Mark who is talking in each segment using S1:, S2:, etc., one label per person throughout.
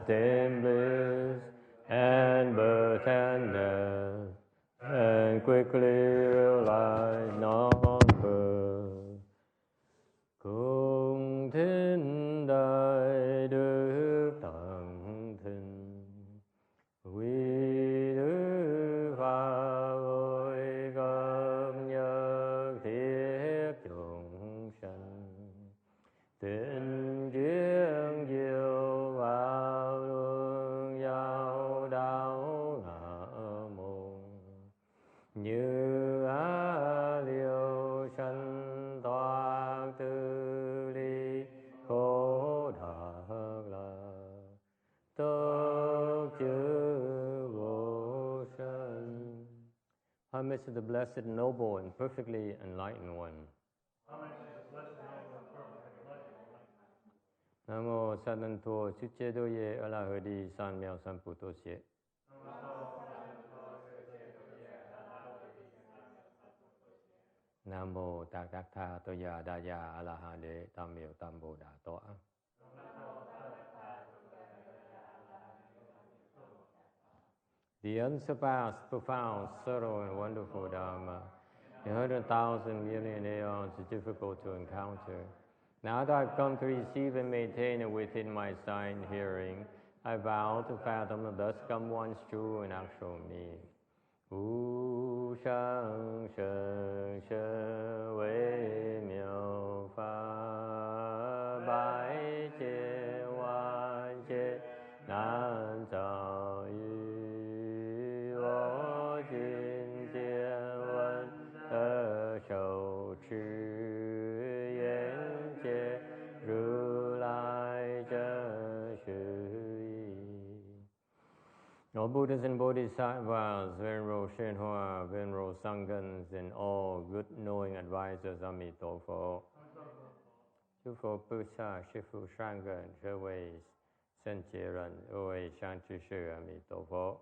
S1: attain bliss and birth and death, and quickly realize non-birth. Cung thính đại đức tận thịnh, quy đức pháp vui công nhất thiết chúng sanh, tình duyên diệu vào luân giao đạo ngã môn, như á liêu sanh thoát tư ly khổ đắc lạc, tốt chư vô sanh. Homage to the Blessed Noble and Perfectly Enlightened One. Nam mô Sa Nan Thô Chư Chế Đô Ye A La Hơ Đi San Miao San Pu Tô Xie. Nam mô Ta Các Tha Tô Ya Đa Ya A La Ha Đế Tam Miêu Tam Bồ Đà Tọa. The unsurpassed, profound, subtle, and wonderful Dharma, 100,000 million aeons is difficult to encounter. Now that I've come to receive and maintain it within my sight and hearing, I vow to fathom the thus come one's true and actual me. Wu shang sheng sheng wei miao fa bai jie wan jie nan zhao yu wo jin jie wen de shou chi yan jie ru lai zhen shu yi. All Buddhas and Bodhisattvas, Venerable Shenhua, Venerable Sanghas, and all good knowing advisors, Amitofo. Chư Phật Bồ Tát, Sư Phụ Sang Gần, Sơ Vị, Sân Chế Rần, Ô Vị Sang Chư Sư, Amitofo.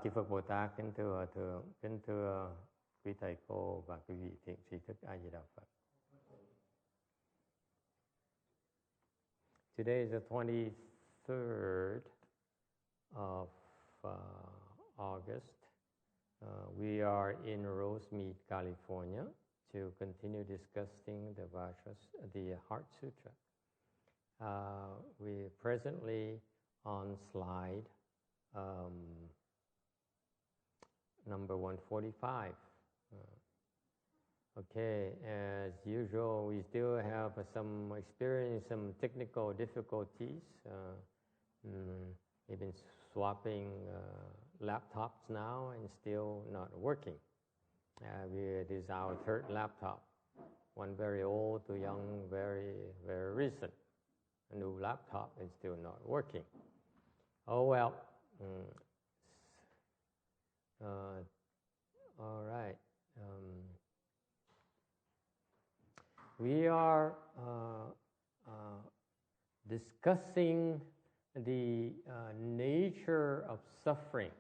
S1: Chư Phật Bồ Tát, kính thưa Hòa Thượng, kính thưa quý thầy cô và quý vị thiện tri thức A Di Đà Phật. Today is the 23rd of August. We are in Rosemead, California, to continue discussing the Heart Sutra. We're presently on slide number 145. Okay, as usual, we still have some technical difficulties. We've been swapping laptops now and still not working. This is our third laptop. One very old, two young, very, very recent. A new laptop is still not working. Oh well. All right. We are discussing the nature of suffering.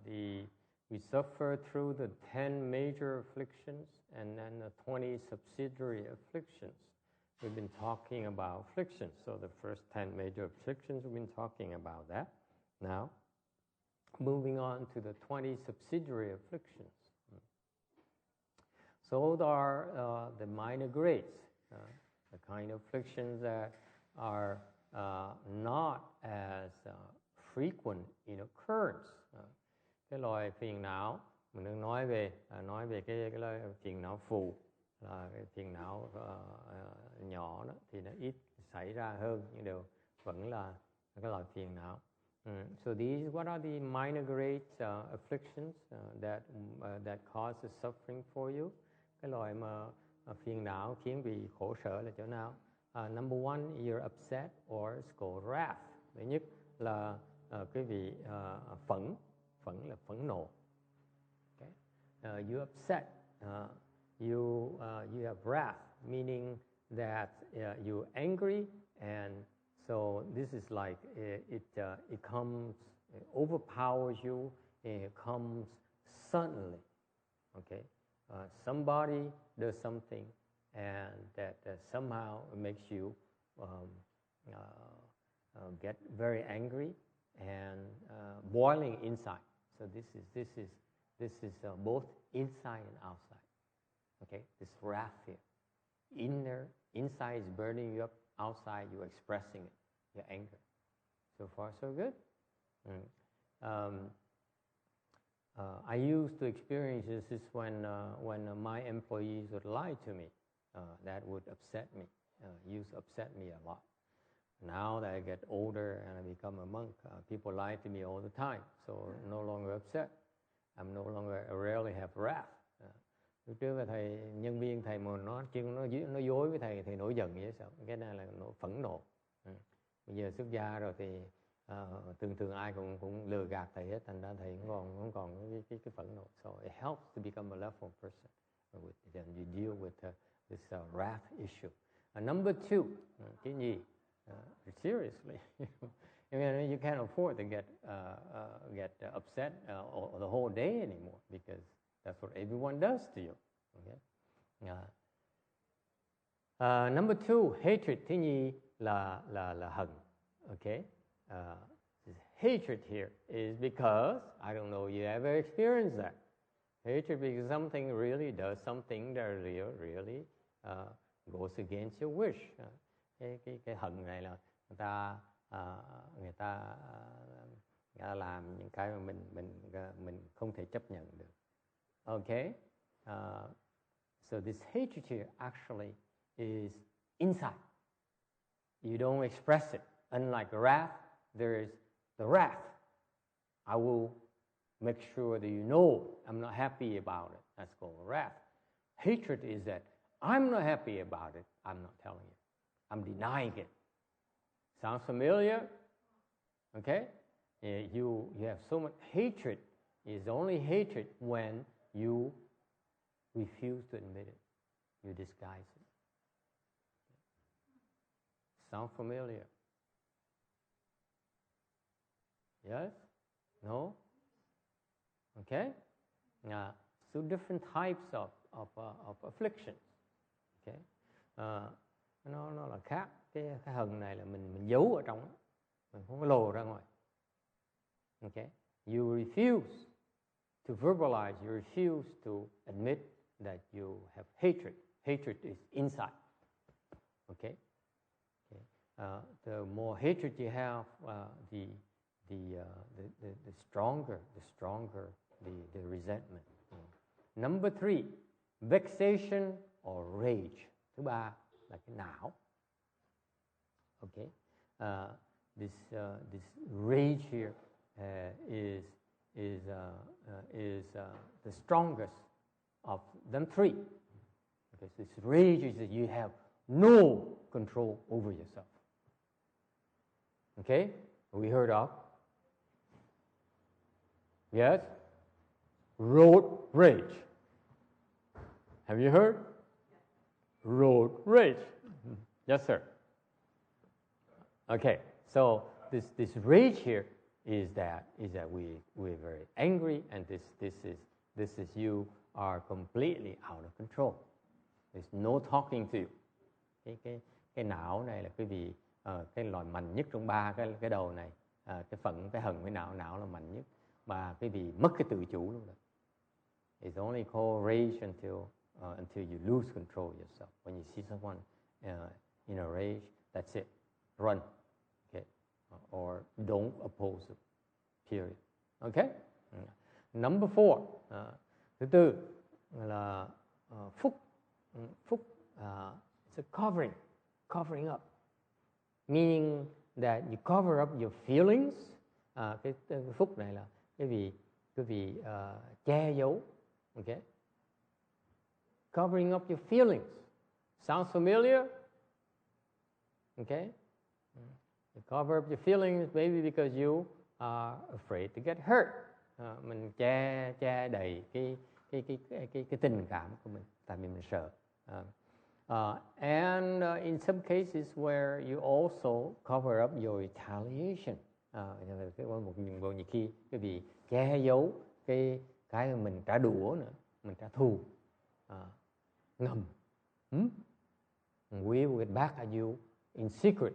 S1: We suffer through the 10 major afflictions and then the 20 subsidiary afflictions. We've been talking about afflictions. So the first 10 major afflictions, we've been talking about that. Now, moving on to the 20 subsidiary afflictions. So those are the minor grades, the kind of afflictions that are not as frequent in occurrence. Cái loại phiền não mình đang nói về cái phiền não phù, là cái phiền não nhỏ đó thì nó ít xảy ra hơn, nhưng đều vẫn là cái loại phiền não. So what are the minor grades afflictions that causes suffering for you? Cái loại mà phiền não khiến bị khổ sở là chỗ nào? Number one, you're upset or it's called wrath. Thứ nhất là cái vị phẫn là phẫn nộ. Okay? You upset, you have wrath, meaning that you're angry, and so this is like it comes, it overpowers you, it comes suddenly. Okay, somebody does something, and that somehow makes you get very angry and boiling inside. So this is both inside and outside. Okay, this wrath here. Inside is burning you up. Outside you're expressing it, your anger. So far, so good. I used to experience this when my employees would lie to me. That would upset me. Used to upset me a lot. Now that I get older and I become a monk, people lie to me all the time. So I'm no longer upset. I'm no longer, I rarely have wrath. Lúc trước là nhân viên thầy mà nó dối với thầy nổi giận vậy sao? Cái này là phẫn nộ. Bây giờ xuất gia rồi thì thường ai cũng lừa gạt thầy hết, thành ra thầy không còn cái phẫn nộ. So it helps to become a level person. Then you deal with this wrath issue. Number 2, cái nhì, seriously, you can't afford to get upset the whole day anymore because that's what everyone does to you. Okay? Number 2, hatred. Thứ nhì là hận. Okay? Hatred here is because, I don't know you ever experienced that. Hatred because something really does something that really goes against your wish. Cái hận này là người ta làm những cái mà mình không thể chấp nhận được. Okay? So this hatred here actually is inside. You don't express it. Unlike wrath, there is the wrath. I will make sure that you know I'm not happy about it. That's called wrath. Hatred is that I'm not happy about it. I'm not telling you. I'm denying it. Sounds familiar? Okay? You have so much hatred. It's only hatred when you refuse to admit it. You disguise it. Sound familiar? Yes? No? Okay? So different types of afflictions. Okay? Nó là khác. Cái hận này là mình giấu ở trong đó. Mình không có lồ ra ngoài. Okay? You refuse to verbalize, you refuse to admit that you have hatred. Hatred is inside. Okay? The more hatred you have, the stronger the resentment. Number 3, vexation or rage. Thứ ba là cái não. Okay, this rage here is the strongest of them 3. Because this rage is that you have no control over yourself. Okay, we heard of? Yes, road rage. Have you heard? Road rage. Yes, sir. Okay, so this rage here is that we're very angry, and this is you are completely out of control. There's no talking to you. Cái não này là quý vị cái loại mạnh nhất trong ba cái đầu này, cái hận với não là mạnh nhất, và quý vị mất cái tự chủ luôn rồi. It's only called rage until you lose control yourself. When you see someone in a rage, that's it. Run, okay, or don't oppose it. Period. Okay. Number 4, thứ tư là phúc. It's a covering up, meaning that you cover up your feelings. Cái phúc này là cái vị che giấu. Okay. Covering up your feelings. Sounds familiar? Okay. You cover up your feelings maybe because you are afraid to get hurt. Mình che đầy cái tình cảm của mình, tại vì mình sợ. And in some cases where you also cover up your retaliation. Một nhiều khi cái vì che giấu cái mình trả đũa nữa, mình trả thù ngầm. We will get back at you in secret.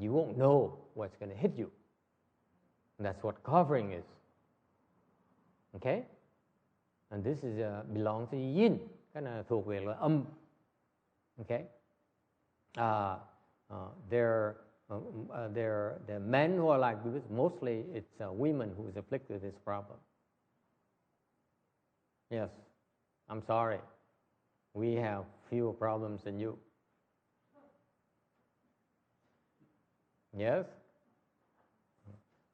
S1: You won't know what's going to hit you. And that's what covering is. Okay? And this is belongs to yin. Cái này thuộc về là âm. Okay? There are men who are like this. Mostly it's women who is afflicted with this problem. Yes, I'm sorry. We have fewer problems than you. Yes?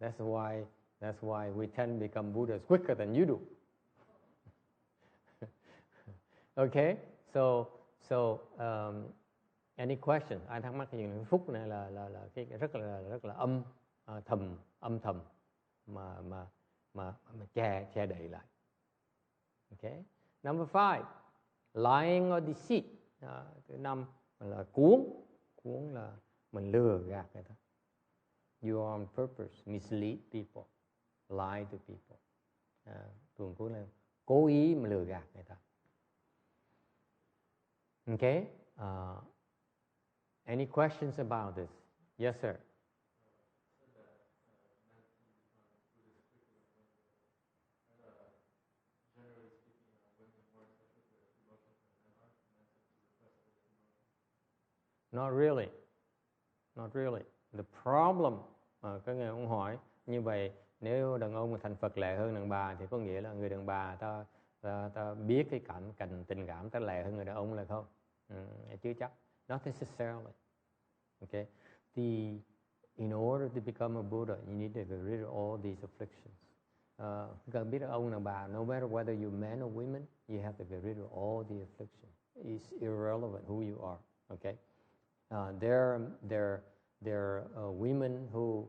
S1: That's why we tend to become Buddhas quicker than you do. Okay? So any question? Ai thắc mắc gì? Phúc này là cái rất là âm thầm mà che đậy lại. Okay? Number 5, lying or deceit. Thứ 5 là cuốn là mình lừa gạt người ta. You are on purpose, mislead people, lie to people. Thường cuốn là cố ý mà lừa gạt người ta. Okay? Any questions about this? Yes, sir. Not really. The problem, cái người ông hỏi như vậy, nếu đàn ông mà thành Phật lệ hơn đàn bà thì có nghĩa là người đàn bà ta biết cái tình cảm ta lệ hơn người đàn ông là không? Chưa chắc. Not necessarily. Okay. In order to become a Buddha, you need to get rid of all these afflictions. Cần biết ông đàn bà, no matter whether you're men or women, you have to get rid of all the afflictions. It's irrelevant who you are. Okay. There are women who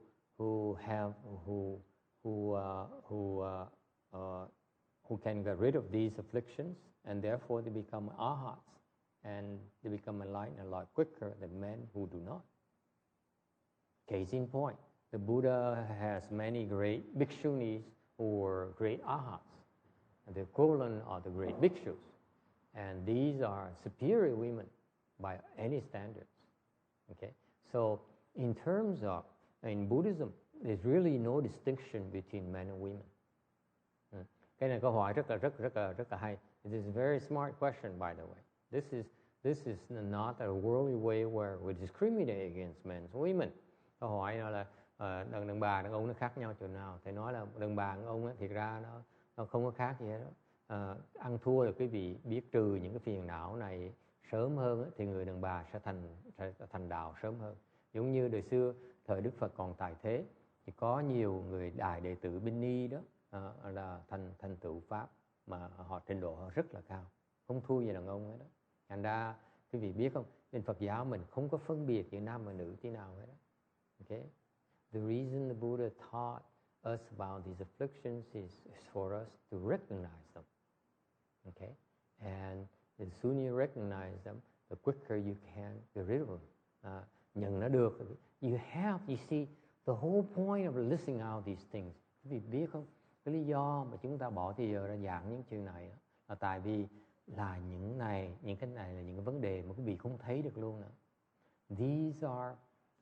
S1: can get rid of these afflictions, and therefore they become arhats, and they become enlightened a lot quicker than men who do not. Case in point, the Buddha has many great bhikshunis who were great arhats, and the equivalent are the great bhikshus, and these are superior women by any standards. Okay, so in terms of in Buddhism, there's really no distinction between men and women. Cái này câu hỏi rất là hay. It is a very smart question, by the way. This is not a worldly way where we discriminate against men and women. Câu hỏi là đàn bà đàn ông nó khác nhau chỗ nào? Thầy nói là đàn bà đàn ông thiệt ra nó không có khác gì hết đó. Ăn thua là quý vị biết trừ những cái phiền não này sớm hơn thì người đàn bà sẽ thành đạo sớm hơn. Giống như đời xưa thời Đức Phật còn tại thế thì có nhiều người đại đệ tử Binh Ni đó là thành tựu pháp mà họ trình độ họ rất là cao, không thua gì đàn ông hết đó. Thành ra quý vị biết không, bên Phật giáo mình không có phân biệt giữa nam và nữ tí nào hết đó. Okay? The reason the Buddha taught us about these afflictions is for us to recognize them. Okay? And the sooner you recognize them, the quicker you can get rid of them. Nhận nó được. You see, the whole point of listing out these things. Quý vị biết không? Cái lý do mà chúng ta bỏ thì giờ ra giảng những chuyện này là tại vì là những cái này là những cái vấn đề mà quý vị không thấy được luôn nữa. These are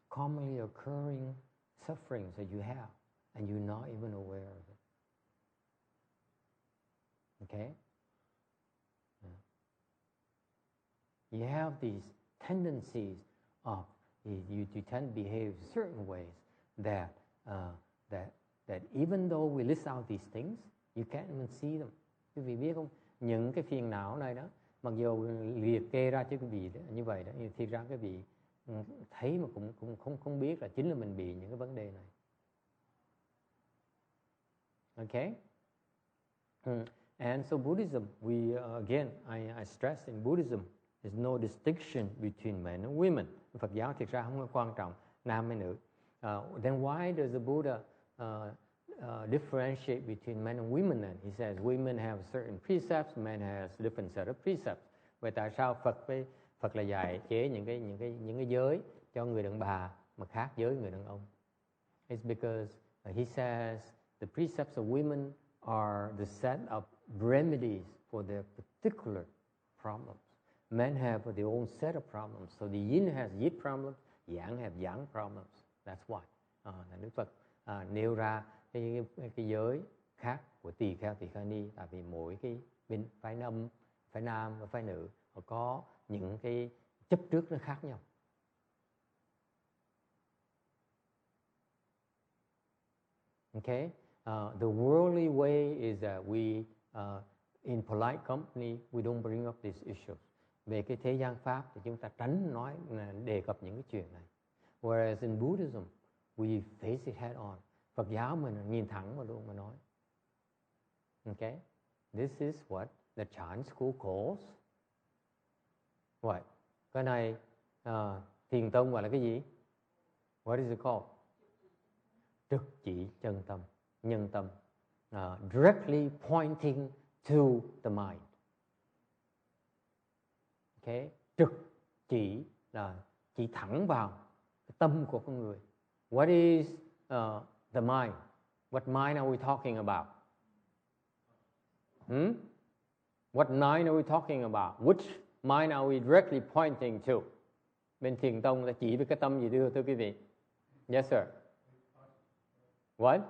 S1: commonly occurring sufferings that you have, and you're not even aware of it. Okay? You have these tendencies of you tend to behave certain ways that even though we list out these things, you can't even see them. Quý vị biết không? Những cái phiền não này đó, mặc dù liệt kê ra cho quý vị đó, như vậy đó, nhưng thiệt ra quý vị thấy mà cũng không biết là chính là mình bị những cái vấn đề này. Okay? And so Buddhism, again, I stress in Buddhism, there's no distinction between men and women. Phật giáo thiệt ra không có quan trọng nam hay nữ. Then why does the Buddha differentiate between men and women then? He says women have certain precepts, men has different set of precepts. Vậy tại sao Phật là dạy chế những cái giới cho người đàn bà mà khác giới người đàn ông? It's because he says the precepts of women are the set of remedies for their particular problems. Men have their own set of problems. So the yin has yin problems, giảng have giảng problems. That's why. Là Đức Phật nêu ra cái giới khác của tỳ kheo tỳ kheo ni, tại vì mỗi cái bên phái nam và phái nữ họ có những cái chấp trước nó khác nhau. Okay, the worldly way is that we in polite company we don't bring up these issues. Về cái thế gian pháp thì chúng ta tránh đề cập những cái chuyện này. Whereas in Buddhism we face it head on. Phật giáo mình nhìn thẳng vào luôn mà nói. Okay, this is what the Chan school calls what? Cái này thiền tông gọi là cái gì? What is it called? Trực chỉ chân tâm, nhân tâm, directly pointing to the mind. Okay, trực chỉ là chỉ thẳng vào cái tâm của con người. What is the mind? What mind are we talking about? What mind are we talking about? Which mind are we directly pointing to? Bên thiền tông là chỉ với cái tâm gì thưa quý vị? Yes sir. What?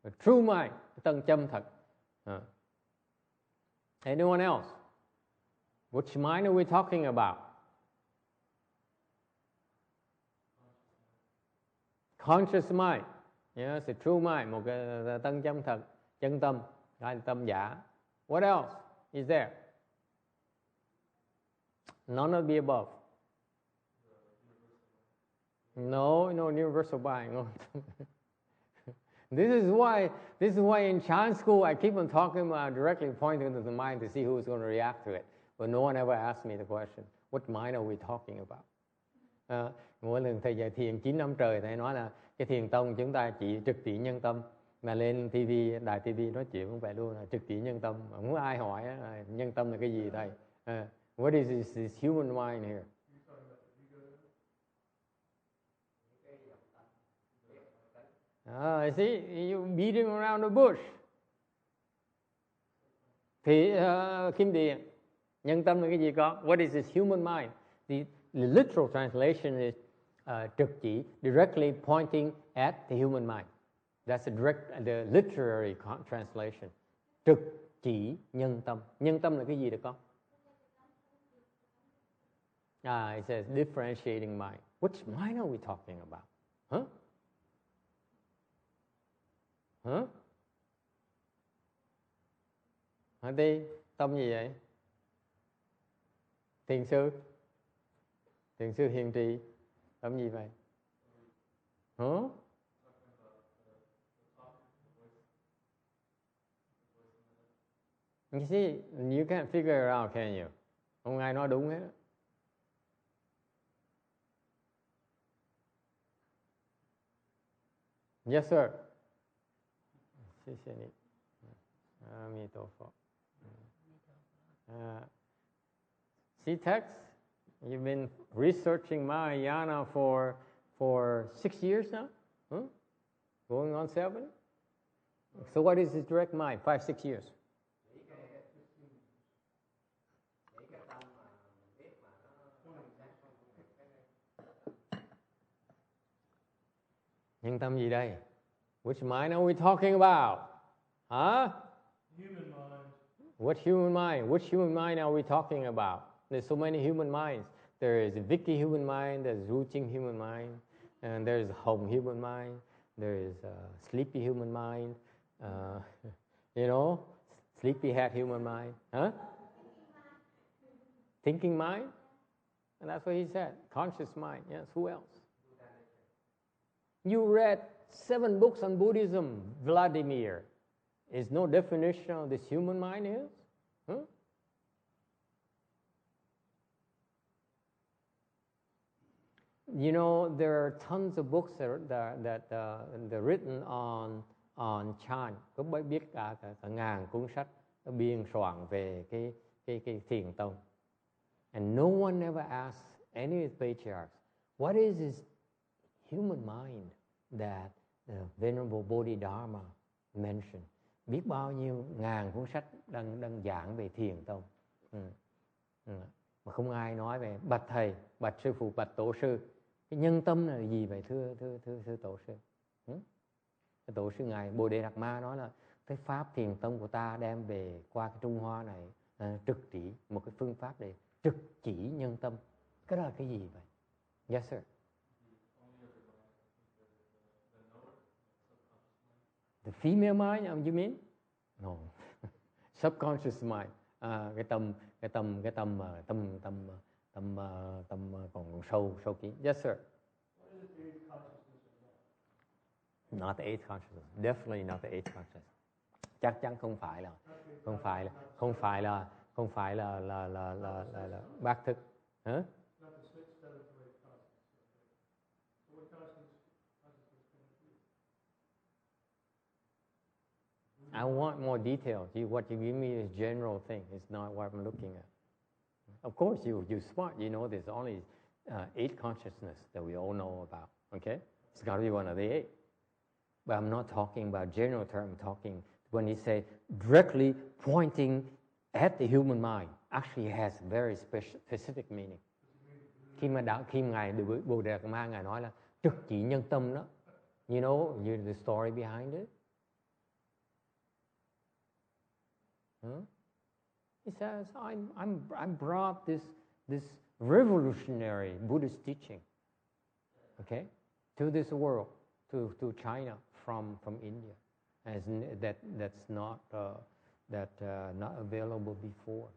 S1: A true mind, tâm chân thật. Anyone else? Which mind are we talking about? Conscious mind. Yes, a true mind, một cái tâm chân thật, chân tâm, hay tâm giả. What else is there? None of the above. No universal mind. No. This is why in Chan school I keep on talking about directly pointing to the mind to see who is going to react to it. But no one ever asked me the question, what mind are we talking about? Mỗi lần thầy dạy thiền 9 năm trời thầy nói là cái thiền tông chúng ta chỉ trực chỉ nhân tâm, mà lên TV, đài TV nói chuyện cũng vậy luôn, là trực chỉ nhân tâm. Mà không có ai hỏi nhân tâm là cái gì thầy? What is this human mind here? See, you beating around the bush. Thì kim điện, nhân tâm là cái gì con? What is this human mind? The literal translation is trực chỉ, directly pointing at the human mind. That's the literary translation. Trực chỉ nhân tâm. Nhân tâm là cái gì được con? It says differentiating mind. Which mind are we talking about? Hỏi đi, tâm gì vậy? Thiền sư hiền trì, tâm gì vậy? You see, you can't figure it out, can you? Không ai nói đúng hết. Yes, sir. See text? You've been researching Mahayana for 6 years now? Going on 7? So what is his direct mind? 5, 6 years. Nhân tâm gì đây? Which mind are we talking about?
S2: Human mind.
S1: What human mind? Which human mind are we talking about? There's so many human minds. There is Vicky human mind, there's Ru Ching human mind, and there's Hồng human mind, there is Sleepy human mind, Sleepyhead human mind. Thinking mind? And that's what he said. Conscious mind. Yes, who else? You read 7 books on Buddhism, Vladimir. Is no definition of this human mind is? You know, there are tons of books that they're written on Chan. Có biết cả ngàn cuốn sách biên soạn về cái thiền tông. And no one ever asks any of the patriarchs, what is this human mind that the Venerable Bodhidharma mentioned? Biết bao nhiêu ngàn cuốn sách đang giảng về thiền tông.
S2: mà không ai nói về. Bạch thầy, bạch sư phụ, bạch tổ sư, cái nhân tâm là gì vậy thưa tổ sư? Cái tổ sư ngài Bồ Đề Đạt Ma nói là cái pháp thiền tông của ta đem về qua cái Trung Hoa này trực chỉ một cái phương pháp để trực chỉ nhân tâm. Cái đó là cái gì vậy? Yes sir. The female mind, you mean? No. Subconscious mind. Cái tâm còn sâu kín. Yes sir. Not the eighth consciousness. Definitely not the eighth consciousness. Chắc chắn không phải là bát thức. Hả? I want more details. What you give me is general thing. It's not what I'm looking at. Of course, you're smart. You know there's only 8 consciousness that we all know about. Okay? It's got to be one of the 8. But I'm not talking about general term. I'm talking when he say directly pointing at the human mind actually has very specific meaning. Khi ngài Bồ Đề Đạt Ma ngài nói là trực chỉ nhân tâm đó. You know the story behind it? He says, I brought this revolutionary Buddhist teaching, okay, to this world, to China from India, as that's not not available before,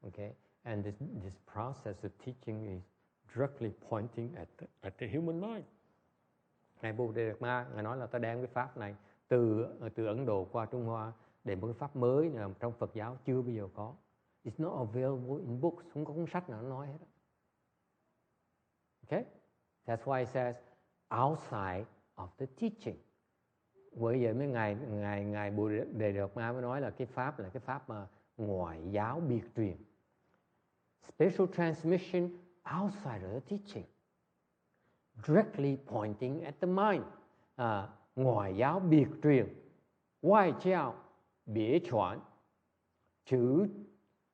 S2: okay, and this process of teaching is directly pointing at the human mind. Ngài Bồ Đề Đạt Ma ngài nói là ta đem cái pháp này từ Ấn Độ qua Trung Hoa để một cái pháp mới là trong Phật giáo chưa bao giờ có. It's not available in books. Không có cuốn sách nào nó nói hết. Okay? That's why it says outside of the teaching. Bởi vậy mấy ngài Bồ Đề Đạt Ma mới nói là cái pháp là cái pháp mà ngoại giáo biệt truyền. Special transmission outside of the teaching. Directly pointing at the mind. Ngoại giáo biệt truyền. Ngoại giáo biệt truyền.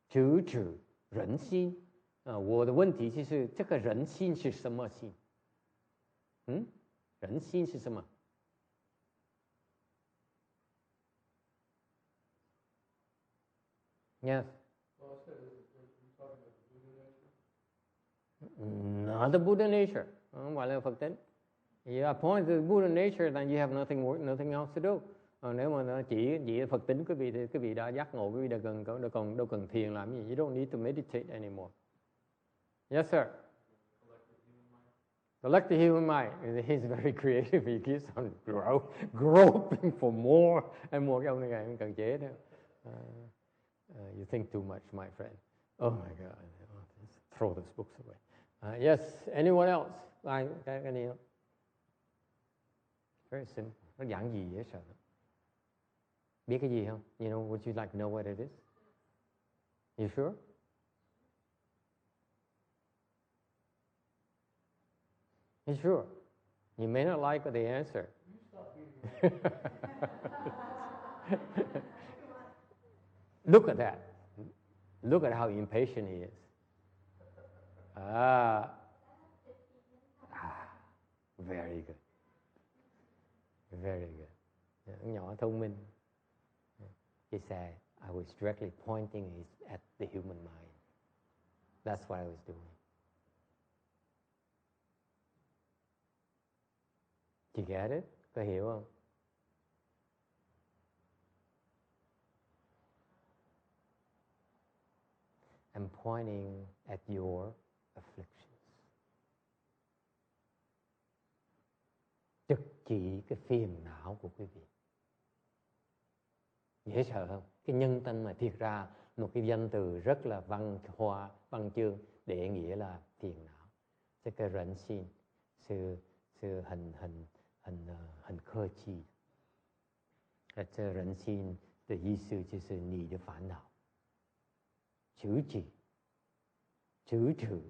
S2: 直指人心。我的问题就是这个人心是什么心？人心是什么？ Yes. Not the Buddha nature. Không phải là Phật tính. You point to the Buddha nature, then you have nothing else to do. Nếu mà nó chỉ Phật tính quý vị thì quý vị đã giác ngộ, quý vị đâu cần thiền làm gì. You don't need to meditate anymore. Yes sir. Collect the human mind. He's very creative. He keeps on groping for more and more. Cái ông này không cần chế đâu. You think too much, my friend. Oh my God. Throw those books away. Yes. Anyone else? Cái gì không? Very simple. Nó giản dị dễ sợ. Biết cái gì không? You know, would you like to know what it is? You sure? You sure? You may not like the answer. Look at that. Look at how impatient he is. Very good. Very good. Nhỏ thông minh. He said, I was directly pointing at the human mind. That's what I was doing. You get it? Có hiểu không? I'm pointing at your afflictions. Trực chỉ cái phiền não của quý vị. Dễ sợ không? Cái nhân tâm mà thiệt ra một cái danh từ rất là văn hoa, văn chương để nghĩa là phiền não. Thế cái rận xin, sự很客气。这人心的意思就是你的烦恼。直指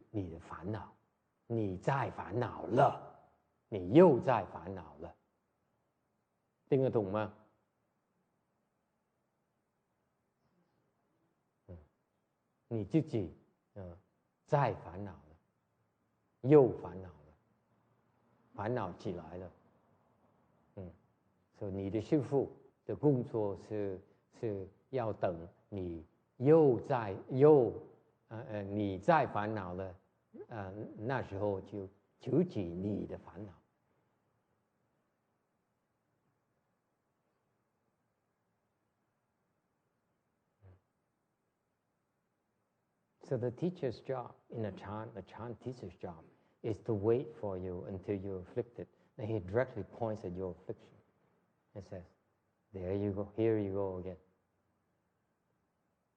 S2: 你的烦恼，你在烦恼了，你又在烦恼了。聽得懂嗎？你自己在烦恼了，又烦恼了，烦恼起来了。所以你的师父的工作是要等你你再烦恼了，那时候就救济你的烦恼。So the teacher's job in a Chan teacher's job is to wait for you until you're afflicted. Then he directly points at your affliction and says, there you go, here you go again.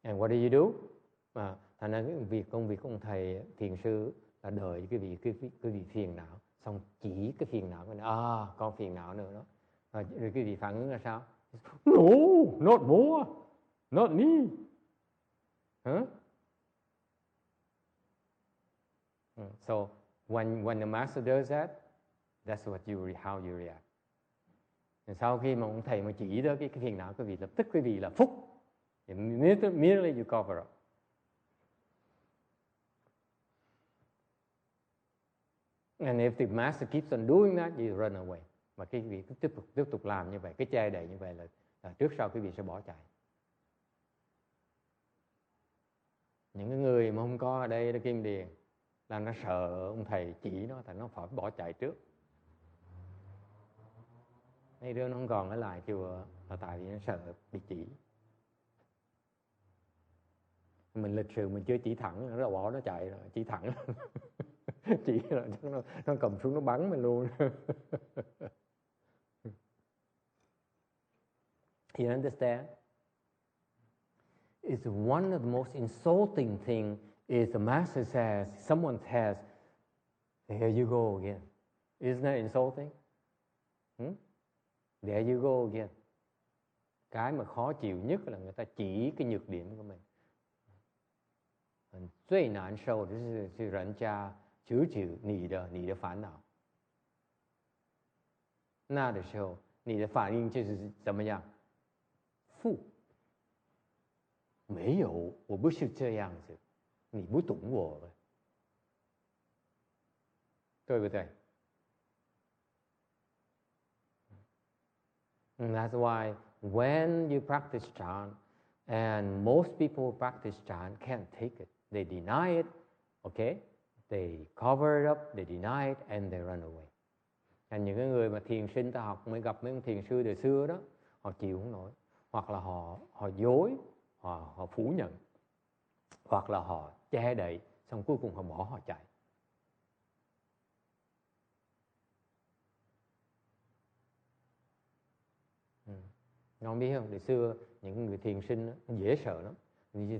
S2: And what do? Thành ra công việc của ông thầy thiền sư là đợi cái vị phiền não, xong chỉ cái phiền não của nó, con phiền não nữa đó. Rồi cái vị phản ứng là sao? No, not more, not me. Huh? So when the master does that, that's how you react. Sau khi mà ông thầy mà chỉ đó cái phiền não, quý vị lập tức quý vị là phúc. Immediately you cover up. And if the master keeps on doing that, you run away. Mà cái vị tiếp tục làm như vậy, cái che đậy như vậy là trước sau quý vị sẽ bỏ chạy. Những cái người mà không có ở đây là kim điền, là nó sợ ông thầy chỉ nó, thì nó phải bỏ chạy trước. Mấy đứa nó không còn ở lại chùa là tại vì nó sợ bị chỉ. Mình lịch sự mình chưa chỉ thẳng, nó bỏ nó chạy rồi, chỉ thẳng. Chỉ là nó cầm súng nó bắn mình luôn. You understand? It's one of the most insulting thing is the master says, someone says, there you go again. Isn't that insulting? There you go again. Cái mà khó chịu nhất là người ta chỉ cái nhược điểm của mình. 最难受的是人家指指你的烦恼。那的时候，你的反应就是怎么样？负。没有，我不是这样子，你不懂我了，对不对？ And that's why when you practice Chan, and most people who practice Chan can't take it. They deny it, okay? They cover it up, they deny it, and they run away. And những cái người mà thiền sinh ta học mới gặp mấy ông thiền sư đời xưa đó, họ chịu không nổi, hoặc là họ dối, họ phủ nhận, hoặc là họ che đậy, xong cuối cùng họ bỏ họ chạy. Ông biết không, đời xưa những người thiền sinh đó, dễ sợ lắm.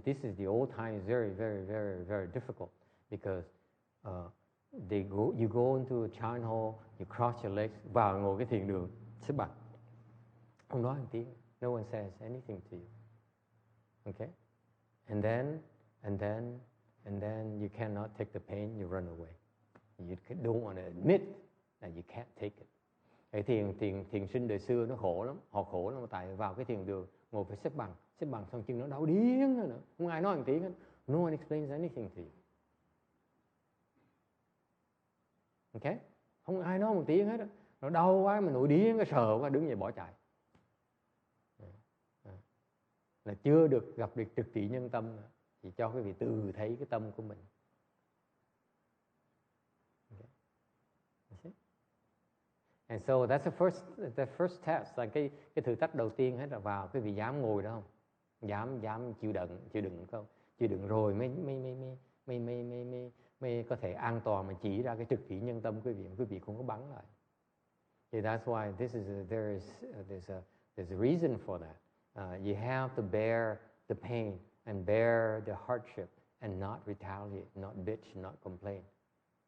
S2: This is the old time, is very, very, very, very difficult because you go into a Chan hall, you cross your legs, vào ngồi cái thiền đường, xếp bằng, không nói một tiếng, no one says anything to you, okay? And then you cannot take the pain, you run away. You don't want to admit that you can't take it. Cái thiền sinh đời xưa nó khổ lắm, họ khổ lắm tại vào cái thiền đường ngồi phải xếp bằng xong chân nó đau điếng nữa, không ai nói một tiếng hết. No one explains anything to you. Okay? Không ai nói một tiếng hết, nó đau quá mà nổi điếng, cái sợ quá đứng dậy bỏ chạy. Là chưa được gặp được trực trị nhân tâm, chỉ cho quý vị tự thấy cái tâm của mình. Okay. And so that's the first test, là cái thử thách đầu tiên hết là vào quý vị dám ngồi đó không? Dám chịu đựng không? Chịu đựng rồi mới có thể an toàn mà chỉ ra cái trực chỉ nhân tâm quý vị không có bắn lại. So that's why there's a reason for that. You have to bear the pain and bear the hardship and not retaliate, not bitch, not complain.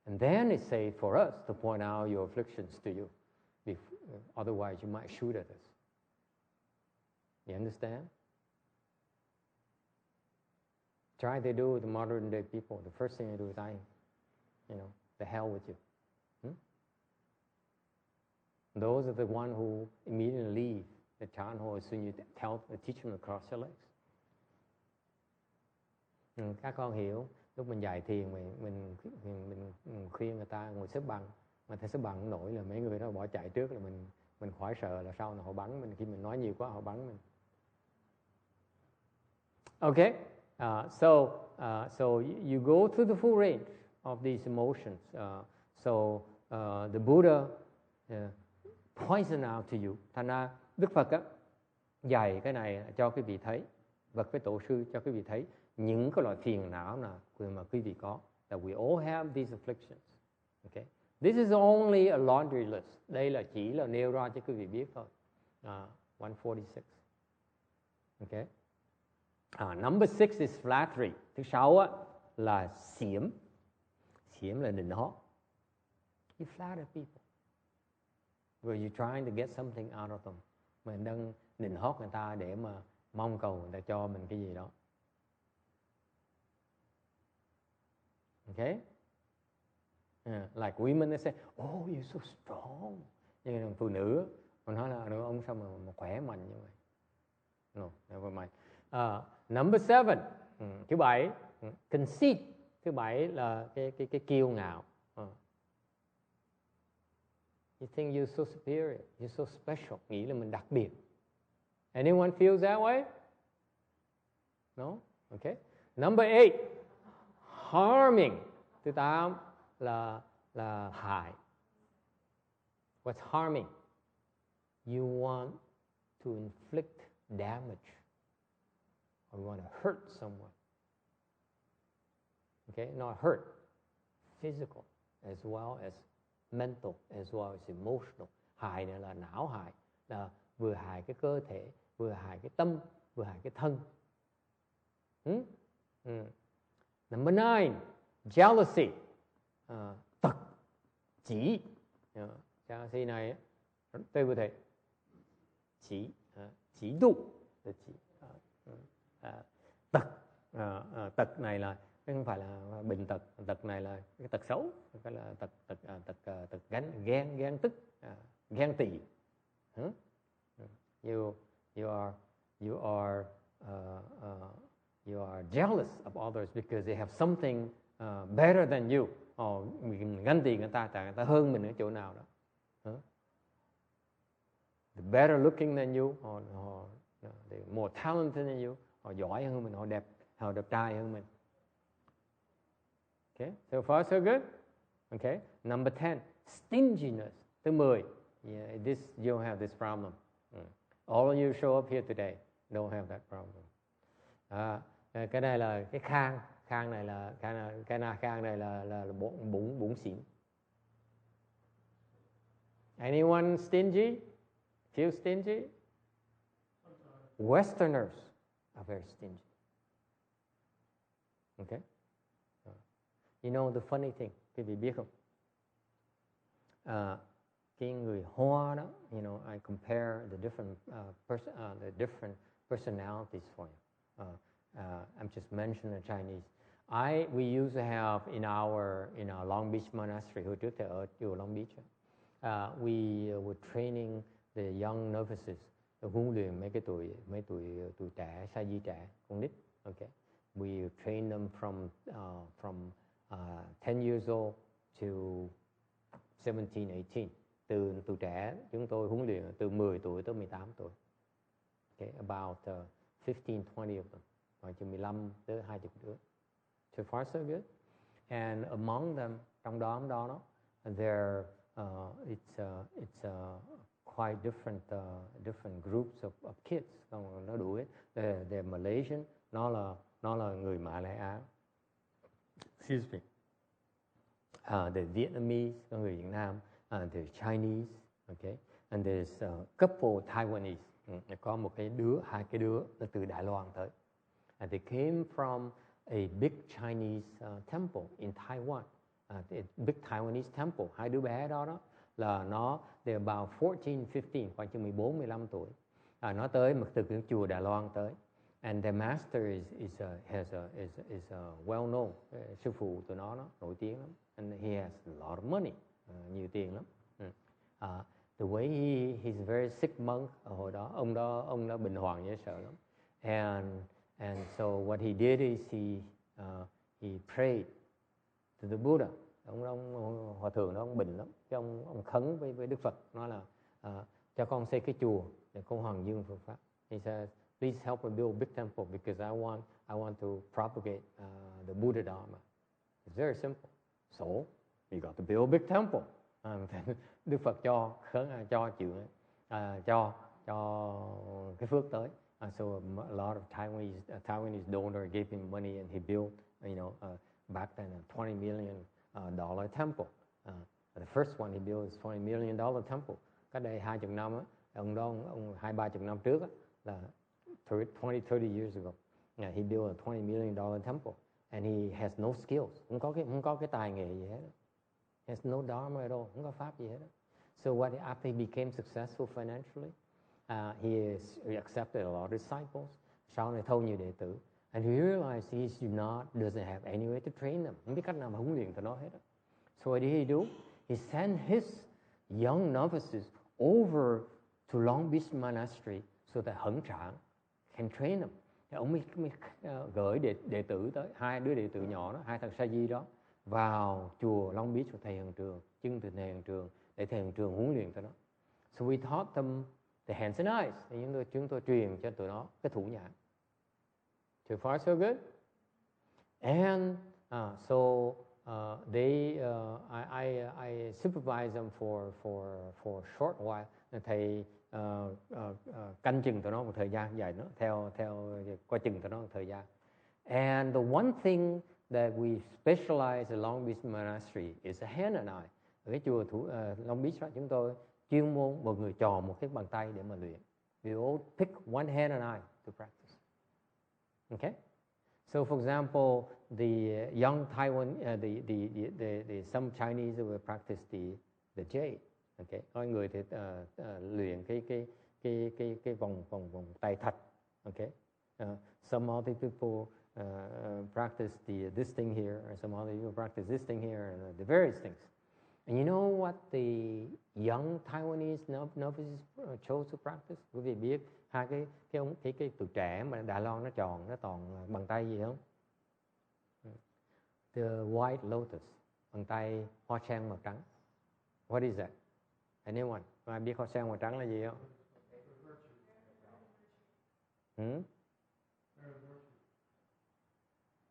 S2: And then it's safe for us to point out your afflictions to you. Otherwise, you might shoot at us. You understand? Try to do with the modern day people. The first thing you do is the hell with you. Those are the one who immediately leave the Chan hall as soon as you teach them to cross your legs. Các con hiểu, Lúc mình dạy thiền mình khuyên người ta ngồi xếp bằng, mà thấy xếp bằng không nổi là mấy người đó bỏ chạy trước, là mình khỏi sợ là sau này họ bắn mình, khi mình nói nhiều quá họ bắn mình. Okay, so you go through the full range of these emotions. The Buddha pointed out to you. Thành ra Đức Phật á, dạy cái này cho quý vị thấy, bậc với tổ sư cho quý vị thấy những cái loại phiền não nào mà quý vị có. That we all have these afflictions. Okay, this is only a laundry list. Đây là chỉ là nêu ra cho quý vị biết thôi. 146. Okay. Number 6 is flattery. Thứ 6 á, là xiểm. Xiểm là nịnh hót. You flatter people. Where you're trying to get something out of them. Mình đang nịnh hót người ta để mà mong cầu người ta cho mình cái gì đó. Okay? Like women, they say, oh, you're so strong. Nhưng phụ nữ, mình nói là ông sao mà khỏe mạnh như vậy? No, never mind. Number 7, thứ 7, conceit. Thứ 7 là cái kiêu ngạo. You think you're so superior, you're so special, nghĩ là mình đặc biệt. Anyone feels that way? No? Okay. Number 8, harming. Thứ 8 là hại. What's harming? You want to inflict damage, or you want to hurt someone. Okay, not hurt, physical as well as mental, as well as emotional. Hại này là não hại, là vừa hại cái cơ thể, vừa hại cái tâm, vừa hại cái thân. Number 9, jealousy. Tật, chỉ. Jealousy này tôi có thể chỉ đụ. Tật này là không phải là bệnh tật, tật này là cái tật xấu, cái là tật ghen tức, ghen tị. You are jealous of others because they have something better than you. Mình ganh tị người ta, tại người ta hơn mình ở chỗ nào đó. They're better looking than you, or they're more talented than you, họ giỏi hơn mình, họ đẹp trai hơn mình. Okay, so far so good. Okay, number 10, stinginess. Thứ 10, yeah, you don't have this problem. All of you show up here today don't have that problem. Cái này là cái khang này là khang này là bụng xỉn. Anyone stingy? Feel stingy? Westerners are very stingy. Okay? You know the funny thing, quý vị biết không? Cái người Hoa đó, you know, I compare the different personalities for you. I'm just mentioning the Chinese. We used to have in our Long Beach monastery, hồi trước thì ở chùa Long Beach. We were training the young novices, huấn luyện mấy tuổi trẻ, sa di trẻ, con nít. Okay, we train them from 10 years old to 17, 18. Từ tuổi trẻ chúng tôi huấn luyện từ 10 tuổi tới 18 tuổi. Okay, about 15, 20 of them, khoảng từ 15 tới 20 đứa. So far so good. And among them, trong đó it's quite different groups of kids. Nó đủ hết. They're Malaysian, nó là người Mã Lai Á. Excuse me. The Vietnamese, có người Việt Nam, the Chinese, okay, and there's a couple Taiwanese. Có một hai cái đứa là từ Đài Loan tới. And they came from a big Chinese temple in Taiwan. The big Taiwanese temple. Hai đứa bé đó là they're about 14, 15, khoảng chừng 14, 15 tuổi. Nó tới từ cái chùa Đài Loan tới. And the master is well known. Sư phụ tụi nó nổi tiếng lắm. And he has a lot of money, nhiều tiền lắm. The way he's a very sick monk. Hồi đó ông đó bệnh hoạn dễ sợ lắm. And so what he did is he prayed to the Buddha. Ông hòa thượng đó, ông bệnh lắm, cái ông khấn với Đức Phật, nói là cho con xây cái chùa để con hoàng dương Phật pháp. He says, please help me build a big temple because I want to propagate the Buddha Dharma. It's very simple. So you got to build a big temple. Đức Phật cho chuyện cho cái phước tới. So a lot of Taiwanese donors gave him money and he built, back then a $20 million temple. The first one he built is $20 million temple. Cách đây 20 năm á, ông 20-30 năm trước á, là 30 years ago. He built a $20 million temple and he has no skills. Không có cái tài nghề gì hết. He has no dharma at all. Không có pháp gì hết. So after he became successful financially, he accepted a lot of disciples. Sau này thâu nhiều đệ tử. And he realized he doesn't have any way to train them. Không biết cách nào mà huấn luyện tụi nó hết. So what did he do? He sent his young novices over to Long Beach Monastery so that Hận Trạng can train them. Thì ông mới gửi đệ tử tới, 2 đứa đệ tử nhỏ đó, 2 thằng sa di đó, vào chùa Long Beach của thầy Hận Trường, chân từ thầy Hận Trường, để thầy Hận Trường huấn luyện tụi nó. So we taught them the hands and eyes. Thì chúng tôi truyền cho tụi nó cái thủ nhãn. So far so good. And I supervise them for a short while. Thầy canh chừng tụi nó một thời gian dài nữa, theo coi chừng tụi nó một thời gian. And the one thing that we specialize at Long Beach Monastery is a hand and eye. Ở cái chùa Long Beach đó, chúng tôi chuyên môn một người chọn một cái bàn tay để mà luyện. We all pick one hand and eye to practice. Okay? So, for example, the young Taiwan, some Chinese will practice the jade. Okay, có người thì luyện cái vòng tay thạch. Okay, some other people practice this thing here, or some other people practice this thing here, and the various things. And you know what the young Taiwanese novices chose to practice? Quý vị biết hai cái tụi trẻ mà Đài Loan nó toàn bằng tay gì không? The white lotus, bằng tay hoa sen màu trắng. What is that? Anyone? Ai biết hoa sen màu trắng là gì không?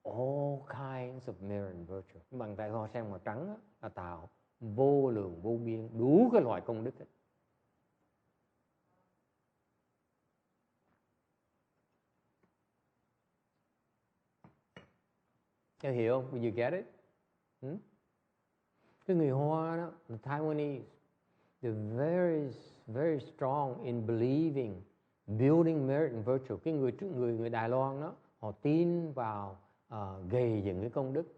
S2: All kinds of merit and virtue. Bằng tay hoa sen màu trắng đó, là tạo vô lượng vô biên đủ cái loại công đức ấy. Em hiểu không? You get it? Cái người Hoa đó, the Taiwanese, they're very, very strong in believing, building merit and virtue. Cái người Đài Loan đó, họ tin vào gây dựng cái công đức.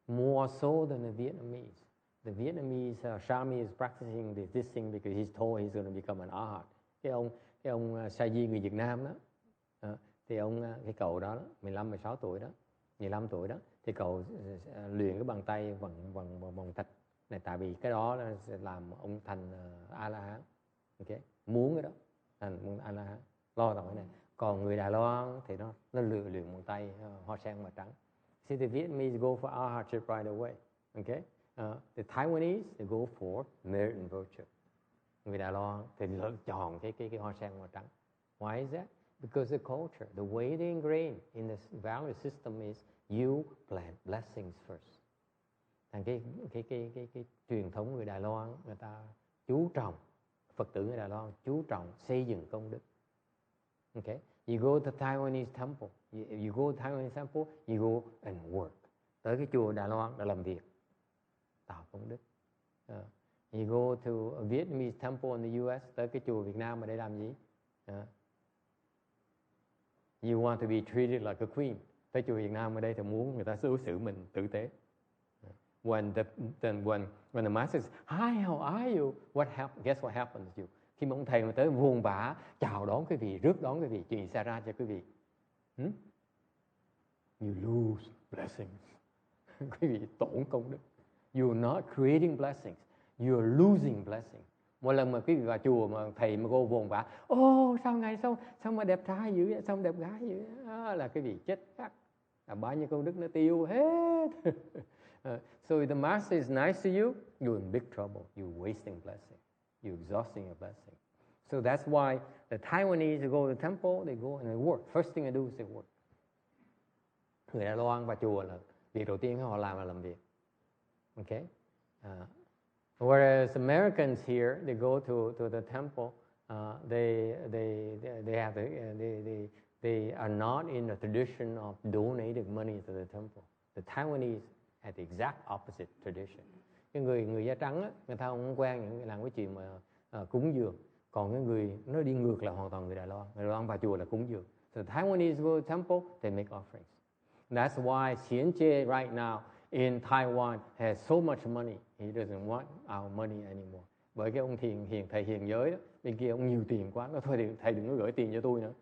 S2: More so than the Vietnamese. The Vietnamese Shami is practicing this thing because he's told he's going to become an arhat. Cái ông Sa Di người Việt Nam đó, thì cái cậu đó 15-16 tuổi đó, 15 tuổi đó, thì cậu luyện cái bàn tay vòng thạch này, tại vì cái đó là sẽ làm ông thành A La Hán. Okay, muốn cái đó thành A La Hán, lo tao cái này. Còn người Đài Loan thì nó luyện bàn tay hoa sen màu trắng. See, the Vietnamese go for arhatship right away. Okay, the Taiwanese they go for merit and virtue. Người Đài Loan thì chọn cái hoa sen màu trắng. Why is that? Because the culture, the way they ingrain in the value system is you plant blessings first. Thành cái truyền thống người Đài Loan, người ta chú trọng, Phật tử người Đài Loan chú trọng xây dựng công đức. Okay, you go to Taiwanese temple, you go to Taiwanese temple, you go and work. Tới cái chùa Đài Loan để làm việc, tạo công đức. You go to a Vietnamese temple in the US, tới cái chùa Việt Nam mà để làm gì? You want to be treated like a queen. Tới chùa Việt Nam ở đây thì muốn người ta đối xử mình tử tế. When the master says, "Hi, how are you?" Guess what happens to you? Khi mà ông thầy mà tới vuông vả chào đón quý vị, rước đón quý vị, chuyện xảy ra cho quý vị. You lose blessings. Quý vị tổn công đức. You're not creating blessings. You're losing blessings. Mỗi lần mà quý vị vào chùa mà thầy mà cô vuông vả, sao ngày sao mà đẹp trai dữ vậy, sao đẹp gái dữ vậy? Là quý vị chết chắc. Bao nhiêu công đức nó tiêu hết. So if the master is nice to you, you're in big trouble. You're wasting blessing. You're exhausting your blessing. So that's why the Taiwanese who go to the temple, they go and they work. First thing they do is they work. Người Đài Loan và chùa là việc đầu tiên họ làm là làm việc. Okay? Whereas Americans here, they go to the temple, they are not in the tradition of donating money to the temple. The Taiwanese had the exact opposite tradition. Cái người da trắng á, người ta không quen những làm cái chuyện mà cúng dường. Còn cái người nó đi ngược lại hoàn toàn người Đài Loan. Người Đài Loan vào chùa là cúng dường. So the Taiwanese go to the temple, they make offerings. And that's why Xian Jie right now in Taiwan has so much money. He doesn't want our money anymore. Bởi cái ông thầy hiền giới đó, bên kia ông nhiều tiền quá, nó thôi thầy đừng có gửi tiền cho tôi nữa.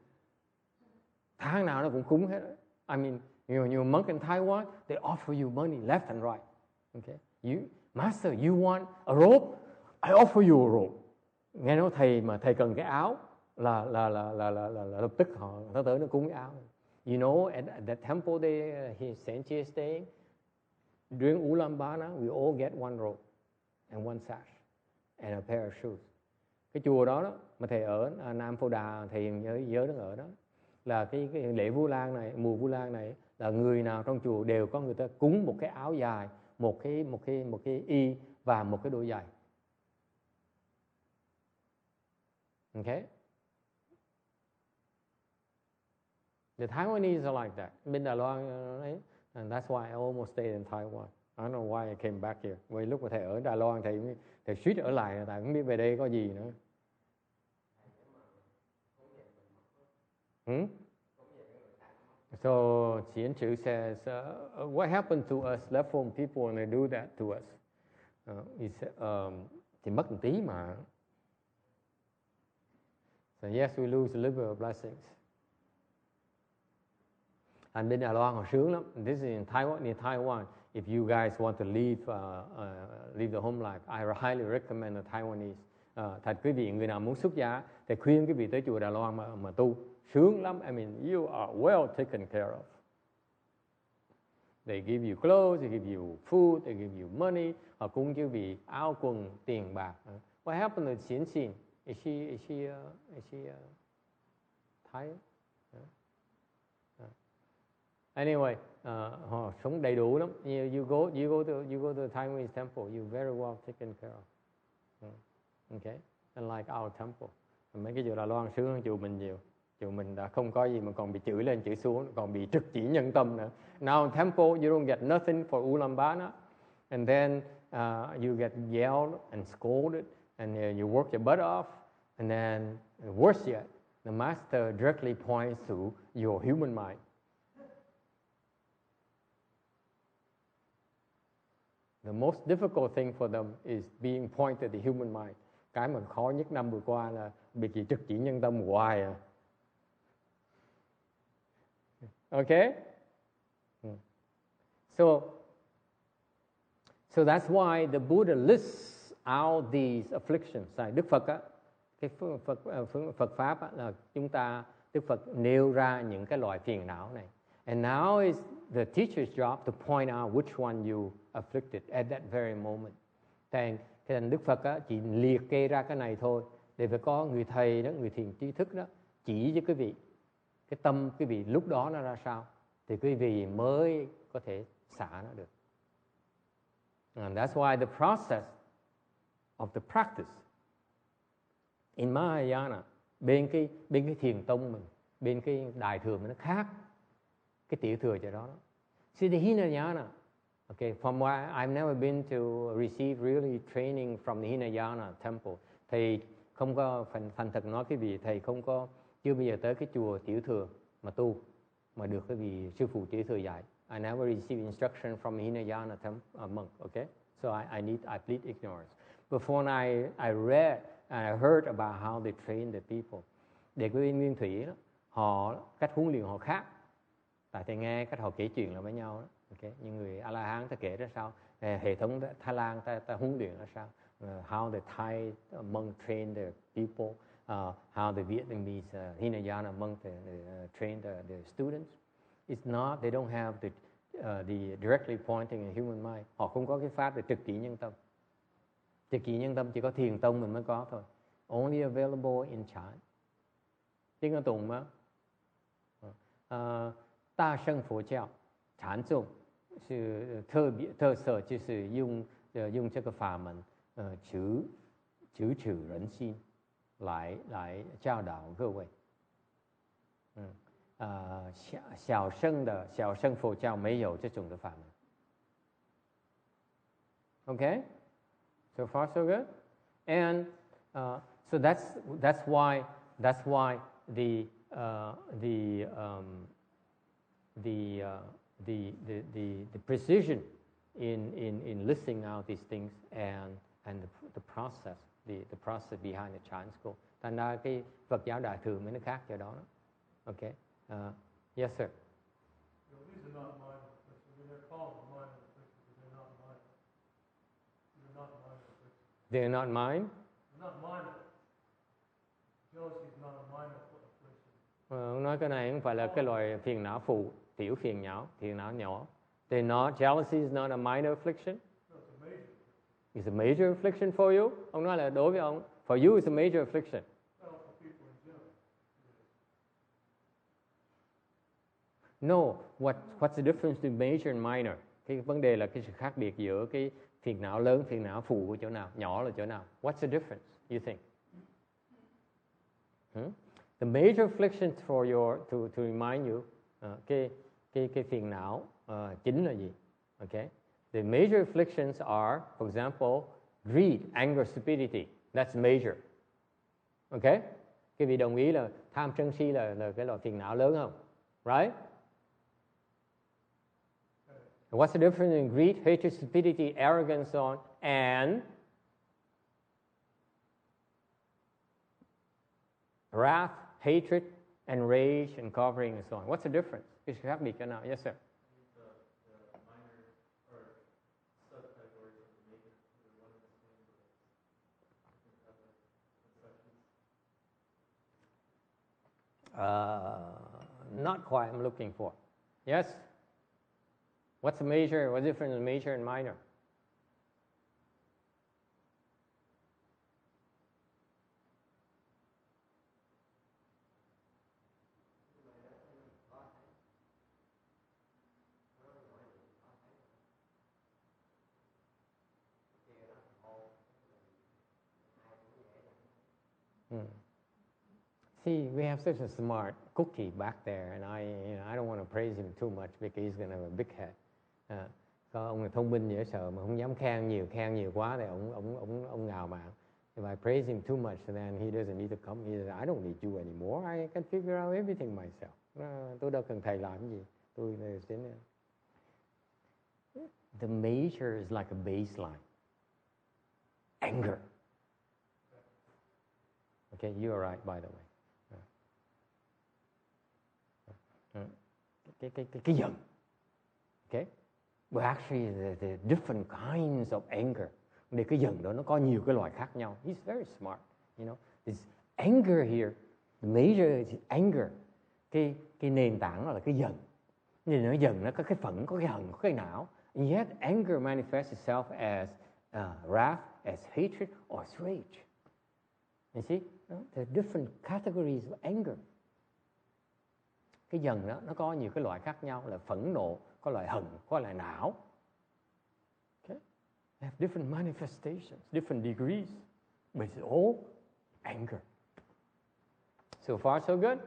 S2: Tháng nào nó cũng cúng hết. I mean, you monk in Taiwan, they offer you money left and right. Okay? Master, you want a robe? I offer you a robe. Nghe nói thầy cần cái áo là lập tức nó tới nó cúng cái áo. You know, at the temple he Saint Chia staying, during Ulaanbaatar, we all get one robe and one sash and a pair of shoes. Cái chùa đó mà thầy ở Nam Phổ Đà, thầy hiền giới đang ở đó, là cái lễ Vu Lan này, mùa Vu Lan này là người nào trong chùa đều có người ta cúng một cái áo dài, một cái y và một cái đôi giày. Okay? The Taiwanese are like that. Bên Đài Loan, and that's why I almost stayed in Taiwan. I don't know why I came back here. Vì lúc mà thầy ở Đài Loan, thầy suýt ở lại, tại không biết về đây có gì nữa. So Xian Chu says, what happened to us left home people when they do that to us? He said, thì mất một tí mà. So yes, we lose a little bit of blessings. And bên Đài Loan họ sướng lắm. This is in Taiwan. If you guys want to leave the home life, I highly recommend the Taiwanese. Thật quý vị người nào muốn xuất gia, thì khuyên quý vị tới chùa Đài Loan mà tu, sướng lắm. I mean, you are well taken care of. They give you clothes, they give you food, they give you money. Họ cung cho quý vị áo quần, tiền bạc. What happened to Xian Xin? Is she Thai? Anyway, họ sống đầy đủ lắm. You go to the Taiwanese temple, you're very well taken care of. Okay, unlike our temple. Mấy cái chùa Đài Loan sướng hơn chùa mình nhiều. Chùa mình đã không có gì mà còn bị chửi lên chửi xuống, còn bị trực chỉ nhân tâm nữa. Now in temple you don't get nothing for Ulaanbaatar, and then you get yelled and scolded, and you work your butt off, and then worse yet, the master directly points to your human mind. The most difficult thing for them is being pointed at the human mind. Cái mà khó nhất năm vừa qua là bị chỉ trực chỉ nhân tâm hoài à. Okay? So that's why the Buddha lists out these afflictions. Đức Phật á, cái Phật pháp á, là Đức Phật nêu ra những cái loại phiền não này. And now is the teacher's job to point out which one you afflicted at that very moment. Thành Đức Phật á, chỉ liệt kê ra cái này thôi, để phải có người thầy đó, người thiền trí thức đó chỉ cho quý vị cái tâm quý vị lúc đó nó ra sao, thì quý vị mới có thể xả nó được. And that's why the process of the practice in Mahayana, bên cái thiền tông mình, bên cái đại thừa mình nó khác cái tiểu thừa chỗ đó. See the Hinayana. Okay, from what I've never been to receive really training from the Hinayana temple. Thầy không có thành thật nói cái vị thầy không có chưa bao giờ tới cái chùa tiểu thừa mà tu mà được cái vị sư phụ tiểu thừa dạy. I never received instruction from the Hinayana monk. Okay, so I plead ignorance. But when I read and I heard about how they train the people, để cái bên Nguyên Thủy đó, họ cách huấn luyện họ khác. Tại thầy nghe cách họ kể chuyện là với nhau đó. Okay. Những người A La Hán ta kể ra sao, hệ thống Thái Lan ta huấn luyện ra sao, how the Thai monk train the people, how the Vietnamese Hinayana monk train the students. it's not, they don't have the directly pointing in human mind. Họ không có cái pháp để trực chỉ nhân tâm. Trực chỉ nhân tâm chỉ có thiền tông mình mới có thôi. Only available in China. Tiếng Anh tụng mà. Đa sân Phật giáo, Chán Zhong 是特色，就是用这个法门，直指人心，来教导各位。小乘佛教没有这种的法门。Okay, so far so good, and so that's why the precision in listing out these things and the process behind the Chan school. Thành ra cái Phật giáo Đại thừa mới nó khác cho đó. Okay, yes sir.
S3: These are not minor afflictions. They're called minor afflictions, but they're not minor. They're not minor afflictions.
S2: They're not mine.
S3: They're not minor. Jealousy is not a minor affliction.
S2: Ông nói cái này không phải là cái loại phiền não phụ, tiểu phiền não nhỏ. They're not, jealousy is not a minor affliction.
S3: No, it's a major.
S2: It's a major affliction for you. Ông nói là đối với ông, for you it's a major affliction.
S3: Well, for people in general.
S2: No, what's the difference between major and minor? Cái vấn đề là cái sự khác biệt giữa cái phiền não lớn, phiền não phụ của chỗ nào, nhỏ là chỗ nào. What's the difference, you think? The major afflictions for your to remind you, cái phiền não chính là gì? Okay, the major afflictions are, for example, greed, anger, stupidity. That's major. Okay, cái vị đồng ý là tham sân si là cái loại phiền não lớn không? Right? What's the difference in greed, hatred, stupidity, arrogance, so on, and wrath, hatred, and rage, and covering, and so on? What's the difference? Cái sự khác biệt cho nào? Yes, sir.
S3: The minor or subcategories of the major, they're one and the same, but have
S2: Not quite. I'm looking for. Yes. What's the major? What's the difference in major and minor? See, we have such a smart cookie back there, and I don't want to praise him too much because he's going to have a big head. Có ông là thông minh dễ sợ mà không dám khen nhiều quá thì ông ngào mạn. If I praise him too much, then he doesn't need to come. He says, I don't need you anymore. I can figure out everything myself. Tôi đâu cần thầy làm gì. Tôi là đến. The major is like a baseline. Anger. Okay, you are right, by the way. Cái giận. Okay? But actually the different kinds of anger. Để cái giận đó nó có nhiều cái loại khác nhau. He's very smart, you know. This anger here, the major is anger. Cái nền tảng là cái giận. Nên nó giận nó có cái phẫn, có cái hận, có cái não. And yet anger manifests itself as wrath, as hatred, or as rage. You see, there are different categories of anger. Cái giận đó nó có nhiều cái loại khác nhau, là phẫn nộ, có loại hận, có loại não. Okay? They have different manifestations, different degrees, but it's all anger. So far, so good.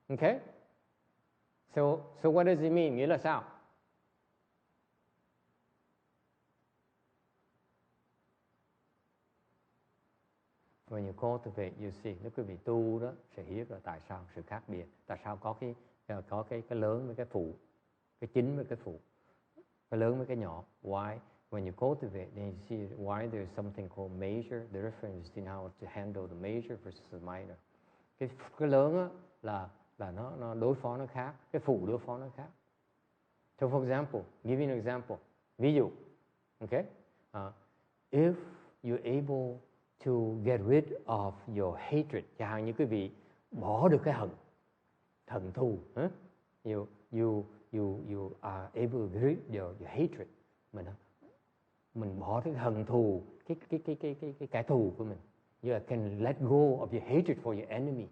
S2: Okay? So what does it mean? Nghĩa là sao? When you cultivate, you see, nếu quý vị tu đó sẽ hiểu là tại sao sự khác biệt, tại sao có cái lớn với cái phụ, cái chính với cái phụ, cái lớn với cái nhỏ. Why? When you cultivate, then you see why there's something called major, the difference in how to handle the major versus the minor. Cái lớn á, là nó đối phó nó khác, cái phụ đối phó nó khác. So for example, give you an example. Ví dụ, okay? If you're able to get rid of your hatred, chẳng hạn như quý vị bỏ được cái hận, hận thù. You are able to rid your hatred. Mình bỏ cái hận thù, cái kẻ thù của mình. You can let go of your hatred for your enemy.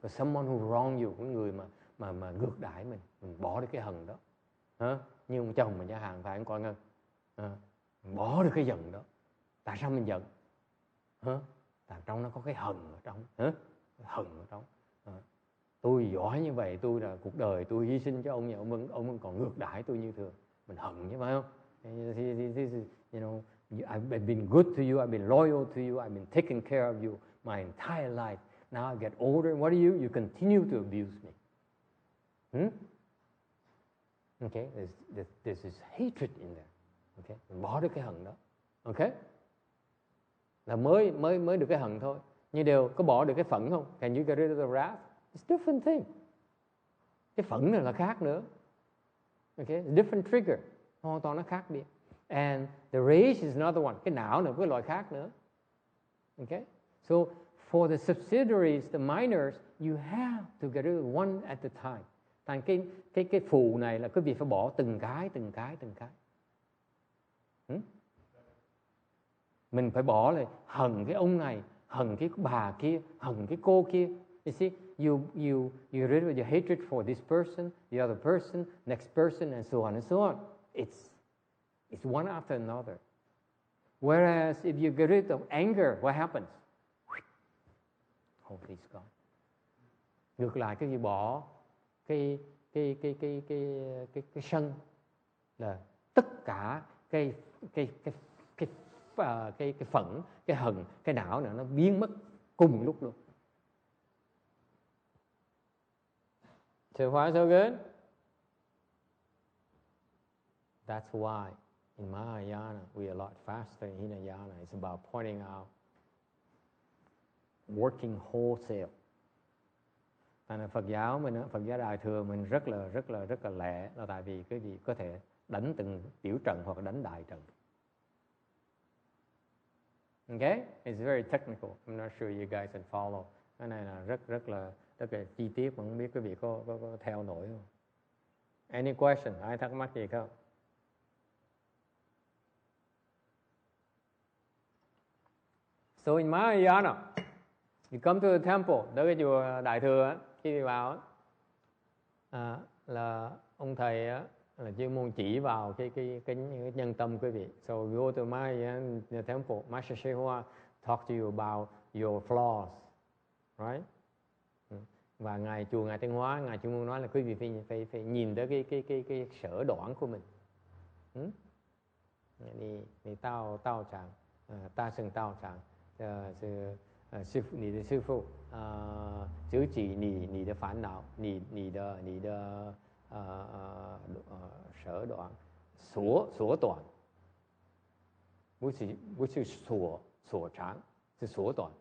S2: For someone who wrong you, cái người mà ngược đãi mình bỏ được cái hận đó. Như ông chồng mình chẳng hạn, phải không con ơi? Bỏ được cái giận đó. Tại sao mình giận? Tại trong nó có cái hận ở trong. Hận ở trong. Tôi giỏi như vậy, tôi là cuộc đời tôi hy sinh cho ông, ông vẫn còn ngược đãi tôi như thường. Mình hận chứ phải không? You know, I've been good to you, I've been loyal to you, I've been taking care of you my entire life. Now I get older, what do you? You continue to abuse me. Okay, there's this hatred in there. Okay, mình bỏ được cái hận đó. Okay, là mới được cái hận thôi. Nhưng đều có bỏ được cái phẫn không? Can you get rid of the wrath? It's different thing. Cái phẫn này là khác nữa. Okay, different trigger. Hoàn toàn nó khác biệt. And the rage is another one. Cái não là cái loại khác nữa. Okay, so for the subsidiaries, the minors, you have to get rid of one at a time. Thành cái phụ này là quý vị phải bỏ từng cái. Mình phải bỏ lại hận cái ông này, hận cái bà kia, hận cái cô kia. You see, you rid of your hatred for this person, the other person, next person, and so on and so on. It's one after another. Whereas if you get rid of anger, what happens? Oh, please God. Ngược lại cái gì bỏ cái sân là tất cả cái phẫn, cái hận, cái não này nó biến mất cùng lúc luôn. So far so good. That's why in Mahayana we are a lot faster in Hinayana. It's about pointing out, working wholesale. Thành ra Phật giáo mình, Phật giáo Đại thừa mình rất là lẹ, là tại vì cái gì có thể đánh từng tiểu trận hoặc đánh đại trận. Okay, it's very technical. I'm not sure you guys can follow. Cái này là rất là chi tiết, mà không biết quý vị có theo nổi không? Any question? Ai thắc mắc gì không? So in Mahayana, you come to the temple, tới cái chùa Đại thừa khi đi vào là ông thầy là chuyên môn chỉ vào cái nhân tâm quý vị. So you go to Mahayana temple, Master Shehua talk to you about your flaws, right? Và ngài Tây Hóa, ngài chuyên môn nói là quý vị phải nhìn tới cái sở đoạn của mình. Ni tao trạng, ta sừng tao trạng, sư phụ, chữa trị你的烦恼，你的sở đoạn，所短，不是所长，是所短。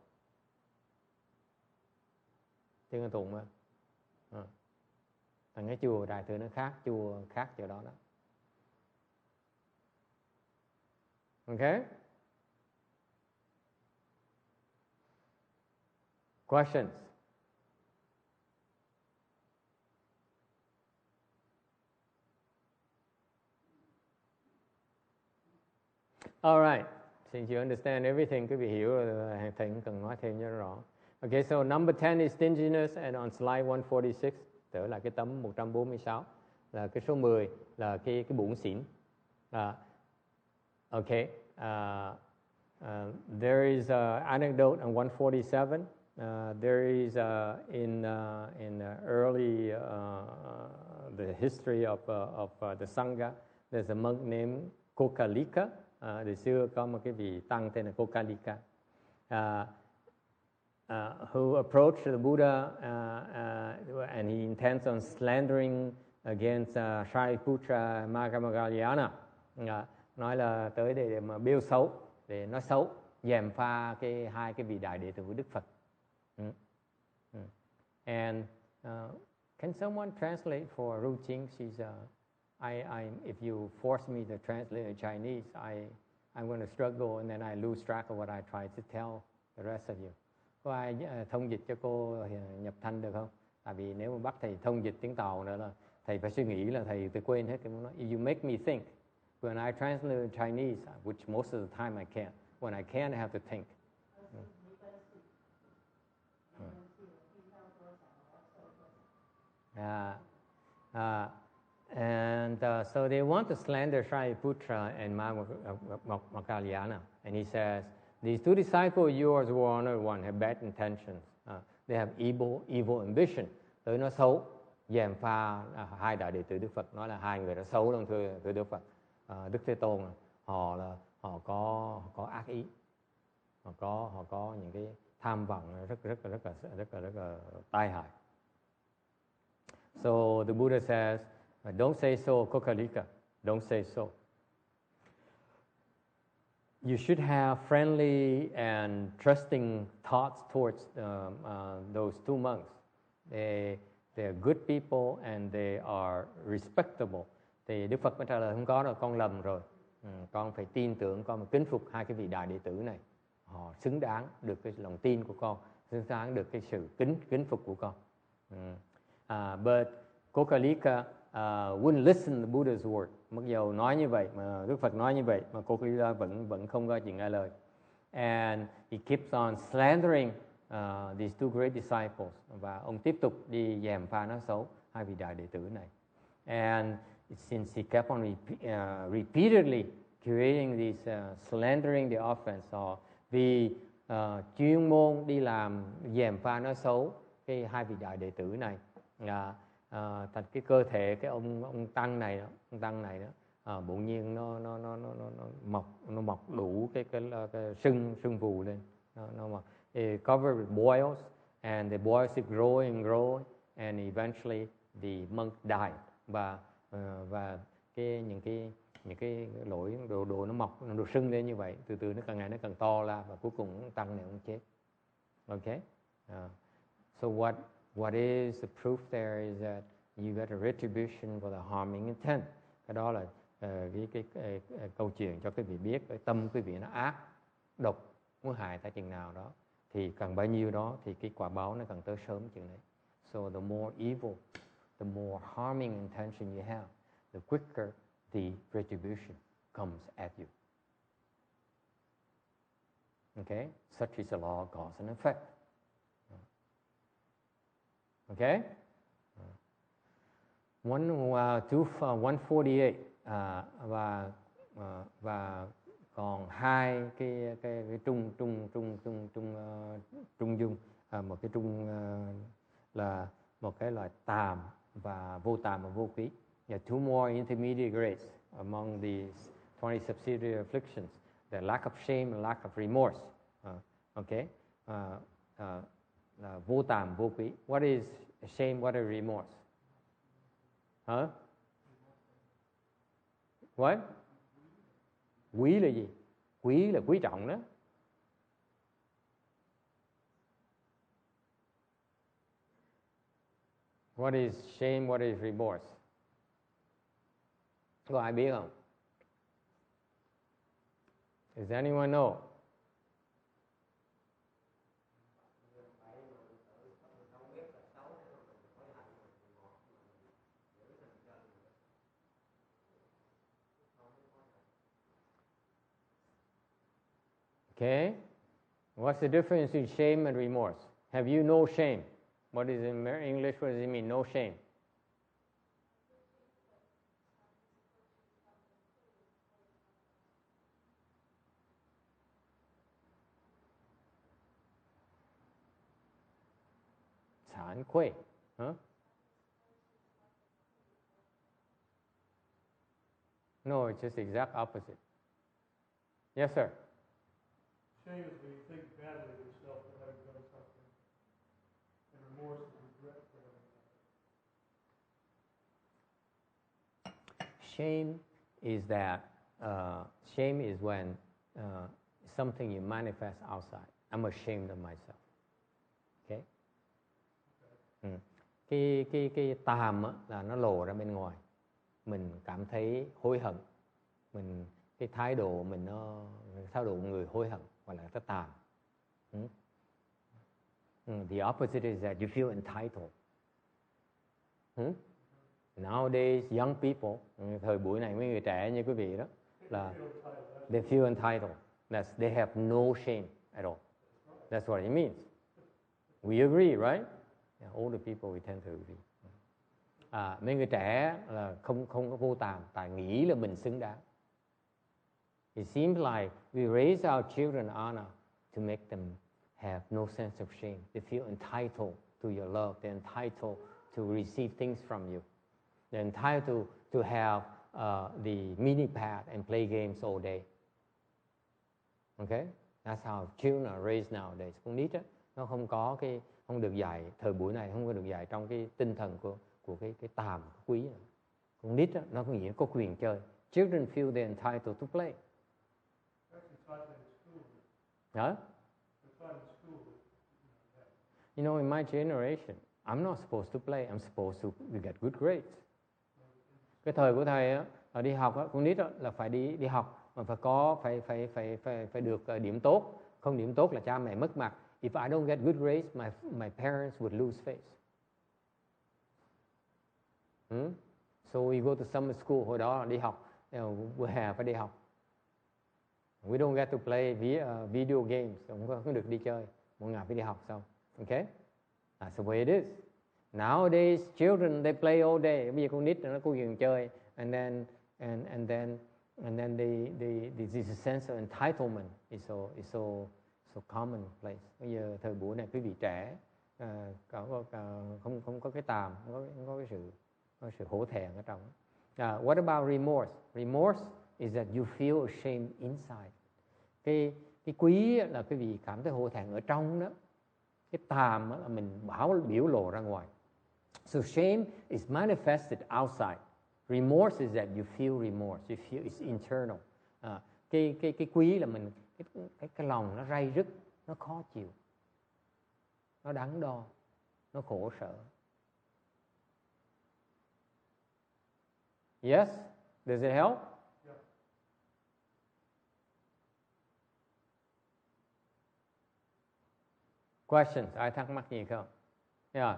S2: Tiếng Anh Tùng mà. Thằng cái chùa Đại thừa nó khác, chùa khác chỗ đó đó. Okay? Questions? All right. Since you understand everything, quý vị hiểu rồi, thầy cũng cần nói thêm cho rõ. Okay, so number 10 is stinginess, and on slide 146, trở lại cái tấm 146, là cái số 10 là cái bủn xỉn. Okay, there is an anecdote on 147. There is in early the history of the Sangha, there's a monk named Kokalika. Từ xưa có một cái vị tăng tên là Kokalika. Who approached the Buddha and he intends on slandering against Shariputra Magamagaliyana. Nói là tới để mà bêu xấu, để nói xấu, gièm pha hai cái vị đại đệ tử của Đức Phật. And can someone translate for Ru Ching? She's if you force me to translate in Chinese, I'm going to struggle and then I lose track of what I try to tell the rest of you. Có ai thông dịch cho cô Nhập Thanh được không? Tại vì nếu mà bắt thầy thông dịch tiếng Tàu nữa là thầy phải suy nghĩ là thầy quên hết cái muốn nói. You make me think. When I translate Chinese, which most of the time I can't. When I can, I have to think. And so they want to slander Shariputra and Moggallana. And he says, these two disciples of yours who are honored one have bad intentions. They have evil ambition. Tới nó xấu. Gièm pha hai đại đệ tử Đức Phật nói là hai người đó xấu lắm thưa Đức Phật. Đức Thế Tôn họ có ác ý. Họ có những cái tham vọng rất là tai hại. So the Buddha says, don't say so, Kokalika. Don't say so. You should have friendly and trusting thoughts towards those two monks. They're good people and they are respectable. Thì Đức Phật mới trả lời không có đâu, con lầm rồi. Con phải tin tưởng, con phải kính phục hai cái vị đại đệ tử này. Họ xứng đáng được cái lòng tin của con, xứng đáng được cái sự kính phục của con. But Kokalika wouldn't listen to Buddha's word. Mặc dù nói như vậy, mà Đức Phật nói như vậy, mà Kokalika vẫn không có chịu nghe lời. And he keeps on slandering these two great disciples. Và ông tiếp tục đi gièm pha nói xấu hai vị đại đệ tử này. And since he kept on repeatedly creating these slandering the offense, vì chuyên môn đi làm gièm pha nói xấu cái hai vị đại đệ tử này, thành cái cơ thể cái ông tăng này đó, bỗng nhiên nó mọc đủ cái sưng vù lên, nó mọc covered with boils, and the boils keep growing, and eventually the monk died. Và những cái lỗi đồ nó mọc, nó sưng lên như vậy, từ từ nó càng ngày nó càng to ra, và cuối cùng tăng này ông chết. Okay, so what is the proof there is that you get a retribution for the harming intent. Cái đó là cái câu chuyện cho quý vị biết cái tâm quý vị nó ác, độc, muốn hại tại chừng nào đó, thì càng bấy nhiêu đó thì cái quả báo nó càng tới sớm chừng đấy. So the more evil, the more harming intention you have, the quicker the retribution comes at you. Okay? Such is the law of cause and effect. Okay? 148 và còn hai cái trung dung, một cái trung là một cái loại tàm và vô quý. There are two more intermediate grades among these 20 subsidiary afflictions: the lack of shame and lack of remorse. Okay, vô tàm vô quý. What is shame? What is remorse? Huh? What? Quý là gì? Quý là quý trọng đó. What is shame? What is remorse? Có ai biết không? Does anyone know? Okay. What's the difference between shame and remorse? Have you no shame? What is in English? What does it mean? No shame. Hán khuê. Huh? No, it's just the exact opposite. Yes, sir.
S3: Shame is when you think badly of yourself for having done something, and remorse is regret for having done something.
S2: Shame is that shame is when something you manifest outside. I'm ashamed of myself. Okay. Cái tàm là nó lộ ra bên ngoài, mình cảm thấy hối hận, cái thái độ mình thái độ người hối hận, gọi là cái tàm. The opposite is that you feel entitled. Nowadays, young people, thời buổi này mấy người trẻ như quý vị đó, là they feel entitled. They have no shame at all. That's what it means. We agree, right? Yeah, older people we tend to agree. Mấy người trẻ là không có vô tàm, tại nghĩ là mình xứng đáng. It seems like we raise our children honor to make them have no sense of shame. They feel entitled to your love. They're entitled to receive things from you. They're entitled to have the mini pad and play games all day. Okay? That's how children are raised nowadays. Con nít á, nó không được dạy, thời buổi này không có được dạy trong cái tinh thần của cái tàm quý này. Con nít á, nó có nghĩa có quyền chơi. Children feel they're entitled to play. Huh? You know, in my generation, I'm not supposed to play. I'm supposed to get good grades. Cái thời của thầy á, đi học á, con nít á, là phải đi học mà phải được điểm tốt. Không điểm tốt là cha mẹ mất mặt. If I don't get good grades, my parents would lose face. So we go to summer school. Hồi đó đi học, buổi hè phải đi học. We don't get to play video games. Không được đi chơi. Mỗi ngày phải đi học xong. Okay? That's the way it is. Nowadays, children they play all day. Bây giờ con nít nó có quyền chơi, and then this sense of entitlement is so commonplace. Bây giờ thời buổi này quý vị trẻ không có cái tàm, không có cái sự hổ thẹn ở trong. What about remorse? Remorse is that you feel ashamed inside. Cái quý là quý vị cảm thấy hổ thẹn ở trong đó. Cái tàm là mình biểu lộ ra ngoài. So shame is manifested outside. Remorse is that you feel remorse. You feel it's internal. Cái quý là mình cái lòng nó ray rứt, nó khó chịu, nó đắn đo, nó khổ sở. Yes, does it help?
S3: Yeah.
S2: Questions? Ai thắc mắc gì không? Yeah.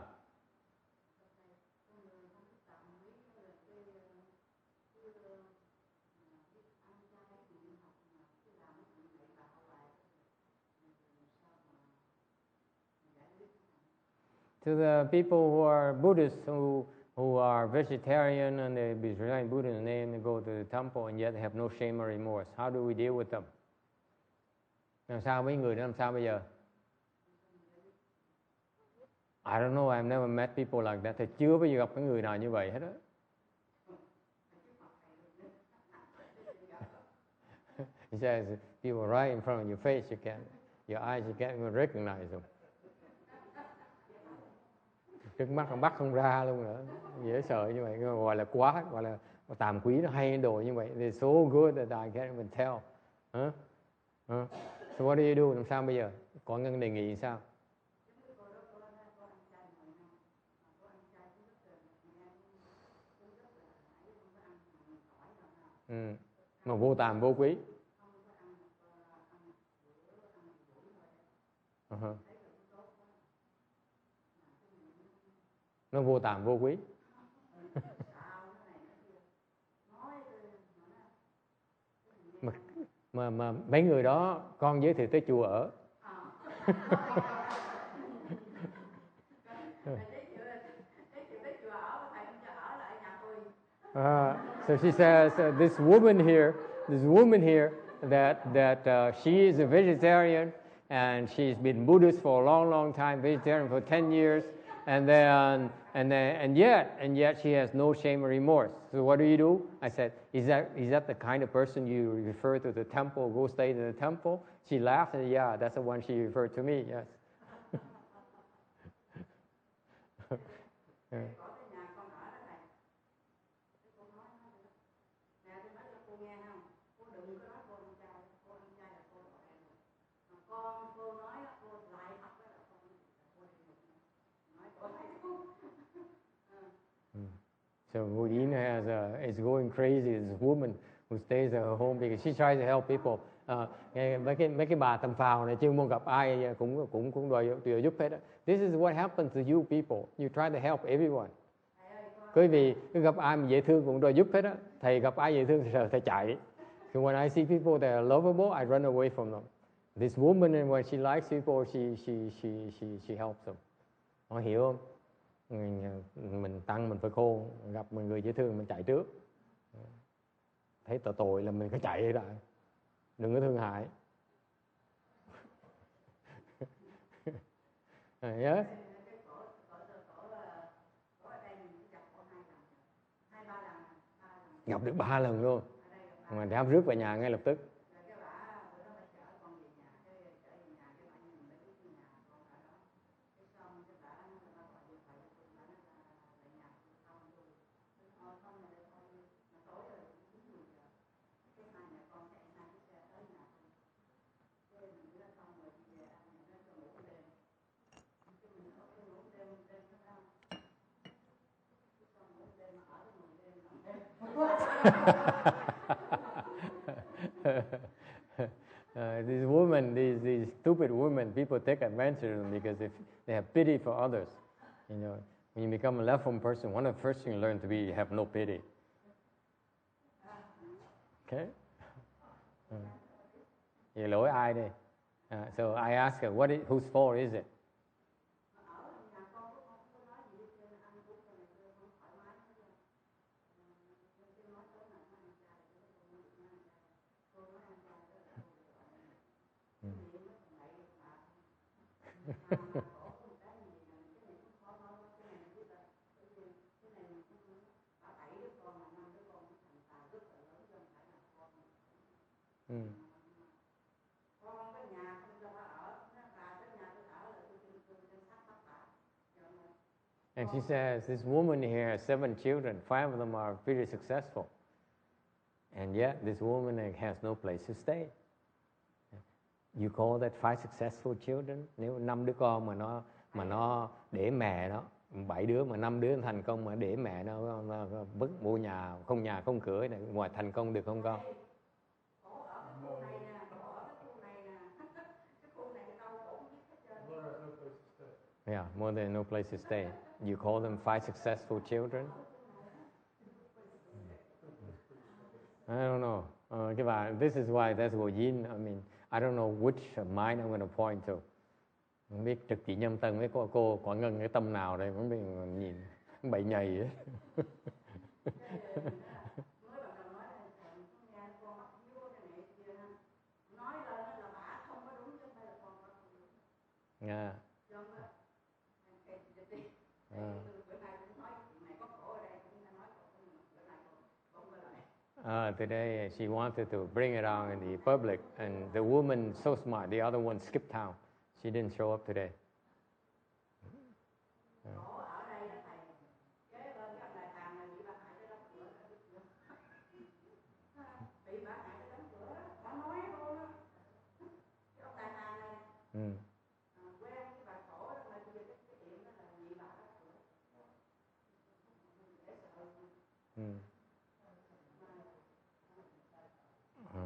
S2: To the people who are Buddhists, who are vegetarian and they recite Buddha's name, they go to the temple and yet they have no shame or remorse. How do we deal with them? Làm sao mấy người đó làm sao bây giờ? I don't know, I've never met people like that. Tôi chưa bao giờ gặp cái người nào như vậy hết á. He says, people right in front of your face, your eyes, you can't even recognize them. Trước mắt bắt không ra luôn nữa, dễ sợ như vậy, gọi là tàm quý, nó hay đồ như vậy. They're so good that I can't even tell. So what do you do? Làm sao bây giờ? Có ngân đề nghị sao? Mà vô tàm vô quý. Nó vô tàm vô quý. mà mấy người đó con giới thiệu tới chùa ở. So she says this woman here that she is a vegetarian and she's been Buddhist for a long time, vegetarian for 10 years. And yet she has no shame or remorse. So what do? I said, is that the kind of person you refer to the temple? Go stay in the temple? She laughed and said, yeah, that's the one she referred to me. Yes. Yeah. So Mudin is going crazy. This woman who stays at her home because she tries to help people. Mấy cái bà tầm phào này chưa muốn gặp ai cũng đòi giúp hết. This is what happens to you people. You try to help everyone. Quý vị cứ gặp ai mà dễ thương cũng đòi giúp hết á. Thầy gặp ai dễ thương thì thầy chạy. So when I see people that are lovable, I run away from them. This woman, and when she likes people, she helps them. Họ hiểu không? Mình tăng mình phải khôn, gặp một người dễ thương mình chạy trước. Thấy tội là mình phải chạy lại, đừng có thương hại. Yes. Gặp được 3 lần luôn, mà đám rước về nhà ngay lập tức. These women, these stupid women, people take advantage of them because they have pity for others. You know, when you become a level person, one of the first things you learn to be have no pity. Okay. Vậy lỗi ai đây? So I ask her, whose fault is it? And she says, this woman here has 7 children. 5 of them are pretty successful. And yet this woman has no place to stay. You call that 5 successful children? Nếu 5 đứa con mà nó để mẹ nó, 7 đứa mà 5 đứa thành công mà để mẹ nó vứt mua nhà không cửa này, ngoài thành công được không con? Yeah, more than no place to stay. You call them 5 successful children? I don't know. This is why that's Wo Yin. I mean, I don't know which mind I'm going to point to. Không biết trực chỉ nhâm tân với cô Quả Ngân cái tâm nào đây, không biết nhìn bậy nhầy ấy. Yeah. Today she wanted to bring it out in the public, and the woman so smart, the other one skipped town. She didn't show up today.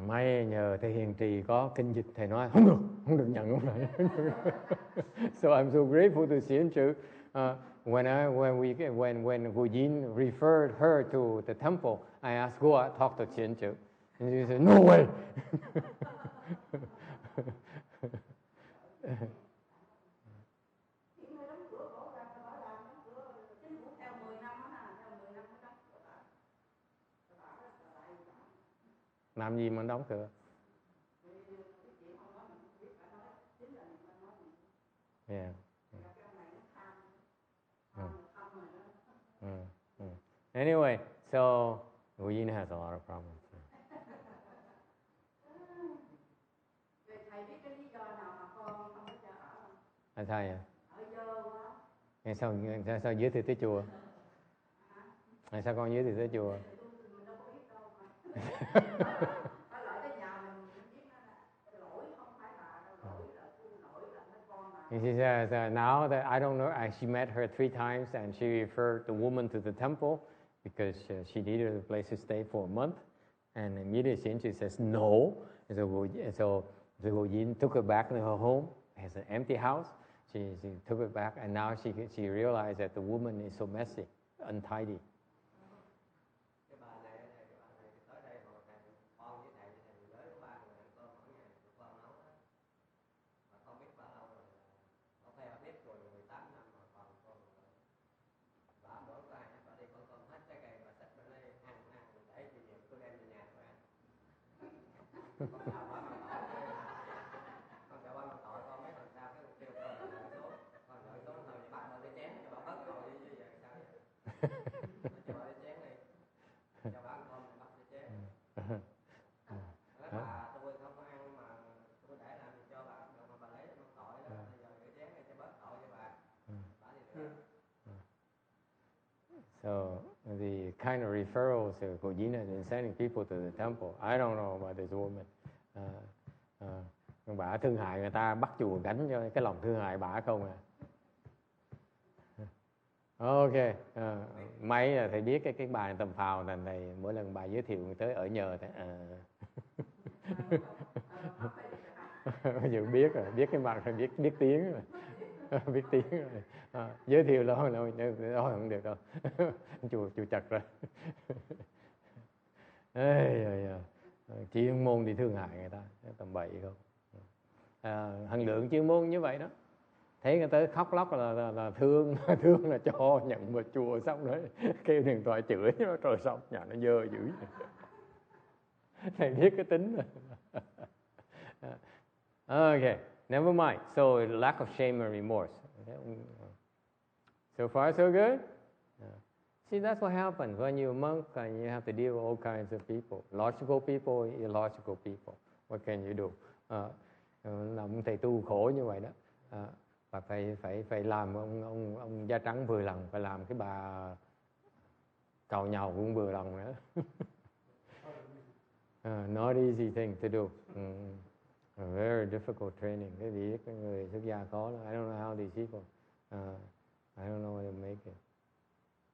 S2: May nhờ thầy Hiền Trì có kinh dịch, thầy nói không được nhận ông này. So I'm so grateful to Xiển Chữ. When Wu Yin referred her to the temple, I asked, go out, talk to Xiển Chữ. And she said, no way. Làm gì mà đóng cửa? Yeah. Anyway, so Wu Yin has a lot of problems. Anh sao vậy? Ngày sao giới thiệu tới chùa? Ngày sao con giới thiệu tới chùa? And she says, now that I don't know, she met her 3 times, and she referred the woman to the temple because she needed a place to stay for a month. And immediately she says no. And so Wu Yin took her back to her home. It has an empty house. She took it back, and now she realized that the woman is so messy, untidy.
S1: So the kind of referrals of Gojina is sending people to the temple. I don't know about this woman. Bà thương hại người ta, bắt chùa gánh cho cái lòng thương hại bà không à. Ok, may là thầy biết cái bài tầm phào này, này mỗi lần bà giới thiệu người tới ở nhờ thế. Giờ biết rồi, biết cái mặt rồi, biết tiếng rồi. Biết tiếng rồi. Giới thiệu đó không được đâu. Chùa chặt rồi. Chuyên môn thì thương hại người ta, tầm bậy không. Hằng lượng chuyên môn như vậy đó. Thấy người tới khóc lóc là thương là cho nhận vào chùa, xong rồi kêu điện thoại chửi nó, rồi xong nhà nó dơ dữ. Thầy biết cái tính rồi. Okay, never mind. So lack of shame and remorse. Okay. So far so good. See, that's what happens when you're a monk and you have to deal with all kinds of people. Logical people, illogical people. What can you do? Làm thầy tu khổ như vậy đó. Và phải làm ông da trắng 10 lần, phải làm cái bà cào nhàu cũng 10 lần nữa. Not easy thing to do. A very difficult training. Cái việc cái người xuất gia khó lắm. I don't know how these people. I don't know how to make it.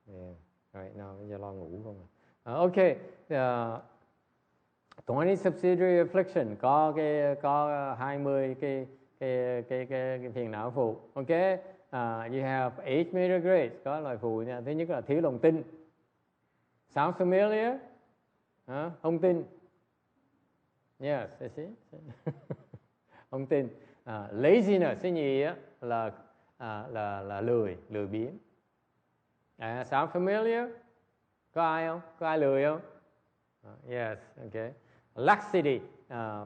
S1: Yeah. Right now, bây giờ lo ngủ không à. Okay. 20 subsidiary affliction, có 20 cái phiền não phụ. Okay. You have 8 major grades, có loại phụ nha. Thứ nhất là thiếu lòng tin. Sound familiar? Không tin. Yes, I see. Không tin. Laziness, cái gì á là lười biếng. Sound familiar? Có ai không? Có ai lười không? Yes, okay. Laxity,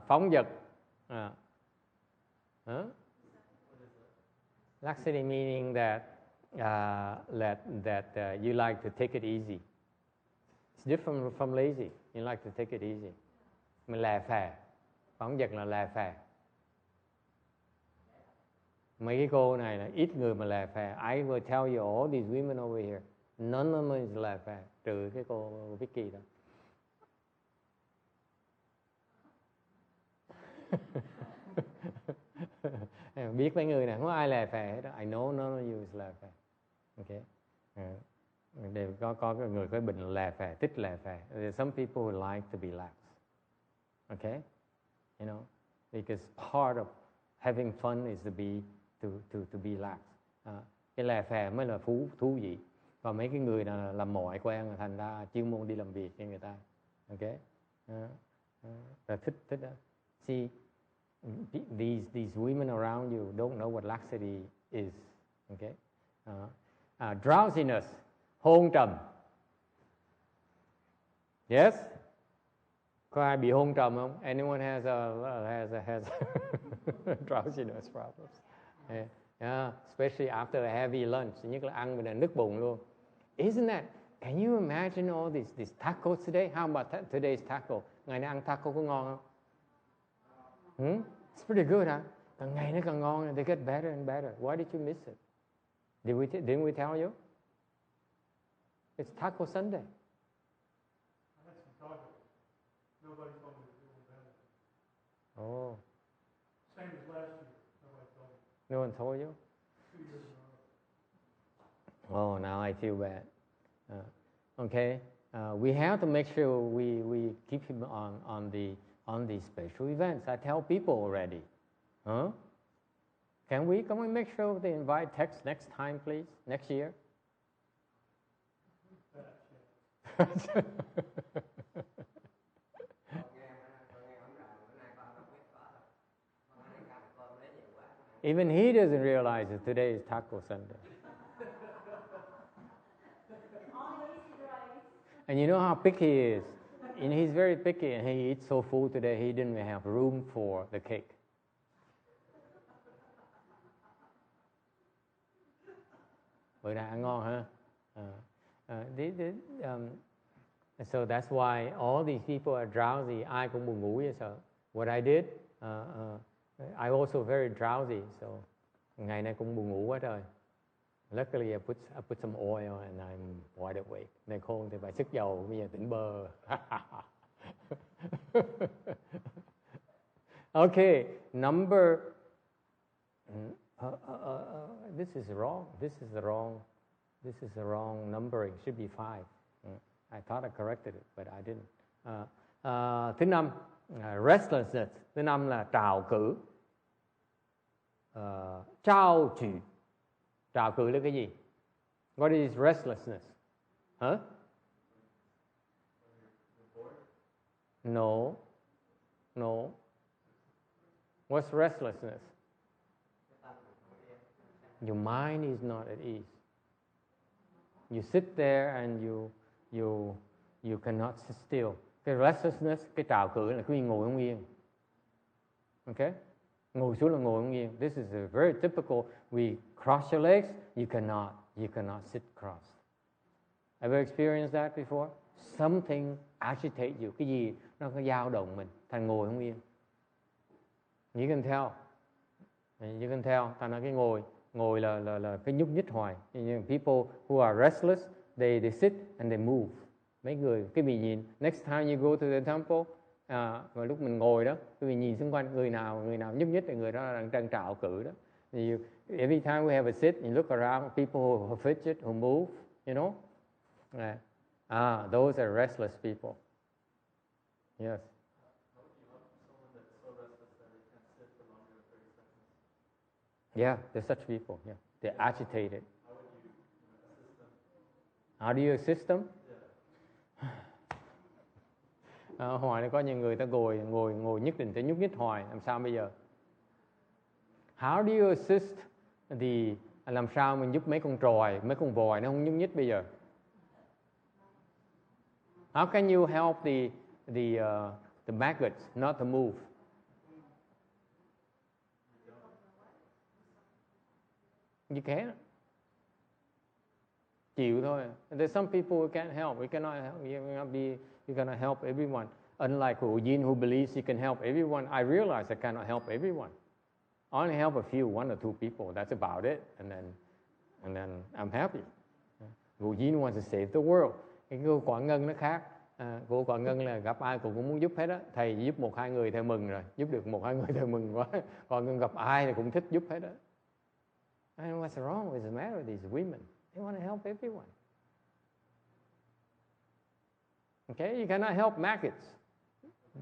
S1: phóng dật. Laxity meaning that you like to take it easy. It's different from lazy. You like to take it easy. Mình lè phè. Phóng dật là lè phè. Mấy cái cô này là ít người mà lè phè. I will tell you all these women over here, none of them is lè phè, trừ cái cô Vicky đó. Biết mấy người này không có ai lè phè hết đó. I know none of you is lè phè. Okay. Đều có người có bệnh lè phè, thích lè phè. There's some people who like to be lax. Okay, you know, because part of having fun is to be lax. Cái lè phè mới là thú vị. Còn mấy cái người nào làm mỏi quen là thành ra chuyên môn đi làm việc cho người ta. Okay, là thích đó. See, these women around you don't know what laxity is. Okay, drowsiness, hôn trầm. Yes. Có ai bị hôn trầm không? Anyone has drowsiness problems? Yeah, especially after a heavy lunch. Nhất là ăn mình là nức bụng luôn. Isn't that? Can you imagine all these tacos today? How about today's taco? Ngày nay ăn taco có ngon không? It's pretty good, huh? Càng ngày nó càng ngon. They get better and better. Why did you miss it? Didn't we tell you? It's Taco Sunday.
S3: Nobody told me to do it better.
S1: Oh.
S3: Same as last year. Nobody told me.
S1: No one told you?
S3: 2 years in a row.
S1: Oh, now I feel bad. Okay. We have to make sure we keep him on the special events. I tell people already. Huh? Can we make sure they invite Tex next time, please? Next year? Even he doesn't realize that today is Taco Sunday. And you know how picky he is.
S2: and he's very picky, and he eats so full today he didn't have room for the cake. Bữa nay ăn ngon hả? So that's why all these people are drowsy. Ai cũng buồn ngủ vậy sợ. What I did, I also very drowsy, so ngày nay cũng buồn ngủ quá trời. Luckily I put some oil and I'm wide awake. Này khôn thì phải sức dầu, bây giờ tỉnh bơ. Okay, number. This is wrong. This is the wrong numbering. Should be 5. I thought I corrected it, but I didn't. Thứ 5, restlessness. Thứ 5 là trào cử. Trao trừ. Trào cử là cái gì? What is restlessness? Huh? No. What's restlessness? Your mind is not at ease. You sit there and you cannot sit still. Cái restlessness, cái trào cử là khi ngồi không yên. Okay? Ngồi xuống là ngồi không yên. This is a very typical. We cross your legs, you cannot sit crossed. Ever experienced that before? Something agitates you. Cái gì nó có dao động mình, thành ngồi không yên. You can tell. Ta nói cái ngồi là cái nhúc nhích hoài. People who are restless, they sit and they move. Mấy người, cái vị nhìn, next time you go to the temple, và lúc mình ngồi đó, cái vị nhìn xung quanh, người nào nhúc nhích thì người đó đang trân trào cử đó. Every time we have a sit, you look around, people who fidget, who move, you know. Those are restless people. Yes. Yeah, there's such people. Yeah, they're agitated. How do you assist them? Hoài nó có những người ta ngồi nhất định phải nhúc nhích hoài, làm sao bây giờ? How do you assist làm sao mình giúp mấy con vòi nó không nhúc nhích bây giờ? How can you help the maggots not to move? You can't. Chịu thôi. There's some people who can't help. We cannot help. You cannot help everyone. Unlike Hu Jin, who believes he can help everyone, I realize I cannot help everyone. I only help a few, 1 or 2 people. That's about it. And then I'm happy. Hu Jin wants to save the world. Cái cô Quảng Ngân nó khác. Cô Quảng Ngân là gặp ai cũng muốn giúp hết á. Thầy giúp 1-2 người thầy mừng rồi. Giúp được 1-2 người thầy mừng quá. Còn gặp ai thì cũng thích giúp hết á. I mean, what's wrong with the matter with these women? They want to help everyone. Okay, you cannot help maggots.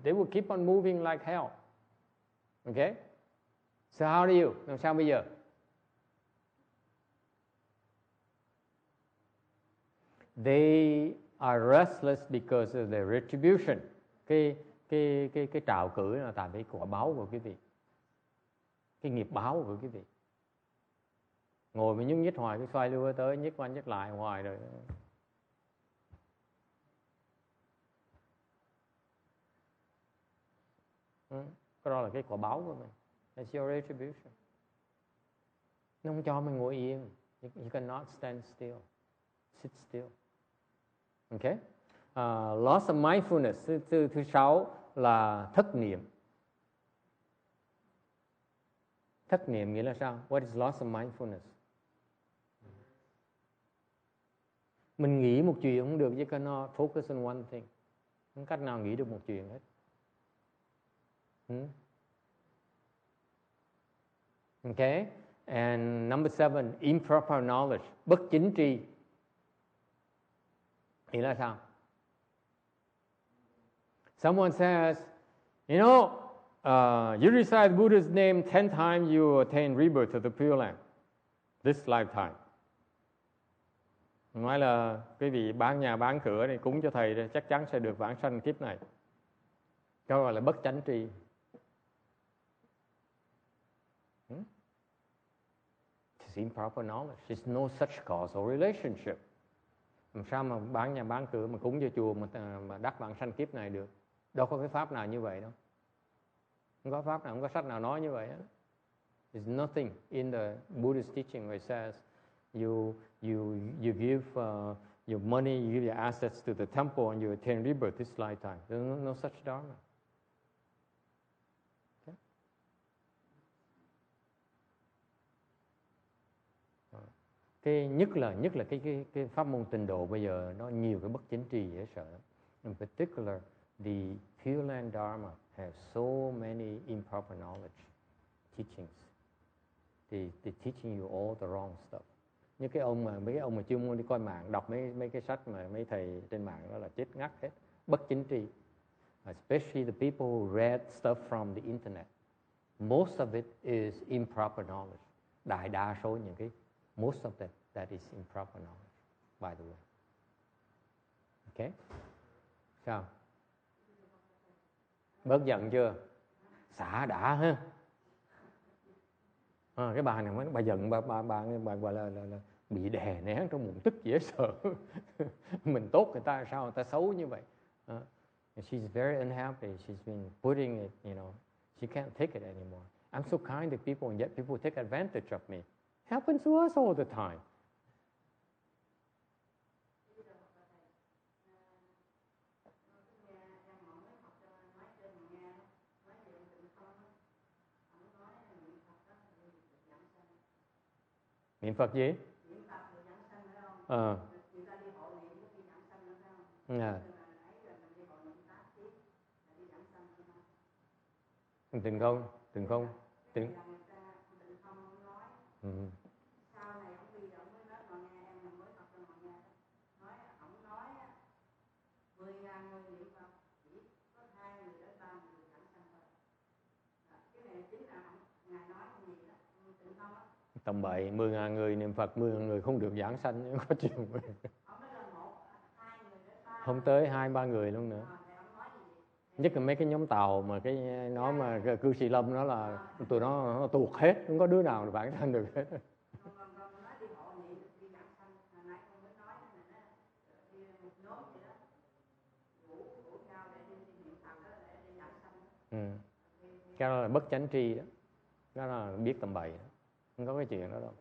S2: They will keep on moving like hell. Okay? So how do you? Làm sao bây giờ? They are restless because of their retribution. Cái trào cử là tại vì quả báo của quý vị. Cái nghiệp báo của quý vị. Ngồi mà nhúc nhích hoài, cái xoay lưu tới, nhích qua nhích lại hoài rồi. Cái đó là cái quả báo của mình. That's your retribution. Nó không cho mình ngồi yên. You cannot stand still. Sit still. Okay? Loss of mindfulness. Thứ 6 là thất niệm. Thất niệm nghĩa là sao? What is loss of mindfulness? Mình nghĩ một chuyện không được, you cannot focus on one thing. Không cách nào nghĩ được một chuyện hết. Okay? And number 7, improper knowledge. Bất chính tri. Nghĩa là sao? Someone says, you know, you recite Buddha's name 10 times, you attain rebirth to the Pure Land. This lifetime. Nói là quý vị bán nhà bán cửa này cúng cho thầy chắc chắn sẽ được vãng sanh kiếp này. Cái gọi là bất chánh tri. It's improper knowledge. There's no such causal relationship. Làm sao mà bán nhà bán cửa mà cúng cho chùa mà đắc vãng sanh kiếp này được? Đâu có cái pháp nào như vậy đâu. Không có pháp nào, không có sách nào nói như vậy. There's nothing in the Buddhist teaching where it says you give your money, you give your assets to the temple and you attain rebirth this lifetime. There's no such dharma. Okay? Cái nhất là cái pháp môn tịnh độ bây giờ nó nhiều cái bất chính trì dễ sợ. In particular, the Pure Land Dharma has so many improper knowledge teachings. They teaching you all the wrong stuff. Như mấy cái ông mà chuyên môn đi coi mạng, đọc mấy cái sách mà mấy thầy trên mạng đó là chết ngắt hết, bất chính tri. Especially the people who read stuff from the internet. Most of it is improper knowledge. Đại đa số những cái most of that is improper knowledge, by the way. Okay? Sao? Bớt giận chưa? Xả đã ha. Cái bà này bà giận, bà gọi là bị đè nén trong bụng, tức dễ sợ. Mình tốt người ta sao người ta xấu như vậy? She's very unhappy. She's been putting it, she can't take it anymore. I'm so kind to people and yet people take advantage of me. Happens to us all the time. Niệm Phật gì? Tình không? Tầm bậy, 10.000 người niệm Phật, 10.000 người không được giảng sanh, có chuyện. Không tới 2-3 người luôn nữa. Nhất là mấy cái nhóm tàu mà cái nói mà cư sĩ Lâm nó là tụi nó tuột hết, không có đứa nào giảng sanh được hết. Cái đó là bất chánh tri đó. Đó là biết tầm bậy đó. Không có cái chuyện đó đâu.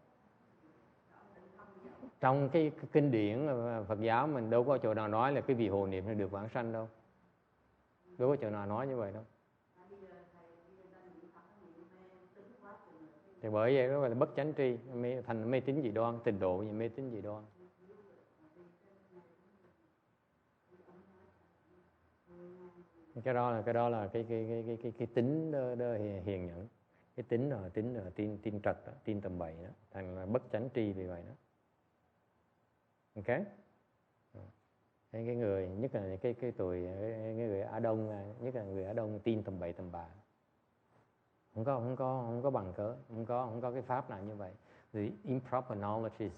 S2: Trong cái kinh điển Phật giáo mình đâu có chỗ nào nói là cái vị hộ niệm được vãng sanh đâu. Đâu có chỗ nào nói như vậy đâu. Thì bởi vậy đó là bất chánh tri, thành mê tín dị đoan, tịnh độ gì mê tín dị đoan. Cái đó là cái tính đó hiền nhẫn. Cái tính là tin trật đó, tin tầm bậy đó, thành là bất chánh tri vì vậy đó. Ok? Cái người nhất là cái người Á Đông, nhất là người Á Đông tin tầm bậy tầm bạ. Không có bằng cớ, không có cái pháp nào như vậy. The improper knowledge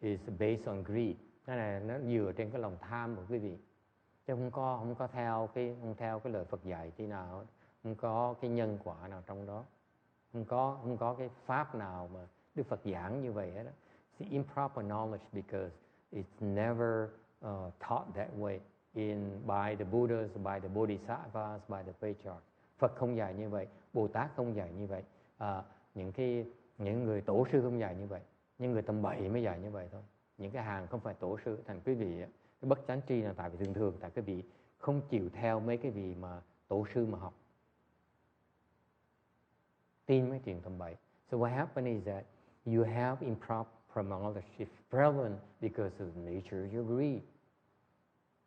S2: is based on greed. Cái này nó dựa trên cái lòng tham của quý vị. Chứ không có theo cái lời Phật dạy tí nào, không có cái nhân quả nào trong đó, không có cái pháp nào mà Đức Phật giảng như vậy hết đó. It's improper knowledge because it's never taught that way by the Buddhas, by the Bodhisattvas, by the patriarchs. Phật không dạy như vậy, Bồ Tát không dạy như vậy, những người tổ sư không dạy như vậy, những người tầm bậy mới dạy như vậy thôi. Những cái hàng không phải tổ sư, thành quý vị cái bất chánh tri là tại vì thường tại quý vị không chịu theo mấy cái vị mà tổ sư mà học, tin mấy chuyện tầm bậy. So what happens is that you have improper knowledge. It's prevalent because of the nature of your greed.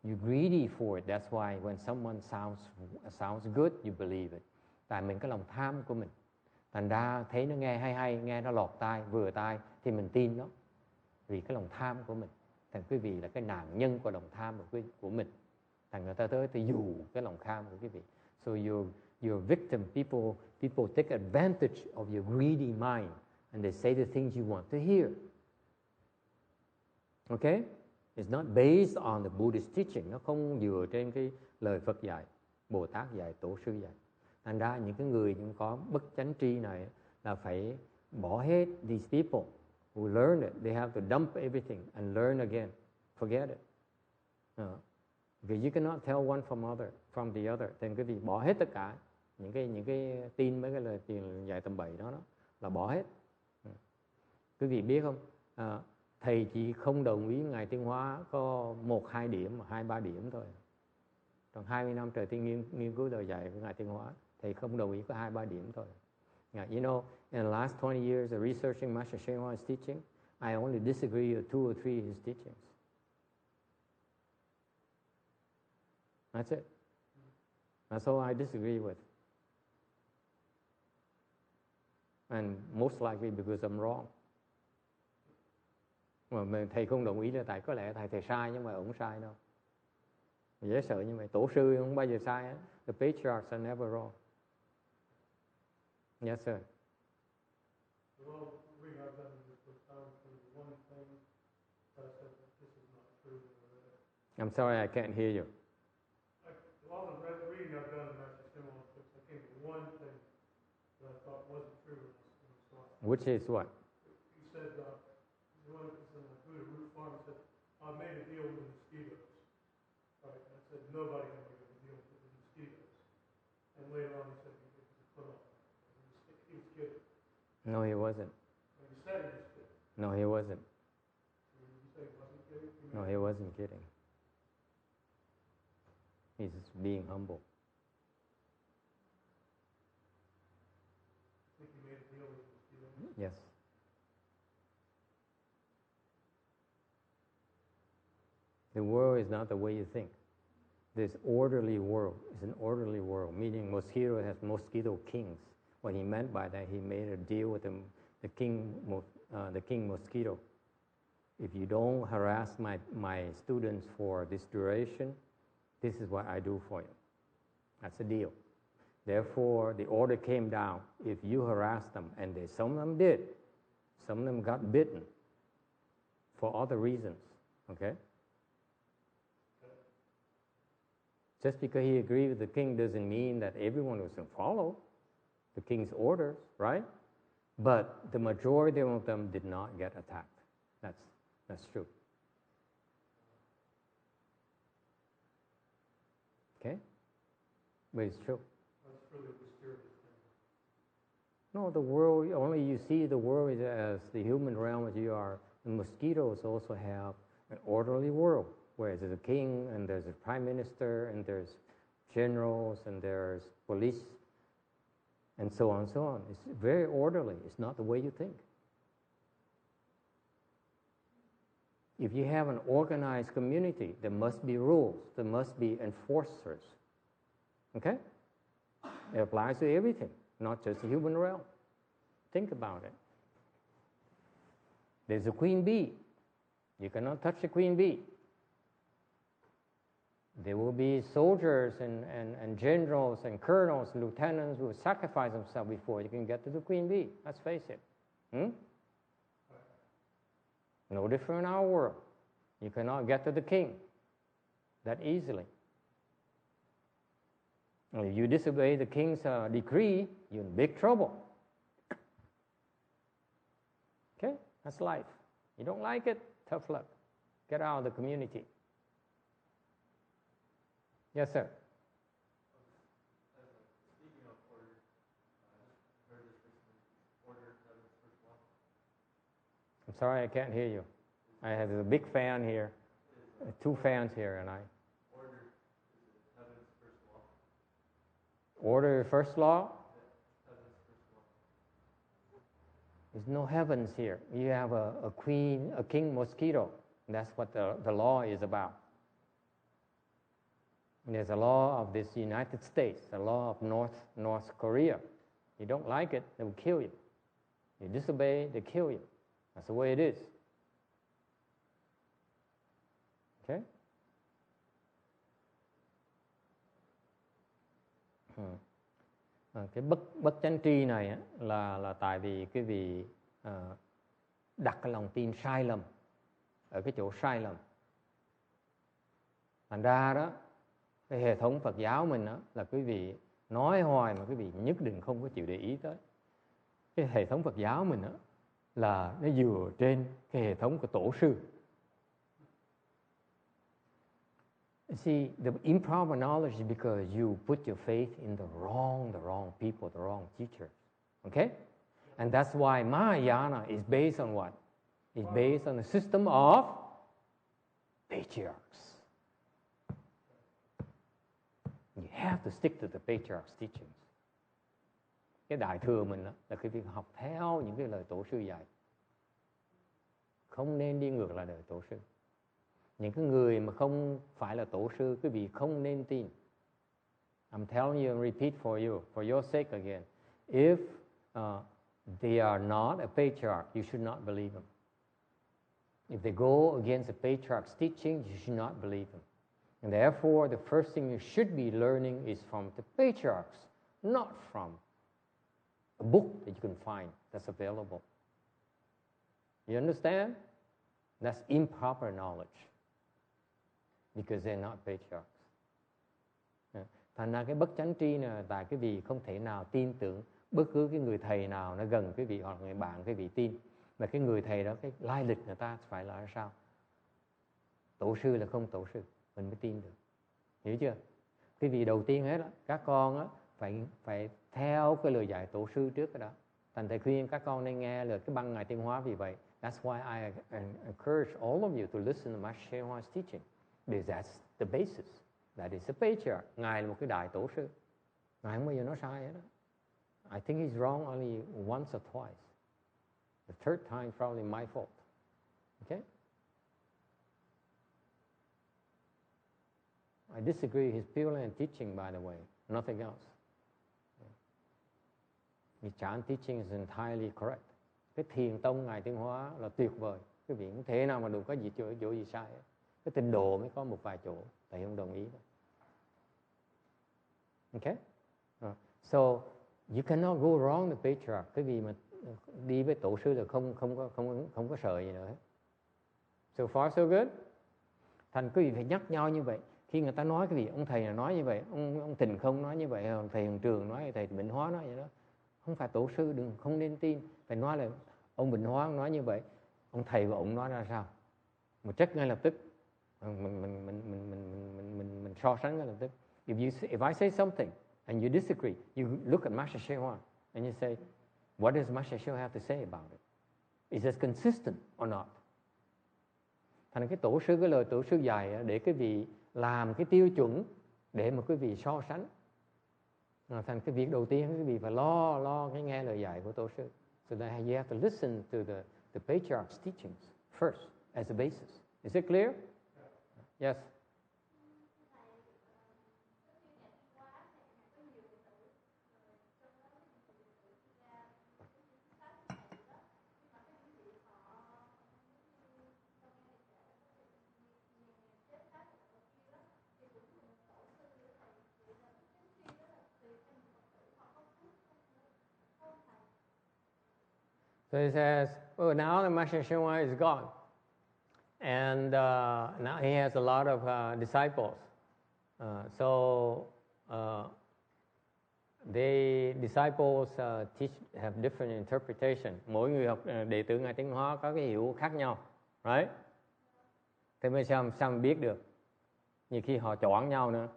S2: You're greedy for it. That's why when someone sounds good, you believe it. Tại mình cái lòng tham của mình. Thành ra thấy nó nghe hay, nghe nó lọt tai, vừa tai thì mình tin nó. Vì cái lòng tham của mình. Thành quý vị là cái nạn nhân của lòng tham của mình. Thành người ta tới thì dụ cái lòng tham của quý vị. So you're victim. People take advantage of your greedy mind and they say the things you want to hear. Okay? It's not based on the Buddhist teaching. Nó không dựa trên cái lời Phật dạy, Bồ Tát dạy, Tổ sư dạy. Thành ra những cái người cũng có bất chánh tri này là phải bỏ hết these people who learn it. They have to dump everything and learn again Forget it. Because you cannot tell one from the other. Thì quý vị bỏ hết tất cả những cái tin, mấy cái lời truyền dạy tầm bậy đó là bỏ hết. Quý vị biết không? Thầy chỉ không đồng ý Ngài Tiến Hóa có 1-2 điểm, 2-3 điểm thôi. Trong 20 năm trời tiên nghiên cứu lời dạy của Ngài Tiến Hóa, thầy không đồng ý có 2-3 điểm thôi. You know, in the last 20 years of researching Master Shen Hua's teaching, I only disagree with 2 or 3 of his teachings. That's it. That's all I disagree with. And most likely because I'm wrong. Mà thầy không đồng ý là tại có lẽ thầy sai, nhưng mà ông sai đâu. Dễ sợ như vậy. Tổ sư không bao giờ sai á. The patriarchs are never wrong. Yes, sir.
S3: Well, we have done this profound thing. One thing that I said that this is not true.
S2: I'm sorry, I can't hear you.
S3: All the reading I've done in Master Shen Hua's books, I came to one thing that I thought wasn't true in this life.
S2: Which is what?
S3: He said, one in the Buddha Root Farm said, I made a deal with the mosquitoes. Right? And I said, nobody can make a deal with the mosquitoes. And later on he said, it was a put on. He was kidding.
S2: No, he wasn't.
S3: And he said he was kidding.
S2: No, he wasn't.
S3: You say he wasn't kidding?
S2: No, he wasn't kidding. He's being humble.
S3: I think he made a deal with the mosquitoes.
S2: Yes. The world is not the way you think. This orderly world is an orderly world, meaning mosquito has mosquito kings. What he meant by that, he made a deal with the king mosquito. If you don't harass my students for this duration, this is what I do for you. That's the deal. Therefore, the order came down. If you harass them, and some of them did, some of them got bitten for other reasons, okay? Just because he agreed with the king doesn't mean that everyone was going to follow the king's orders, right? But the majority of them did not get attacked. That's true. Okay? But it's true.
S3: That's really a mysterious thing.
S2: No, the world, only you see the world as the human realm as you are. The mosquitoes also have an orderly world, where there's a king, and there's a prime minister, and there's generals, and there's police, and so on and so on. It's very orderly. It's not the way you think. If you have an organized community, there must be rules. There must be enforcers. Okay? It applies to everything, not just the human realm. Think about it. There's a queen bee. You cannot touch the queen bee. There will be soldiers and generals and colonels and lieutenants who will sacrifice themselves before you can get to the queen bee. Let's face it. No different in our world. You cannot get to the king that easily. And if you disobey the king's decree, you're in big trouble. Okay? That's life. You don't like it? Tough luck. Get out of the community. Yes, sir.
S3: Speaking of order, I just heard this recently. Order, heaven's first law.
S2: I'm sorry, I can't hear you. I have a big fan here. 2 fans here, and I.
S3: Order is heaven's first law.
S2: Order, first law?
S3: Heaven's first law.
S2: There's no heavens here. You have a king mosquito. That's what the law is about. And there's a law of this United States, a law of North Korea. You don't like it, they will kill you. You disobey, they kill you. That's the way it is. Okay? Cái bất chánh tri này á, là tại vì cái vị đặt cái lòng tin sai lầm ở cái chỗ sai lầm. Thành ra đó, cái hệ thống Phật giáo mình đó, là quý vị nói hoài mà quý vị nhất định không có chịu để ý tới. Cái hệ thống Phật giáo mình đó, là nó dựa trên cái hệ thống của tổ sư. See, the improper knowledge is because you put your faith in the wrong people, the wrong teachers. Okay? And that's why Mahayana is based on what? It's based on the system of patriarchs. You have to stick to the patriarch's teachings. Cái đại thừa mình đó, là cái việc học theo những cái lời tổ sư dạy. Không nên đi ngược lại lời tổ sư. Những cái người mà không phải là tổ sư, quý vị không nên tin. I'm telling you and repeat for your sake again. If they are not a patriarch, you should not believe them. If they go against the patriarch's teaching, you should not believe them. And therefore, the first thing you should be learning is from the patriarchs, not from a book that you can find that's available. You understand? That's improper knowledge. Because they're not patriarchs. Thành ra cái bất chánh tri là tại cái vị không thể nào tin tưởng bất cứ cái người thầy nào nó gần cái vị hoặc người bạn cái vị tin. Mà cái người thầy đó, cái lai lịch người ta phải là sao? Tổ sư là không tổ sư, mình mới tin được. Hiểu chưa? Cái vị đầu tiên hết đó, các con á, phải theo cái lời dạy tổ sư trước cái đó. Thành thầy khuyên các con nên nghe lời cái băng Ngài Tiên Hóa vì vậy. That's why I encourage all of you to listen to Master Shen Hua's teaching. Because that's the basis. That is a patriarch. Ngài là một cái đại tổ sư. Ngài không bao giờ nói sai hết đó. I think he's wrong only once or twice. The third time is probably my fault. Okay? I disagree. His purely in teaching, by the way, nothing else. His Chan teaching is entirely correct. Cái thiền tông Ngài Tiên Hóa là tuyệt vời. Quý vị không thể nào mà đừng có gì chỗ gì sai hết. Cái tịnh độ mới có một vài chỗ thầy không đồng ý đó. Okay? So you cannot go wrong the patriarch. Cái gì mà đi với tổ sư là không có sợ gì nữa. So far so good. Thành quý vị phải nhắc nhau như vậy. Khi người ta nói cái gì, ông thầy là nói như vậy, ông Thịnh Không nói như vậy, thầy Hồng Trường nói, thầy Bình Hóa nói vậy đó. Không phải tổ sư, không nên tin. Phải nói là ông Bình Hóa nói như vậy, ông thầy của ông nói ra sao? Một trách ngay lập tức. Mình so sánh ngay lập tức. If I say something and you disagree, you look at Master Shen Hua and you say, what does Master Shen Hua have to say about it? Is it consistent or not? Thành cái tổ sư, cái lời tổ sư dạy để cái vị làm cái tiêu chuẩn để mà quý vị so sánh. Thành cái việc đầu tiên quý vị phải lo cái nghe lời dạy của tổ sư. So that you have to listen to the patriarch's teachings first as a basis. Is it clear? Yes. So he says, oh, now the Master Shen Hua is gone. And now he has a lot of disciples. Disciples have different interpretation. Mỗi người học đệ tử Ngài Tiên Hóa có cái hiểu khác nhau. Right? Thế mới sao mình biết được? Nhiều khi họ choáng nhau nữa.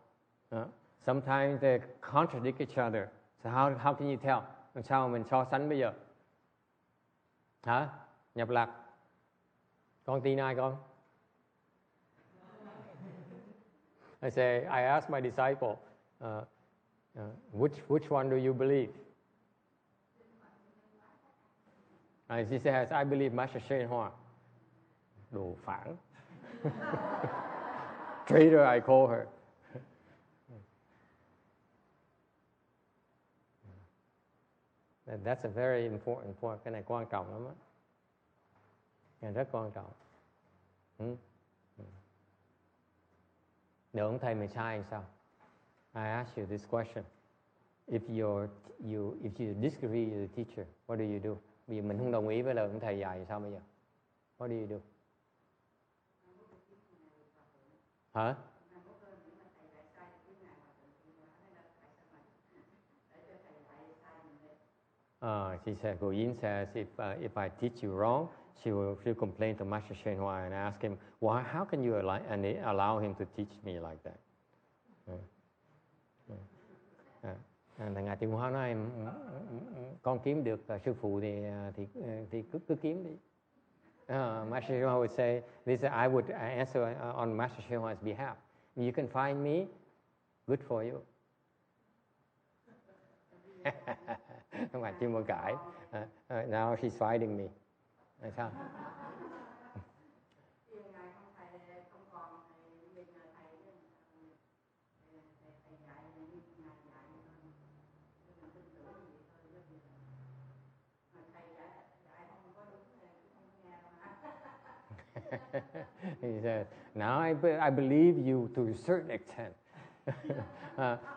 S2: Sometimes they contradict each other. So how can you tell? Làm sao mình so sánh bây giờ? Hả? Nhập lạc. Con tin ai con? I asked my disciple, which one do you believe? And she says, I believe Master Shen Hua. Đồ phản. Traitor, I call her. That's a very important point. Cái này quan trọng lắm á. Cái này rất quan trọng. Nếu ông thầy mình sai thì sao? I ask you this question. If you disagree with the teacher, what do you do? Vì mình không đồng ý với lời ông thầy dạy thì sao bây giờ? What do you do? Hả? She said, Goyin says, if I teach you wrong,
S1: she'll complain to Master Shen Hua and ask him, why, how can you allow him to teach me like that? Ngài Tuyền Hoa nói con kiếm được sư phụ thì cứ kiếm đi. Master Shen Hua would say, this I would answer on Master Shen Hua's behalf. You can find me, good for you. Ngài Tuyền Hoa cãi. Now she's fighting me. Sao? He said, now I believe you to a certain extent.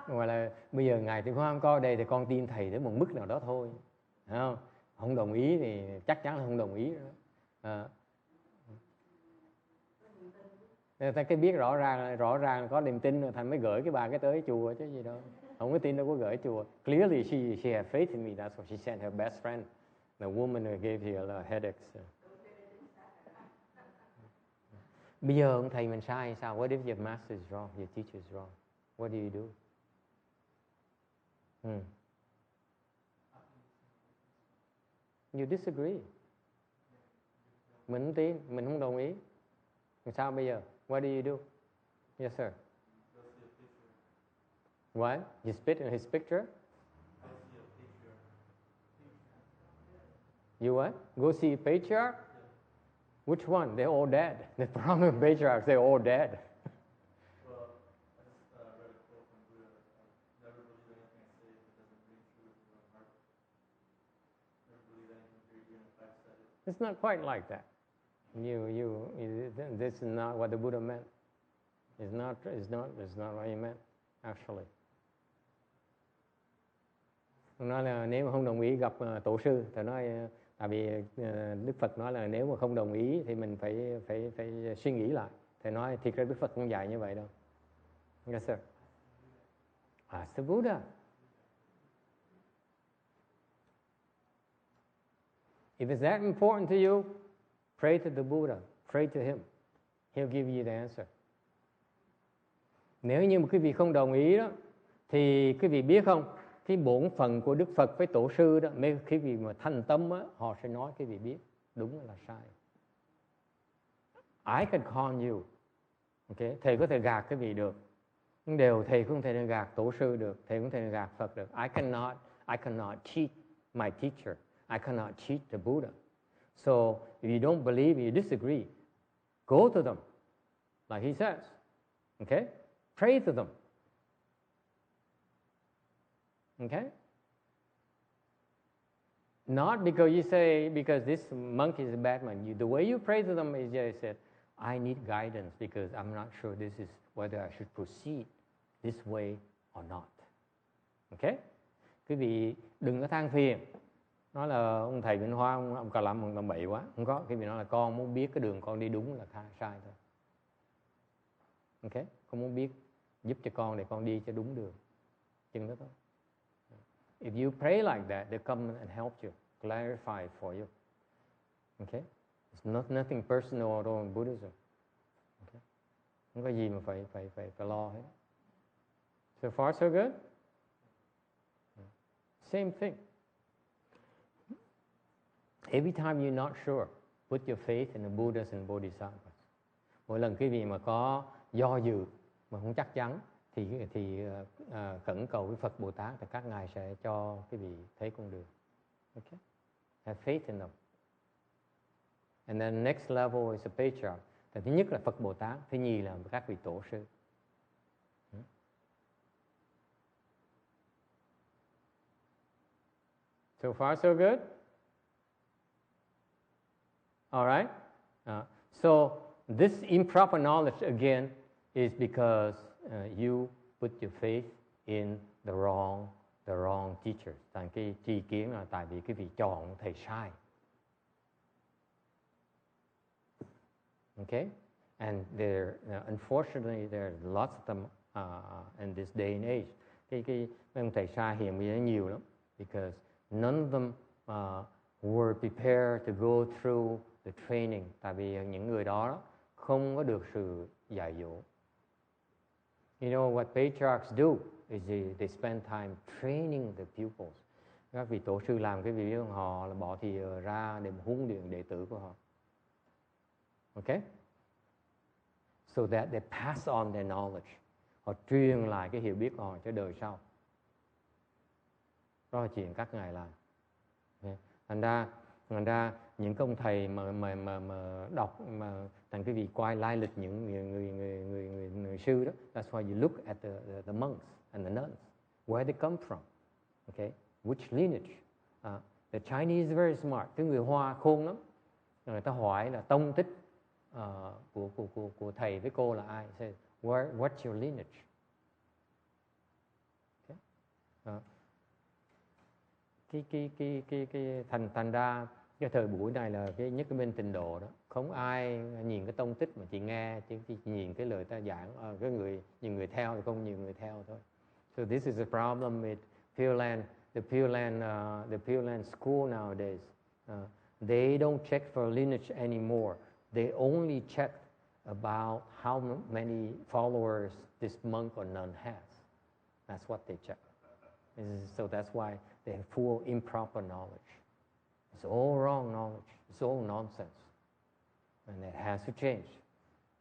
S1: Gọi là bây giờ Ngài Tuyền Hoa không có đây thì con tin thầy đến một mức nào đó thôi, không? Không đồng ý thì chắc chắn là không đồng ý nữa. Ta cái biết rõ ràng có niềm tin rồi thành mới gửi cái bà cái tới chùa chứ gì đâu. Không có tin đâu có gửi chùa. Clearly she had faith in me. That's why she sent her best friend, the woman who gave her headaches. Bây giờ ông thầy mình sai sao? What if your master is wrong, your teacher is wrong? What do you do? You disagree. Mình không tin, mình không đồng ý. Sao bây giờ? What do you do? Yes, sir. What? You spit in his picture? You what? Go see a patriarch? Which one? They're all dead. The problem with patriarchs, they're all dead.
S3: Well, I just read a quote from Buddha. Never believe anything I say if it doesn't ring true with your own heart. Never believe anything even if I've said it.
S1: It's not quite like that. This is not what the Buddha meant. It's not what he meant, actually. Ông nói là nếu mà không đồng ý gặp tổ sư, thì nói tại vì Đức Phật nói là nếu mà không đồng ý thì mình phải suy nghĩ lại. Thì nói thiệt ra Đức Phật không dạy như vậy đâu. Yes, sir. Ask the Buddha. If it's that important to you, pray to the Buddha. Pray to him. He'll give you the answer. Nếu như mà quý vị không đồng ý đó, thì quý vị biết không, cái bổn phận của Đức Phật với tổ sư đó, mấy quý vị mà thành tâm á, họ sẽ nói quý vị biết đúng là sai. I can con you. Okay? Thầy có thể gạt quý vị được, nhưng đều thầy không thể gạt tổ sư được, thầy không thể gạt Phật được. I cannot cheat my teacher. I cannot cheat the Buddha. So if you don't believe, you disagree, go to them, like he says. Okay? Pray to them. Okay? Not because you say, because this monk is a bad man. The way you pray to them is just said, I need guidance because I'm not sure this is whether I should proceed this way or not. Okay? Quý vị đừng có than phiền. Nói là ông thầy Vĩnh Hoa, ông Cà Lâm, ông bậy quá. Không có. Quý vị nói là con muốn biết cái đường con đi đúng là sai thôi. Okay? Con muốn biết, giúp cho con để con đi cho đúng đường. Chừng đó thôi. If you pray like that, they come and help you, clarify for you. Okay? It's nothing personal at all in Buddhism. Okay? Không có gì mà phải lo hết. So far, so good? Same thing. Every time you're not sure, put your faith in the Buddhas and Bodhisattvas. Mỗi lần quý vị mà có do dự, mà không chắc chắn, thì khẩn cầu với Phật Bồ Tát thì các ngài sẽ cho quý vị thấy con đường. Okay? Have faith in them. And then next level is a patriarch. Thì thứ nhất là Phật Bồ Tát, thứ nhì là các vị tổ sư. So far, so good? All right? So this improper knowledge again is because you put your faith in the wrong teachers. Thành cái tri kiến là tại vì quý vị chọn thầy sai. Okay? And unfortunately, there are lots of them in this day and age. Cái ông thầy sai hiện bây giờ nhiều lắm. Because none of them were prepared to go through
S2: the training. Tại vì những người đó không có được sự dạy dỗ. You know what patriarchs do is they spend time training the pupils. Các vị tổ sư làm cái việc của họ là bỏ thì ra để huấn luyện đệ tử của họ. Okay? So that they pass on their knowledge. Họ truyền lại cái hiểu biết của họ cho đời sau. Đó là chuyện các ngài làm. Okay? Thành ra những ông thầy mà đọc mà thành cái vị coi lai lịch những người sư đó. That's why you look at the monks and the nuns, where they come from, okay, which lineage. The Chinese is very smart. Cái người Hoa khôn lắm. Người ta hỏi là tông tích của thầy với cô là ai? Say, what's your lineage? Okay. Thành ra cái thời buổi này là cái nhất cái bên tịnh độ đó, không ai nhìn cái tông tích mà chỉ nghe, chỉ nhìn cái lời ta giảng. Cái nhiều người theo thì không nhiều người theo thôi. So this is a problem with Pure Land, the Pure Land school nowadays. They don't check for lineage anymore. They only check about how many followers this monk or nun has. That's what they check. So that's why they have full improper knowledge. It's all wrong knowledge. It's all nonsense. And it has to change.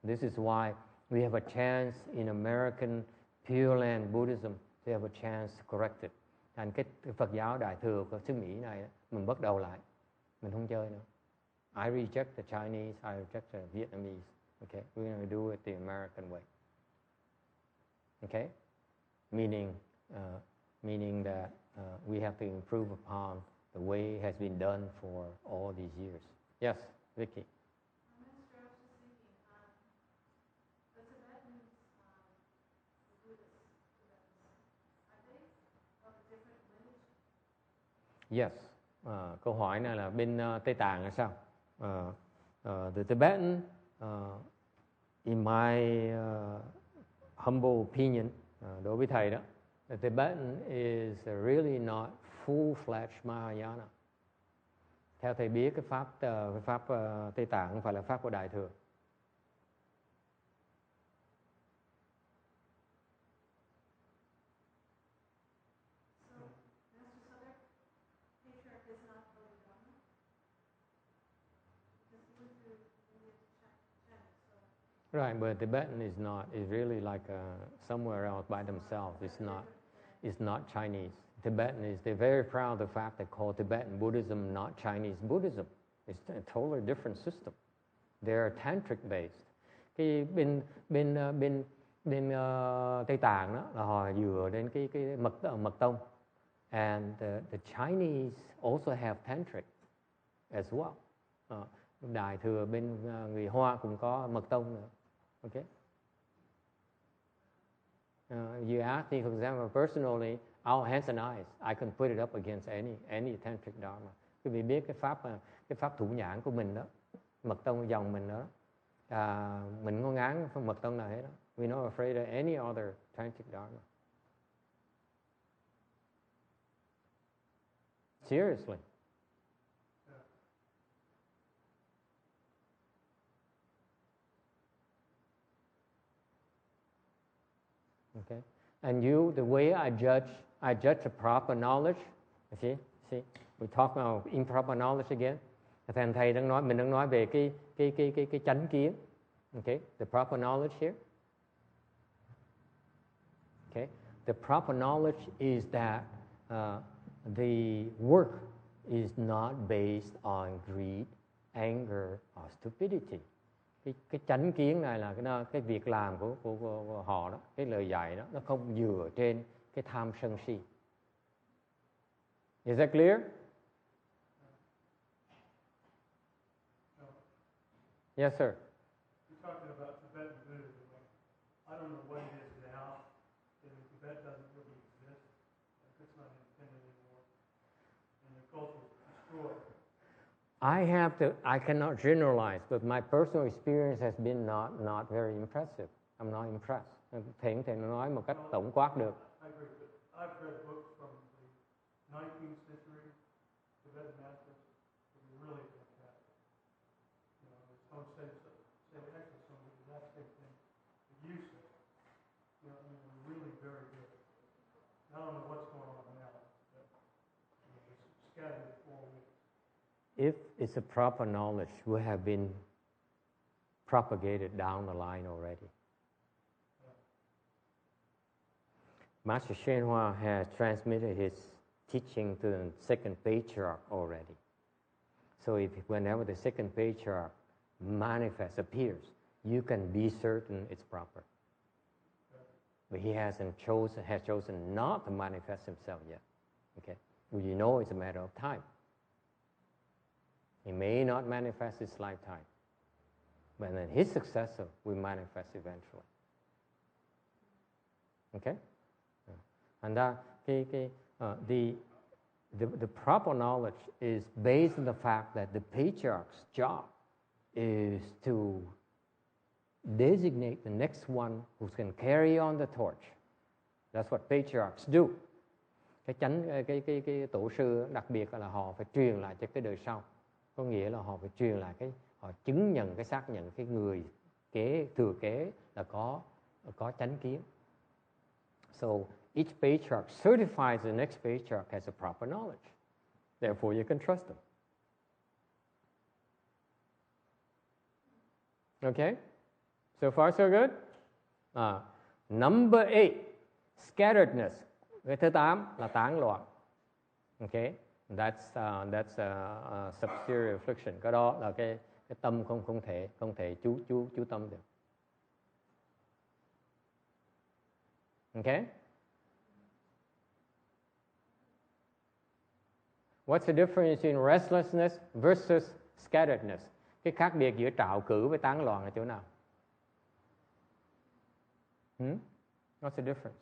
S2: This is why we have a chance in American Pure Land Buddhism to have a chance to correct it. Thành cái Phật giáo Đại Thừa của xứ Mỹ này, mình bắt đầu lại. Mình không chơi nữa. I reject the Chinese, I reject the Vietnamese. Okay? We're going to do it the American way. Okay? Meaning that we have to improve upon the way it has been done for all these years. Yes, Vicky.
S4: Minister, I was just thinking, the Tibetans, the Buddhists, are they of a different lineage?
S2: Yes. Câu hỏi này là bên Tây Tạng là sao? The Tibetan, in my humble opinion, đối với thầy đó, the Tibetan is really not full-fledged Mahayana. Theo thầy biết cái pháp Tây Tạng không phải là pháp của Đại Thừa. Right, but Tibetan is not. It's really like somewhere else by themselves. It's not Chinese. Tibetan is. They're very proud of the fact they call Tibetan Buddhism not Chinese Buddhism. It's a totally different system. They're tantric based. Cái bên Tây Tạng đó là họ dựa đến cái mật tông. And the Chinese also have tantric as well. Đại thừa bên người Hoa cũng có mật tông nữa. Okay. You ask me, for example, personally, our hands and eyes, I can put it up against any tantric dharma. Quý vị biết cái pháp thủ nhãn của mình đó, mật tông dòng mình đó, mình không ngán mật tông nào hết đó. We're not afraid of any other tantric dharma. Seriously. Okay, and you, the way I judge the proper knowledge. You see, we talk about improper knowledge again. Thầy mình đang nói về cái chánh kiến. Okay, the proper knowledge here. Okay, the proper knowledge is that the work is not based on greed, anger, or stupidity. Cái chánh kiến này là cái việc làm của họ đó, cái lời dạy đó, nó không dựa trên cái tham sân si. Is that clear?
S3: No.
S2: Yes, sir.
S3: You're talking about Tibetan Buddhism. I don't know what it is now. Tibet doesn't really exist. It's not independent anymore. And the culture is destroyed.
S2: I cannot generalize, but my personal experience has been not very impressive. I'm not impressed. Thầy nói một cách tổng quát được.
S3: I agree, but I've read books from the 19th century Tibetan masters. They're really fantastic. don't say actually some of the exact same thing that you said. You know, I mean, they're really very good. I don't know what's going on now, but it's scattered in 4 weeks.
S1: If it's a proper knowledge, we have been propagated down the line already. Master Shenhua has transmitted his teaching to the second patriarch already. So whenever the second patriarch manifests, appears, you can be certain it's proper. But he has chosen not to manifest himself yet. Okay? Well, you know it's a matter of time. He may not manifest this lifetime, but then his successor will manifest eventually. Okay? And the proper knowledge is based on the fact that the patriarch's job is to designate the next one who's going to carry on the torch. That's what patriarchs do. Cái tổ sư đặc biệt là họ phải truyền lại cho cái đời sau. Có nghĩa là họ phải truyền lại họ chứng nhận xác nhận cái người thừa kế là có chánh kiến. So each patriarch certifies the next patriarch has a proper knowledge. Therefore, you can trust them. Okay? So far, so good? Number 8, scatteredness. Cái thứ 8 là tán loạn. Okay? That's a subsidiary affliction. Cái đó là cái tâm không thể chú tâm được. Okay? What's the difference in restlessness versus scatteredness? Cái khác biệt giữa trạo cử với tán loạn là chỗ nào? What's the difference?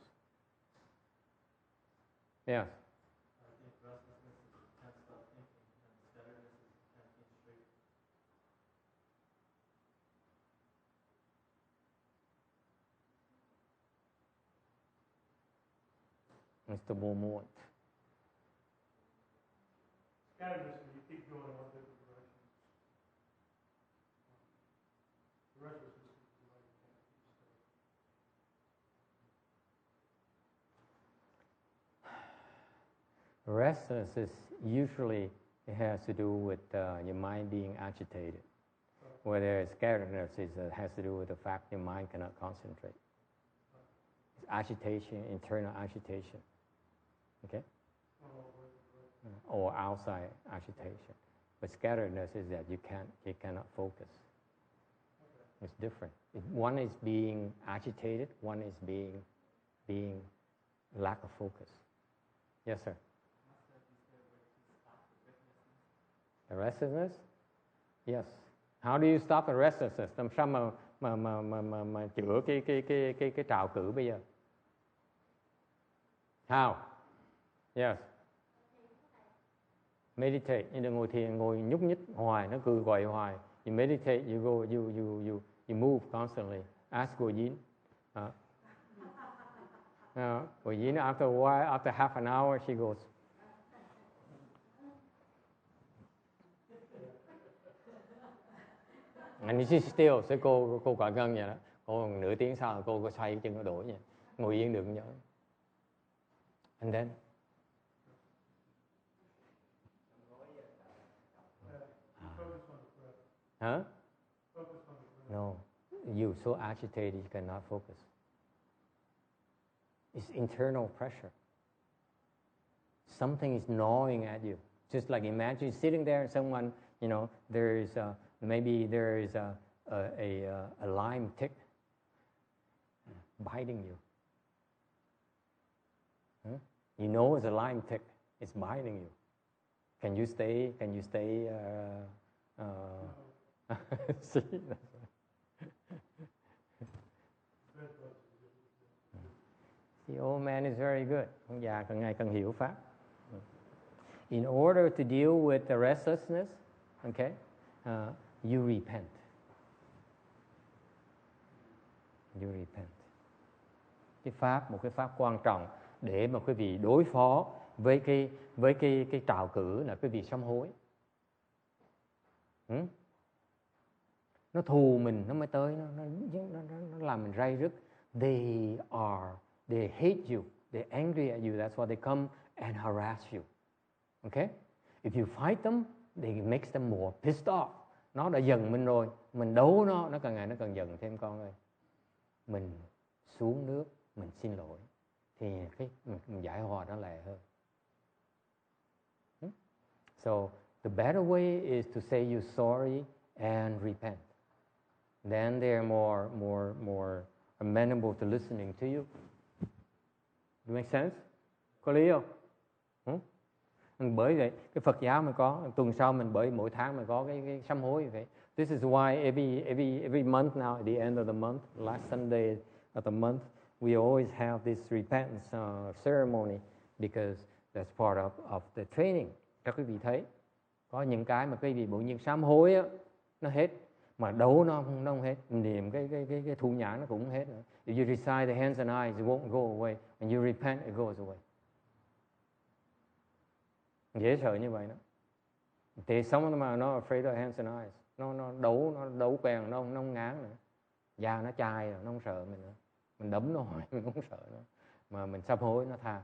S1: Yes.
S5: I think restlessness is can't stop thinking, and scatteredness is can't think straight.
S1: Mr. Beaumont.
S3: Scatteredness when you keep going in one different direction. The restlessness is the way you can't keep straight.
S1: Restlessness usually has to do with your mind being agitated, whereas scatteredness has to do with the fact your mind cannot concentrate. It's agitation, internal agitation, okay? Or outside agitation. But scatteredness is that you cannot focus. It's different. One is being agitated, one is being lack of focus. Yes, sir. The restlessness? Yes. How do you stop the restlessness? Làm sao mà chữa cái trạo cử bây giờ? How? Yes. Meditate. You đừng ngồi thiền, ngồi nhúc nhích hoài, nó cứ gọi hoài. You meditate, you move constantly. Ask Gu Yin. Gu Yin, after a while, after half an hour, she goes. And you sit still, sẽ cô quả gân vậy đó. Cô nửa tiếng sau là cô có xoay chân cô đổi vậy. Ngồi yên đừng nhớ. And then huh? No. You're so agitated you cannot focus. It's internal pressure. Something is gnawing at you. Just like imagine sitting there and someone, maybe there is a Lyme tick biting you. Huh? You know it's a Lyme tick. It's biting you. Can you stay? See? The old man is very good. Ông già càng ngày càng hiểu pháp. In order to deal with the restlessness, okay, you repent. You repent. Một cái pháp quan trọng để mà quý vị đối phó với cái trạo cử là quý vị sám hối.
S2: nó thù mình nó mới tới, nó làm mình ray rứt. They hate you, they're angry at you, that's why they come and harass you. Okay? If you fight them, it makes them more pissed off. Nó đã giận mình rồi, mình đấu nó càng ngày nó càng giận thêm con ơi. Mình xuống nước, mình xin lỗi, thì mình giải hòa nó lẹ hơn. So the better way is to say you're sorry and repent. Then they're more amenable to listening to you. Does it make sense? Có lý không? Bởi vậy cái Phật giáo mình có tuần sau mình mỗi tháng mình có cái sám hối vậy. This is why every month now at the end of the month, last Sunday of the month, we always have this repentance ceremony because that's part of the training. Các quý vị thấy có những cái mà quý vị bỗng nhiên sám hối á, nó hết, mà đấu nó không hết, niệm cái thù nhãn nó cũng hết nữa. If you recite the hands and eyes, it won't go away. When you repent, it goes away. Dễ sợ như vậy đó. Thì some of them are not afraid of hands and eyes. Nó đấu quen, nó không ngán nữa. Da nó chai rồi, nó không sợ mình nữa. Mình đấm nó hoài, mình không sợ nữa. Mà mình sám hối nó tha.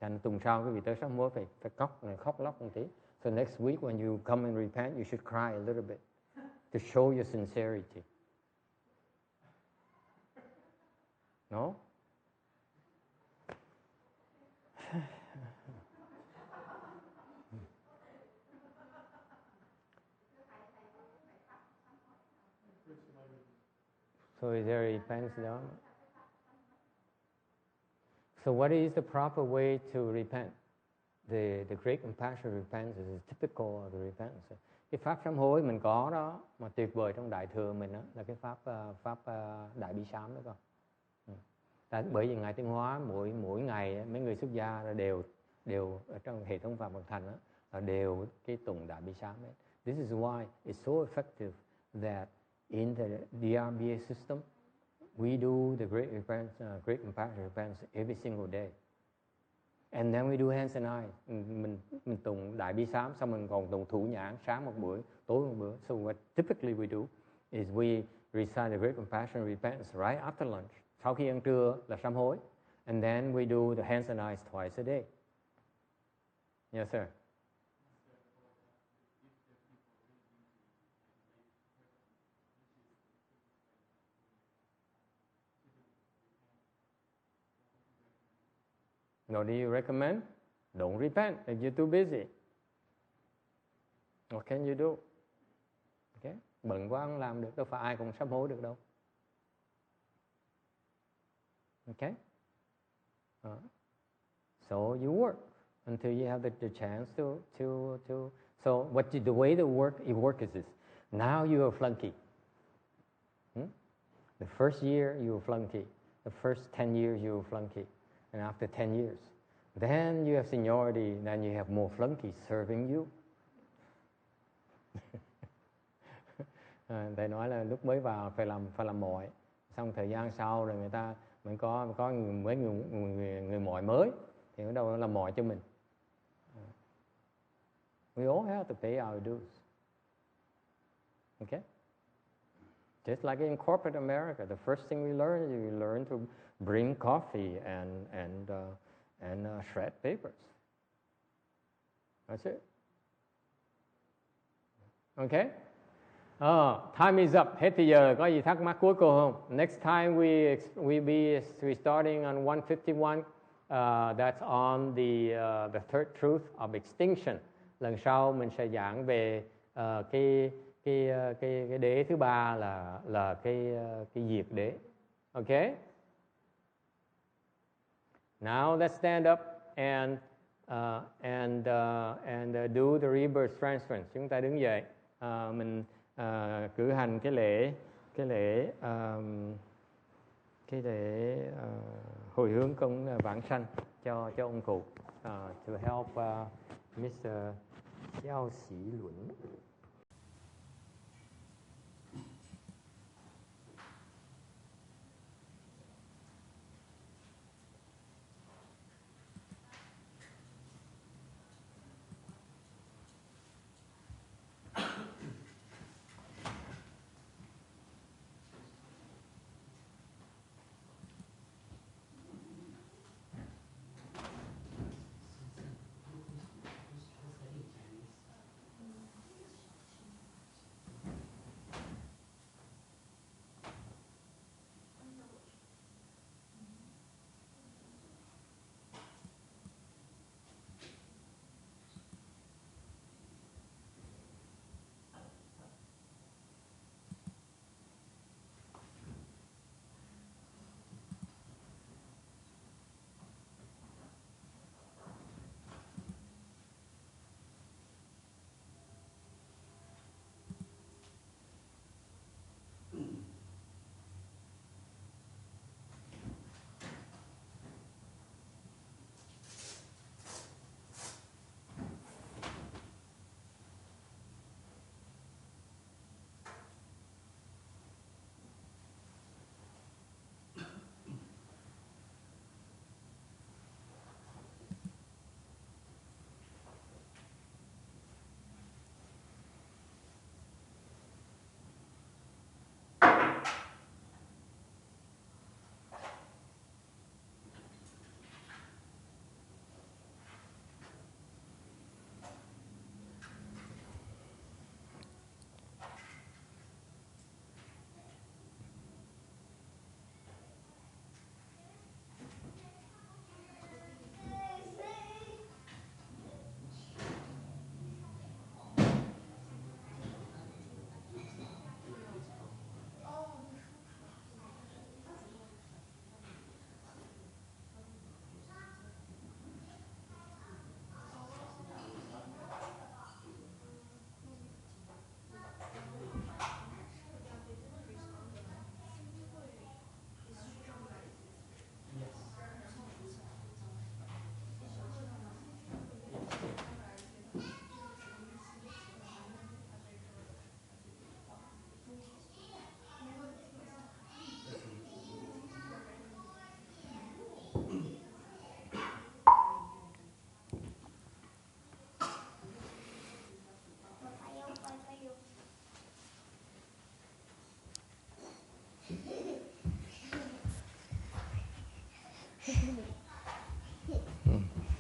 S2: Cho nên tuần sau quý vị tới sám hối phải khóc lóc một tí. So next week when you come and repent, you should cry a little bit to show your sincerity. No? So is there repentance done? So what is the proper way to repent? The great compassion repentance is typical of the repentance. Cái pháp sám hối mình có đó, mà tuyệt vời trong Đại Thừa mình đó, là cái pháp Đại Bi Sám đó con. Bởi vì Ngài Tiến Hóa mỗi ngày mấy người xuất gia đều ở trong hệ thống Phạm Bậc Thành đó, là đều cái tụng Đại Bi Sám ấy. This is why it's so effective that in the DRBA system we do the great compassion repentance every single day. And then we do hands and eyes. Mình tụng Đại Bi Sám, xong mình còn tụng Thủ Nhãn sáng một bữa, tối một bữa. So what typically we do is we recite the great compassion repentance right after lunch. Sau khi ăn trưa là sám hối. And then we do the hands and eyes twice a day. Yes, sir. No, do you recommend? Don't repent if you're too busy. What can you do? Okay? Bận quá không làm được, đâu phải ai cũng sám hối được đâu. Okay? So you work until you have the chance to. So the way you work is this. Now you're a flunky. The first year you were flunky. The first 10 years you were flunky. And after 10 years, then you have seniority, then you have more flunkies serving you. Thầy nói là lúc mới vào phải làm mồi, xong thời gian sau rồi mình có mấy người mồi mới thì ở đâu nó làm mồi cho mình. We all have to pay our dues. Okay? Just like in corporate America, the first thing we learn is we learn to bring coffee and shred papers. That's it. Okay? Time is up. Hết thì giờ. Có gì thắc mắc cuối cùng không? Next time we starting on 151. That's on the third truth of extinction. Lần sau mình sẽ giảng về cái đế thứ ba là cái diệt đế. Okay? Now let's stand up and do the rebirth transference. Chúng ta đứng dậy, mình cử hành cái lễ hồi hướng công vãng sanh cho ông cụ, to help Mr. Xiao Xi Luân.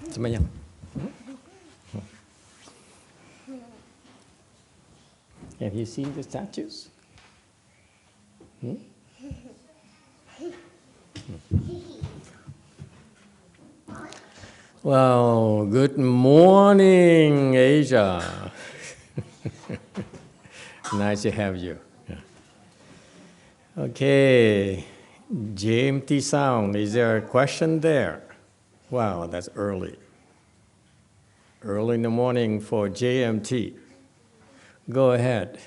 S1: 잠깐만요. Have you seen the statues? Well, good morning, Asia. Nice to have you. Okay, JMT sound, is there a question there? Wow, that's early. Early in the morning for JMT. Go ahead.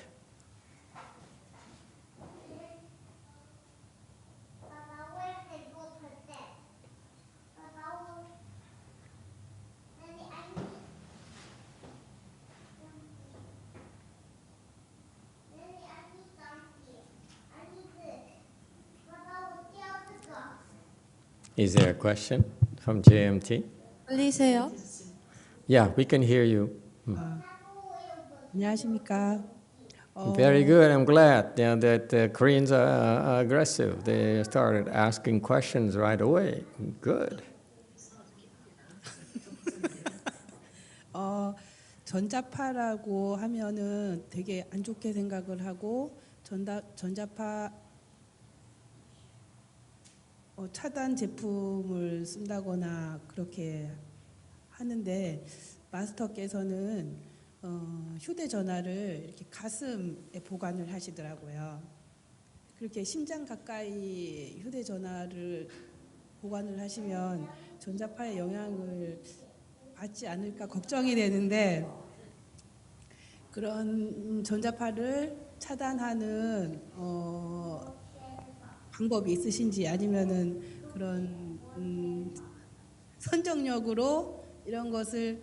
S1: Is there a question from JMT?
S6: 들리세요?
S1: Yeah, we can hear you.
S6: 안녕하십니까?
S1: Very good. I'm glad that the Koreans are aggressive. They started asking questions right away. Good.
S6: 전자파라고 하면은 되게 안 좋게 생각을 하고 전자파 차단 제품을 쓴다거나 그렇게 하는데 마스터께서는 휴대전화를 이렇게 가슴에 보관을 하시더라고요. 그렇게 심장 가까이 휴대전화를 보관을 하시면 전자파의 영향을 받지 않을까 걱정이 되는데 그런 전자파를 차단하는 방법이 있으신지 아니면은 그런 선정력으로 이런 것을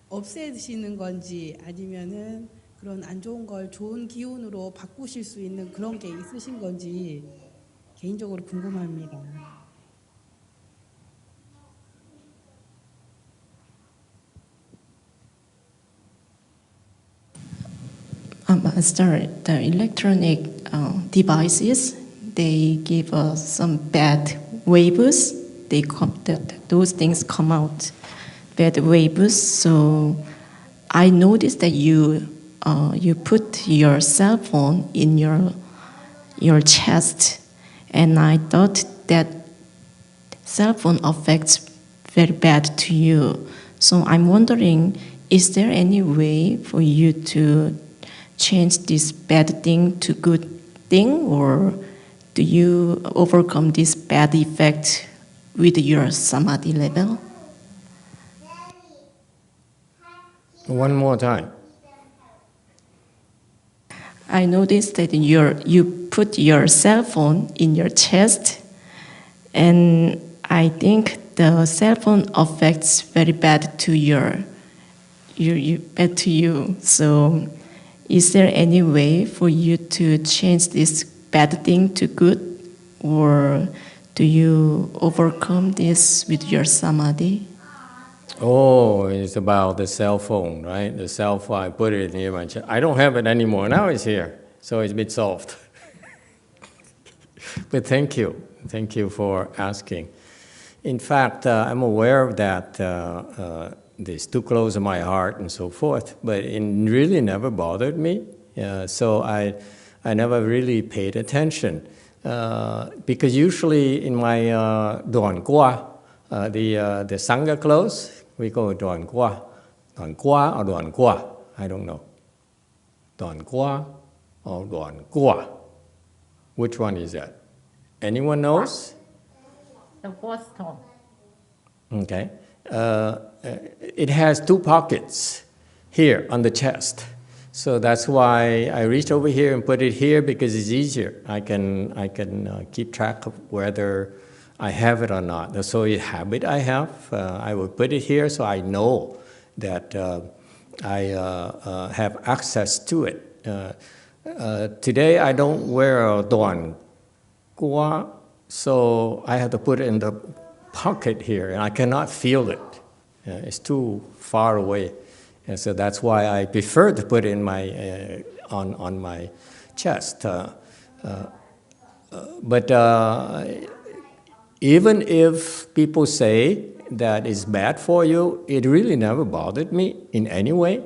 S6: 없애시는 건지 아니면은 그런 안 좋은 걸 좋은 기운으로 바꾸실 수 있는 그런 게 있으신 건지 개인적으로 궁금합니다.
S7: Master, the electronic devices, they give us some bad waves. Those things come out bad waves. So I noticed that you put your cell phone in your chest, and I thought that cell phone affects very bad to you. So I'm wondering, is there any way for you to change this bad thing to good thing, or do you overcome this bad effect with your samadhi level?
S1: One more time.
S7: I noticed that you put your cell phone in your chest, and I think the cell phone affects very bad to bad to you. So is there any way for you to change this bad thing to good, or do you overcome this with your samadhi?
S1: Oh, it's about the cell phone, right? The cell phone, I put it in my chest. I don't have it anymore. Now it's here, so it's a bit soft. But thank you. Thank you for asking. In fact, I'm aware of that. It's too close to my heart and so forth, but it really never bothered me. So I never really paid attention. Because usually in my Duan Gua, the Sangha clothes, we go Duan Gua. Duan Gua or Duan Gua? I don't know. Duan Gua or Duan Gua? Which one is that? Anyone knows?
S8: The fourth tone.
S1: Okay. It has two pockets here on the chest. So that's why I reached over here and put it here, because it's easier. I can keep track of whether I have it or not. So a habit I have, I will put it here so I know that I have access to it. Today I don't wear a Duan Gua, so I have to put it in the pocket here, and I cannot feel it. It's too far away, and so that's why I prefer to put it in my on my chest. But even if people say that it's bad for you, it really never bothered me in any way.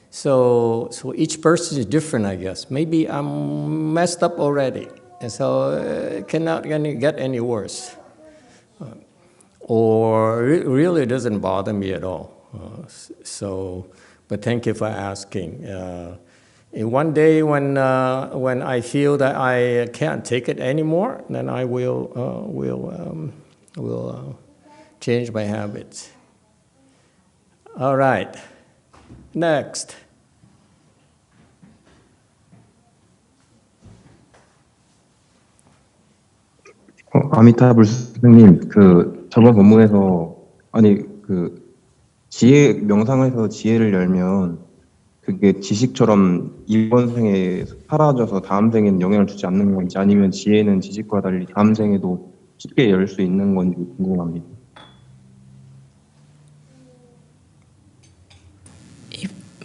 S1: So each person is different, I guess. Maybe I'm messed up already, and so it cannot get any worse. Or it really doesn't bother me at all. But thank you for asking. And one day when I feel that I can't take it anymore, then I will change my habits. All right. Next.
S9: 아미타불 선생님, 저번 본문에서 지혜 명상에서 지혜를 열면 그게 지식처럼 이번 생에 사라져서 다음 생에는 영향을 주지 않는 건지, 아니면 지혜는 지식과 달리 다음 생에도 쉽게 열 수 있는 건지 궁금합니다.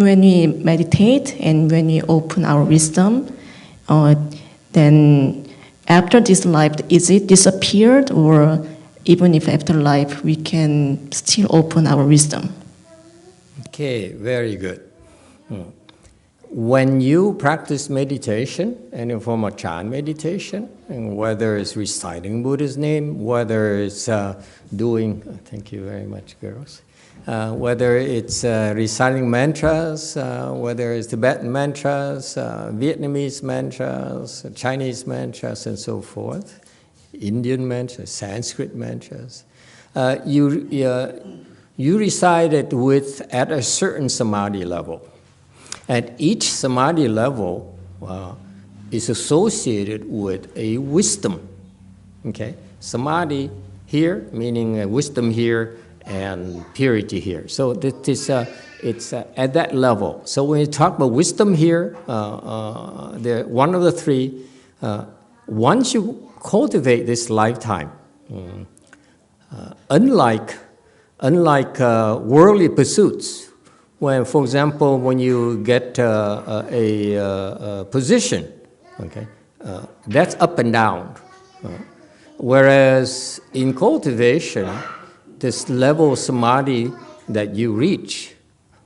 S7: When we meditate and when we open our wisdom, then after this life, is it disappeared, or even if after life we can still open our wisdom?
S1: Okay, very good. When you practice meditation, any form of Chan meditation, and whether it's reciting Buddha's name, whether it's doing, thank you very much, girls, whether it's reciting mantras, whether it's Tibetan mantras, Vietnamese mantras, Chinese mantras, and so forth, Indian mantras, Sanskrit mantras, you recite it at a certain samadhi level. And each samadhi level is associated with a wisdom. Okay, samadhi here meaning wisdom here and purity here. So it's at that level. So when you talk about wisdom here, one of the three. Once you cultivate this lifetime, unlike worldly pursuits. When, for example, when you get a position, okay, that's up and down. Whereas in cultivation, this level of samadhi that you reach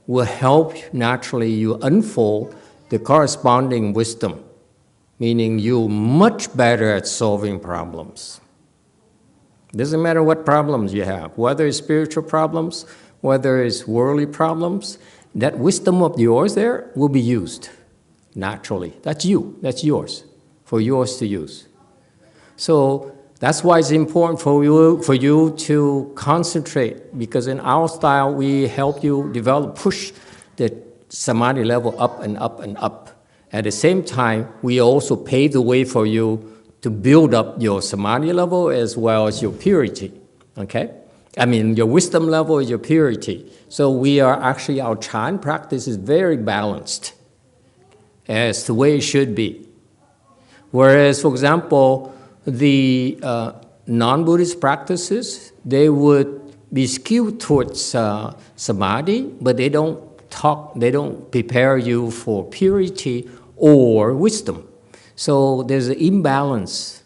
S1: will help naturally you unfold the corresponding wisdom, meaning you're much better at solving problems. Doesn't matter what problems you have, whether it's spiritual problems, whether it's worldly problems, that wisdom of yours there will be used naturally. That's you, that's yours, for yours to use. So that's why it's important for you to concentrate, because in our style, we help you push the samadhi level up and up and up. At the same time, we also pave the way for you to build up your samadhi level as well as your purity, okay? I mean, your wisdom level is your purity. So our Chan practice is very balanced as the way it should be. Whereas, for example, the non-Buddhist practices, they would be skewed towards samadhi, but they don't prepare you for purity or wisdom. So there's an imbalance.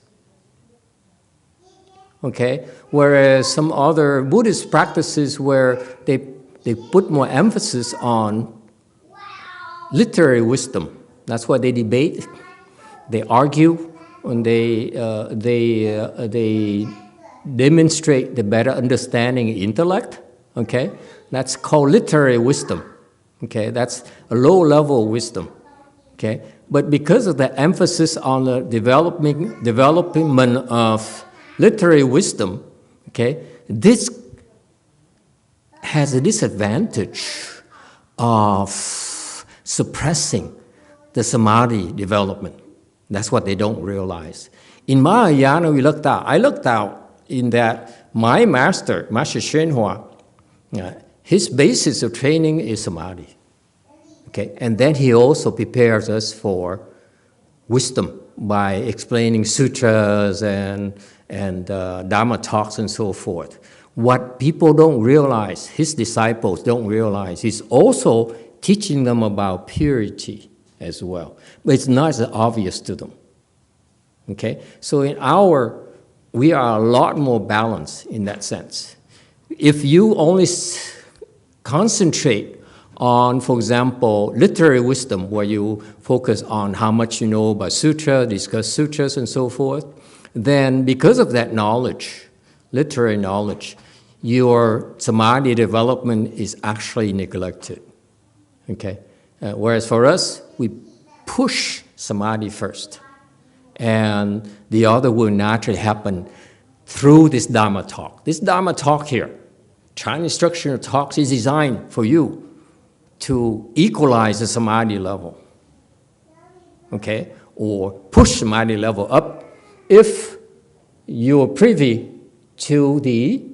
S1: Okay? Whereas some other Buddhist practices where they put more emphasis on literary wisdom. That's why they debate, they argue, and they demonstrate the better understanding of intellect. Okay? That's called literary wisdom. Okay? That's a low level wisdom. Okay? But because of the emphasis on the development of literary wisdom, okay, this has a disadvantage of suppressing the samadhi development. That's what they don't realize. In Mahayana, I looked out in that my master, Master Shenhua, his basis of training is samadhi. Okay, and then he also prepares us for wisdom by explaining sutras and Dharma talks and so forth. What people don't realize, his disciples don't realize, he's also teaching them about purity as well. But it's not as obvious to them. Okay, so in our
S2: we are a lot more balanced in that sense. If you only concentrate on, for example, literary wisdom, where you focus on how much you know about sutra, discuss sutras and so forth, then because of that knowledge, literary knowledge, your samadhi development is actually neglected, okay? Whereas for us, we push samadhi first, and the other will naturally happen through this Dharma talk. This Dharma talk here, Chinese instructional talks, is designed for you to equalize the samadhi level, okay? Or push samadhi level up if you're privy to the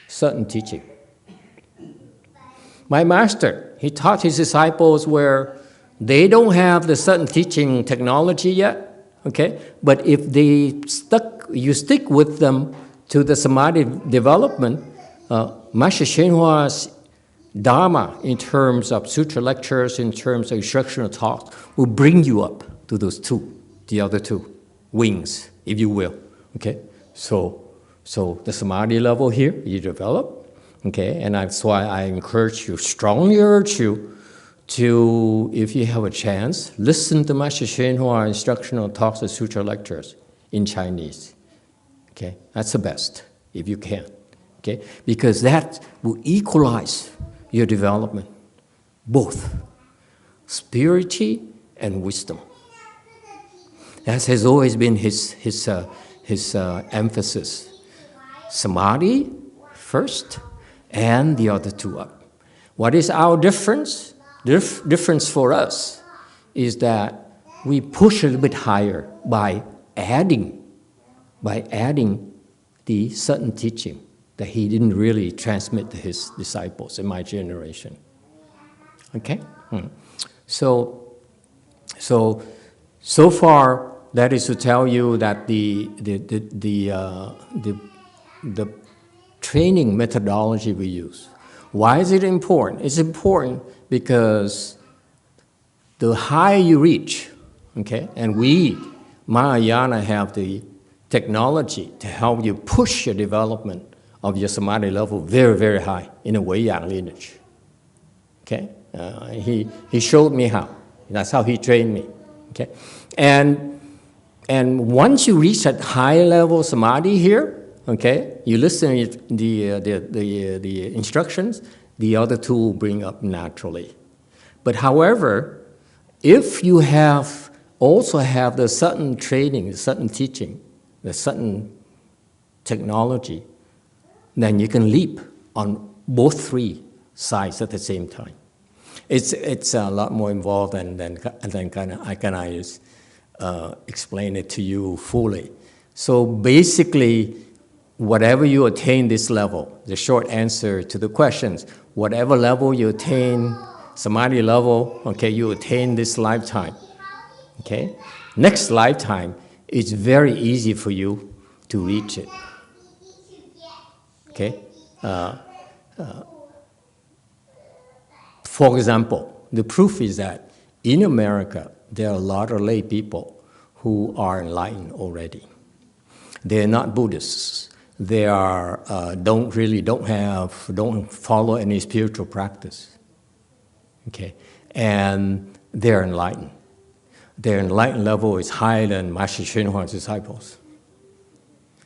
S2: certain teaching. My master, he taught his disciples where they don't have the certain teaching technology yet, okay? But if you stick with them to the samadhi development, Master Shenhua's Dharma, in terms of sutra lectures, in terms of instructional talks, will bring you up to those two, the other two wings, if you will, okay? So the samadhi level here, you develop, okay? And that's why I encourage you, strongly urge you to, if you have a chance, listen to Master Shenhua instructional talks and sutra lectures in Chinese, okay? That's the best, if you can, okay? Because that will equalize your development, both spirituality and wisdom. That has always been his emphasis. Samadhi first, and the other two up. What is our difference? Difference for us is that we push a little bit higher by adding the certain teaching that he didn't really transmit to his disciples in my generation. Okay? So far, that is to tell you that the training methodology we use. Why is it important? It's important because the higher you reach, okay, and we, Mahayana, have the technology to help you push your development of your samadhi level very, very high in a Wei-Yang lineage. Okay? He showed me how. That's how he trained me. Okay? And once you reach that high level samadhi here, okay, you listen to the instructions, the other two will bring up naturally. But however, if you also have the certain training, the certain teaching, the certain technology, then you can leap on both three sides at the same time. It's a lot more involved than I can just explain it to you fully. So basically, whatever you attain this level, the short answer to the questions, whatever level you attain, samadhi level, okay, you attain this lifetime, okay? Next lifetime, it's very easy for you to reach it, okay? For example, the proof is that in America, there are a lot of lay people who are enlightened already. They're not Buddhists. They are don't follow any spiritual practice. Okay, and they're enlightened. Their enlightened level is higher than Master Shenhua's disciples.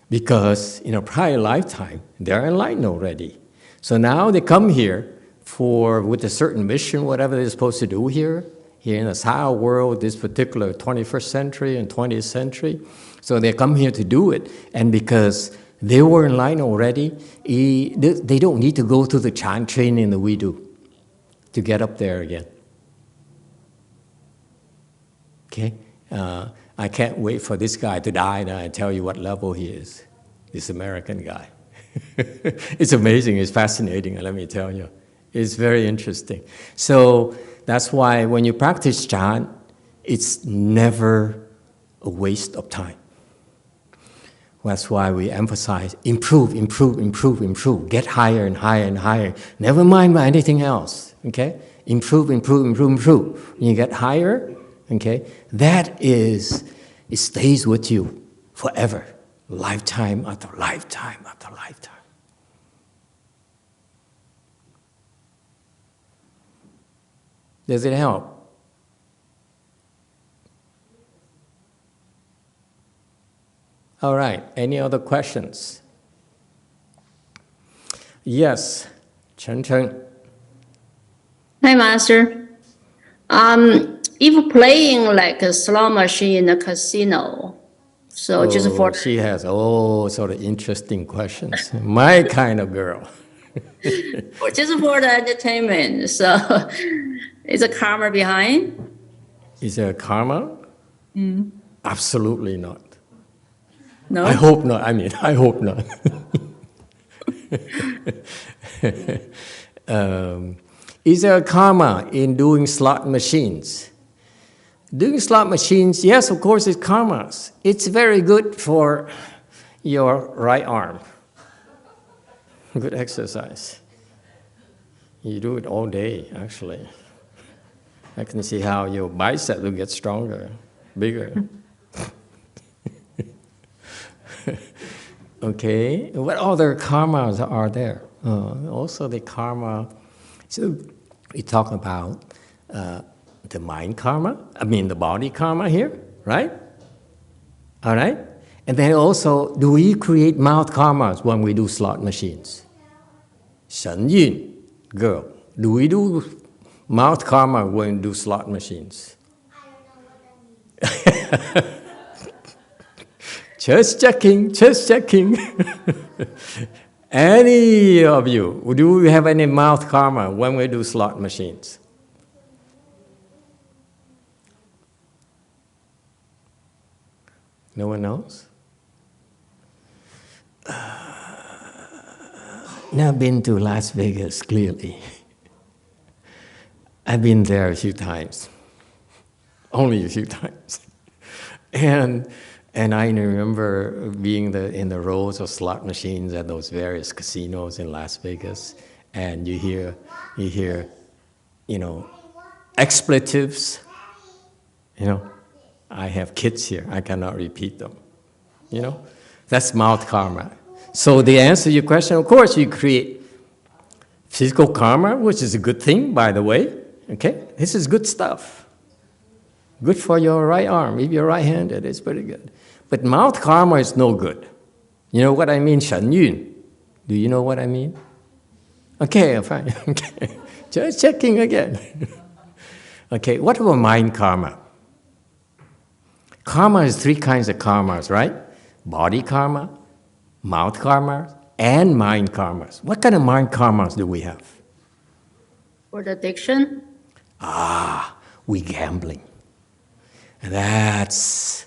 S2: Because in a prior lifetime, they're enlightened already. So now they come here with a certain mission, whatever they're supposed to do here in the Sao world, this particular 21st century and 20th century. So they come here to do it, and because they were enlightened already, they don't need to go through the training that we do to get up there again. Okay? I can't wait for this guy to die now and tell you what level he is, this American guy. It's amazing, it's fascinating, let me tell you. It's very interesting. So that's why when you practice Chan, it's never a waste of time. That's why we emphasize improve, improve, improve, improve. Get higher and higher and higher. Never mind about anything else, okay? Improve, improve, improve, improve. When you get higher, okay, it stays with you forever. lifetime after lifetime after lifetime. Does it help? All right, any other questions? Yes, Chen Chen.
S10: Hi, Master. If playing like a slot machine in a casino, so just for
S2: She has all sort of interesting questions. My kind of girl.
S10: just for the entertainment, so is a karma behind?
S2: Is there karma? Absolutely not.
S10: No.
S2: I hope not. I mean, I hope not. Is there a karma in doing slot machines? Doing slot machines, yes, of course, it's karma. It's very good for your right arm. Good exercise. You do it all day, actually. I can see how your bicep will get stronger, bigger. Okay, what other karmas are there? Also the karma, so we talk about the mind karma, I mean the body karma here, right? All right? And then also, do we create mouth karmas when we do slot machines? Shen Yun, girl, do we do mouth karma when we do slot machines? Just checking, just checking. Any of you, do we have any mouth karma when we do slot machines? No one knows? Now I've been to Las Vegas, clearly. I've been there a few times, only a few times. And I remember being in the rows of slot machines at those various casinos in Las Vegas, and you hear, you know, expletives. You know, I have kids here, I cannot repeat them. You know, that's mouth karma. So the answer to your question, of course, you create physical karma, which is a good thing, by the way. Okay, this is good stuff. Good for your right arm. If you're right-handed, it's pretty good. But mouth karma is no good. You know what I mean, Shen Yun? Do you know what I mean? Okay, fine. Okay. Just checking again. Okay, what about mind karma? Karma is three kinds of karmas, right? Body karma, mouth karma, and mind karmas. What kind of mind karmas do we have?
S10: For the addiction?
S2: We gambling. And that's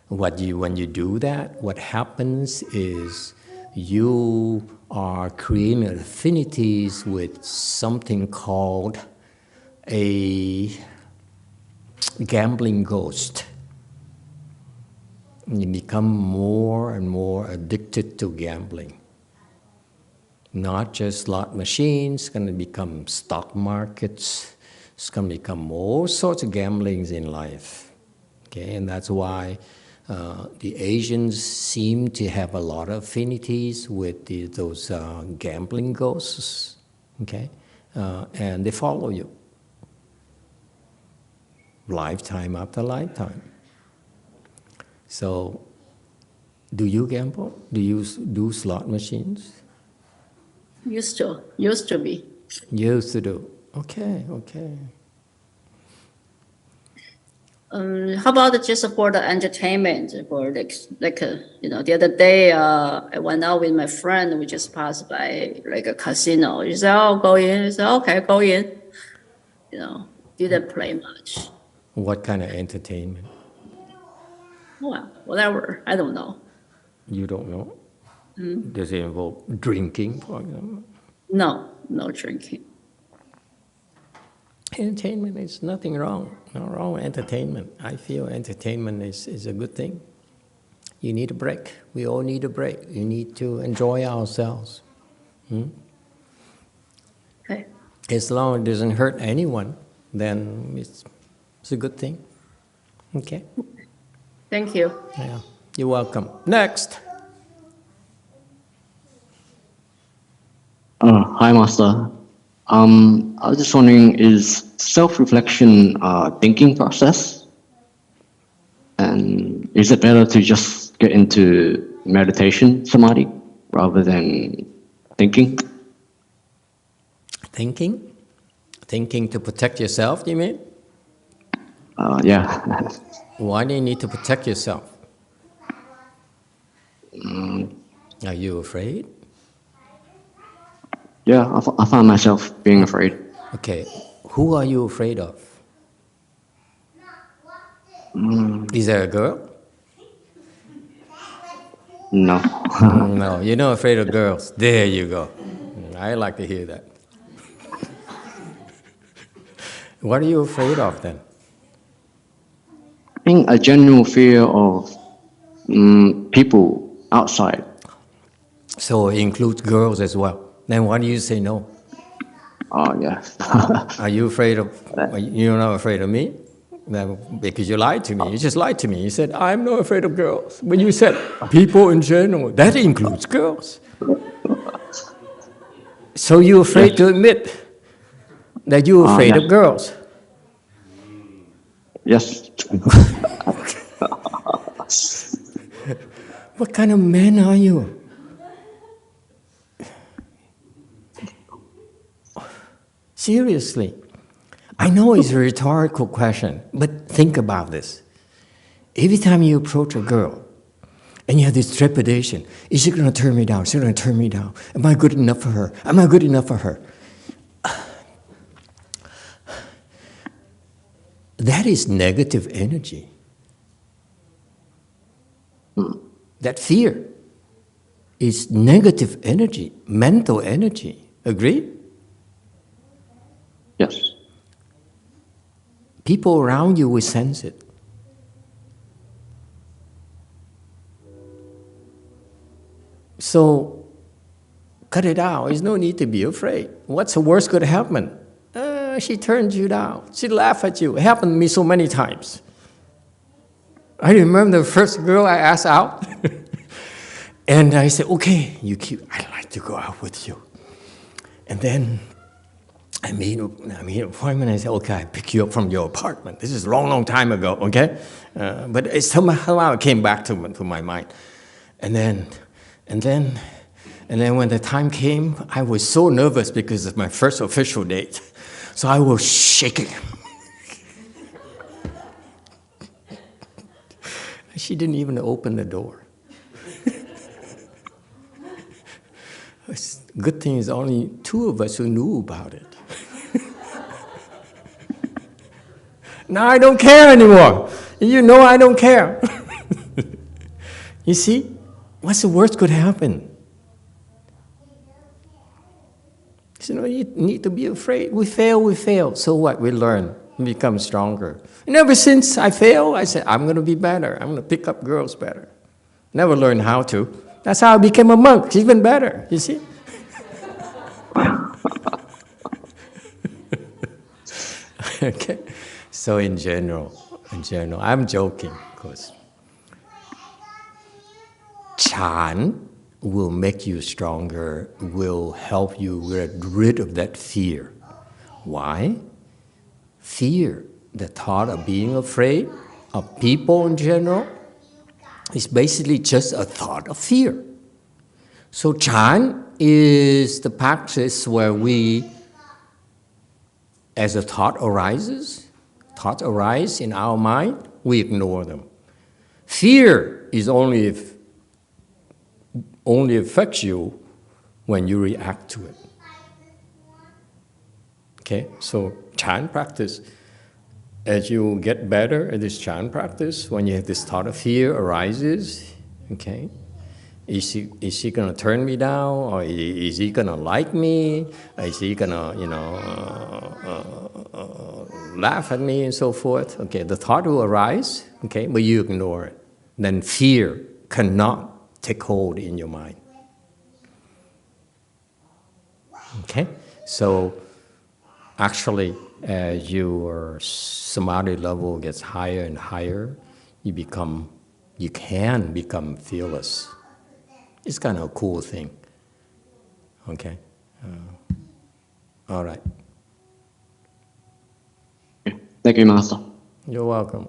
S2: what when you do that, what happens is you are creating affinities with something called a gambling ghost. You become more and more addicted to gambling. Not just slot machines, it's going to become stock markets, it's going to become all sorts of gamblings in life. Okay, and that's why the Asians seem to have a lot of affinities with those gambling ghosts, okay? And they follow you, lifetime after lifetime. So, do you gamble? Do you do slot machines?
S10: Used to be.
S2: Used to do. Okay, okay.
S10: How about just for the entertainment, for the other day, I went out with my friend, we just passed by like a casino. He said, oh, go in. I said, okay, go in. Didn't play much.
S2: What kind of entertainment?
S10: Well, whatever, I don't know.
S2: You don't know? Does it involve drinking, for example?
S10: No drinking.
S2: Entertainment is nothing wrong. No wrong with entertainment. I feel entertainment is a good thing. You need a break. We all need a break. You need to enjoy ourselves.
S10: Okay.
S2: As long as it doesn't hurt anyone, then it's a good thing. Okay?
S10: Thank you.
S2: Yeah. You're welcome. Next.
S11: Hi, Master. I was just wondering, is self-reflection a thinking process? And is it better to just get into meditation, samadhi, rather than thinking?
S2: Thinking? Thinking to protect yourself, you mean?
S11: Yeah.
S2: Why do you need to protect yourself? Are you afraid?
S11: Yeah, I find myself being afraid.
S2: Okay, who are you afraid of? Is there a girl?
S11: No.
S2: No, you're not afraid of girls. There you go. I like to hear that. What are you afraid of then?
S11: I think a general fear of people outside.
S2: So it includes girls as well. Then why do you say no?
S11: Oh, yeah.
S2: Are you afraid of, you're not afraid of me? No, because you lied to me. You just lied to me. You said, I'm not afraid of girls. When you said people in general, that includes girls. So you're afraid to admit that you're afraid of girls.
S11: Yes.
S2: What kind of man are you? Seriously. I know it's a rhetorical question, but think about this. Every time you approach a girl and you have this trepidation, is she going to turn me down? Is she going to turn me down? Am I good enough for her? Am I good enough for her? That is negative energy. That fear is negative energy, mental energy. Agree?
S11: Yes.
S2: People around you will sense it. So, cut it out. There's no need to be afraid. What's the worst could happen? She turned you down. She laughed at you. It happened to me so many times. I remember the first girl I asked out. And I said, okay, you keep, I'd like to go out with you. And then I made an appointment. I said, okay, I pick you up from your apartment. This is a long, long time ago, okay? But it somehow it came back to my mind. And then when the time came, I was so nervous because it's my first official date. So I was shaking. She didn't even open the door. Good thing is only 2 of us who knew about it. Now I don't care anymore. You know I don't care. You see, what's the worst could happen? So you need to be afraid. We fail. So what? We learn, we become stronger. And ever since I failed, I said, I'm going to be better. I'm going to pick up girls better. Never learned how to. That's how I became a monk. It's even better, you see? Okay. So in general, I'm joking, of course. Chan will make you stronger, will help you get rid of that fear. Why? Fear, the thought of being afraid of people in general, is basically just a thought of fear. So Chan is the practice where we, as a thought arises, thoughts arise in our mind, we ignore them. Fear is only affects you when you react to it. Okay, so Chan practice, as you get better at this Chan practice, when you have this thought of fear arises, okay, is she gonna turn me down, or is he gonna like me? Or is he gonna, laugh at me and so forth? Okay, the thought will arise, okay, but you ignore it. Then fear cannot take hold in your mind. Okay, so actually, as your samadhi level gets higher and higher, you can become fearless. It's kind of a cool thing. Okay,
S1: All right.
S11: Thank you, Master.
S1: You're welcome.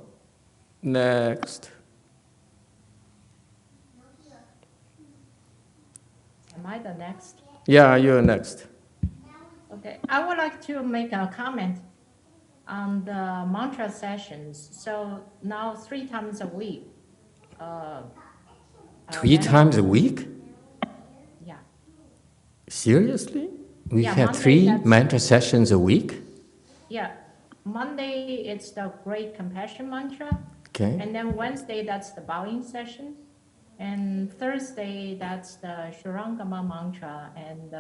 S1: Next.
S8: Am I the next?
S1: Yeah, you're next.
S8: Okay, I would like to make a comment on the mantra sessions. So now 3 times a week.
S1: 3 times a week?
S8: Yeah.
S1: Seriously? We
S8: Yeah,
S1: had
S8: Monday,
S1: 3
S8: that's-
S1: mantra sessions a week?
S8: Yeah, Monday it's the Great Compassion Mantra.
S1: Okay.
S8: And then Wednesday, that's the bowing session. And Thursday, that's the Shurangama mantra. And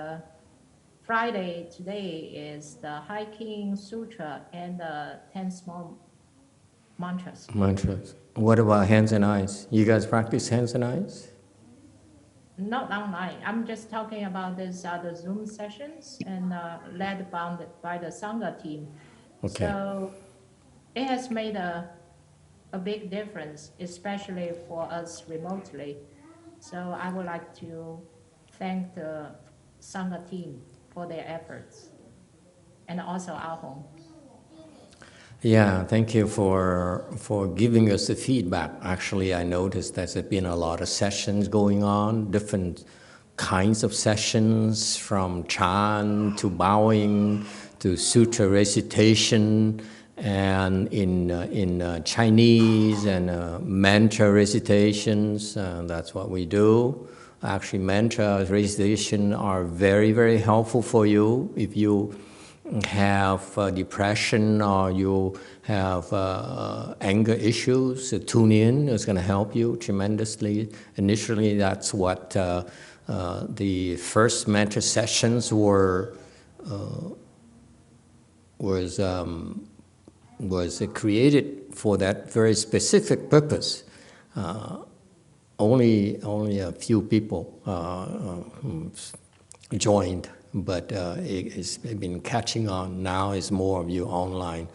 S8: Friday, today, is the Hiking Sutra and the 10 small mantras.
S1: Mantras. What about hands and eyes? You guys practice hands and eyes?
S8: Not online. I'm just talking about these other Zoom sessions and led by the Sangha team.
S1: Okay.
S8: So it has made a big difference, especially for us remotely. So I would like to thank the Sangha team for their efforts, and also our home.
S1: Yeah, thank you for giving us the feedback. Actually, I noticed there's been a lot of sessions going on, different kinds of sessions, from chant to bowing to sutra recitation, and in Chinese and mantra recitations. That's what we do. Actually, mantra recitation are very, very helpful for you if you have depression or you have anger issues. Tune in. It's going to help you tremendously. Initially, that's what the first mantra sessions was created for that very specific purpose. Only a few people joined, but it's been catching on. Now it's more of you online.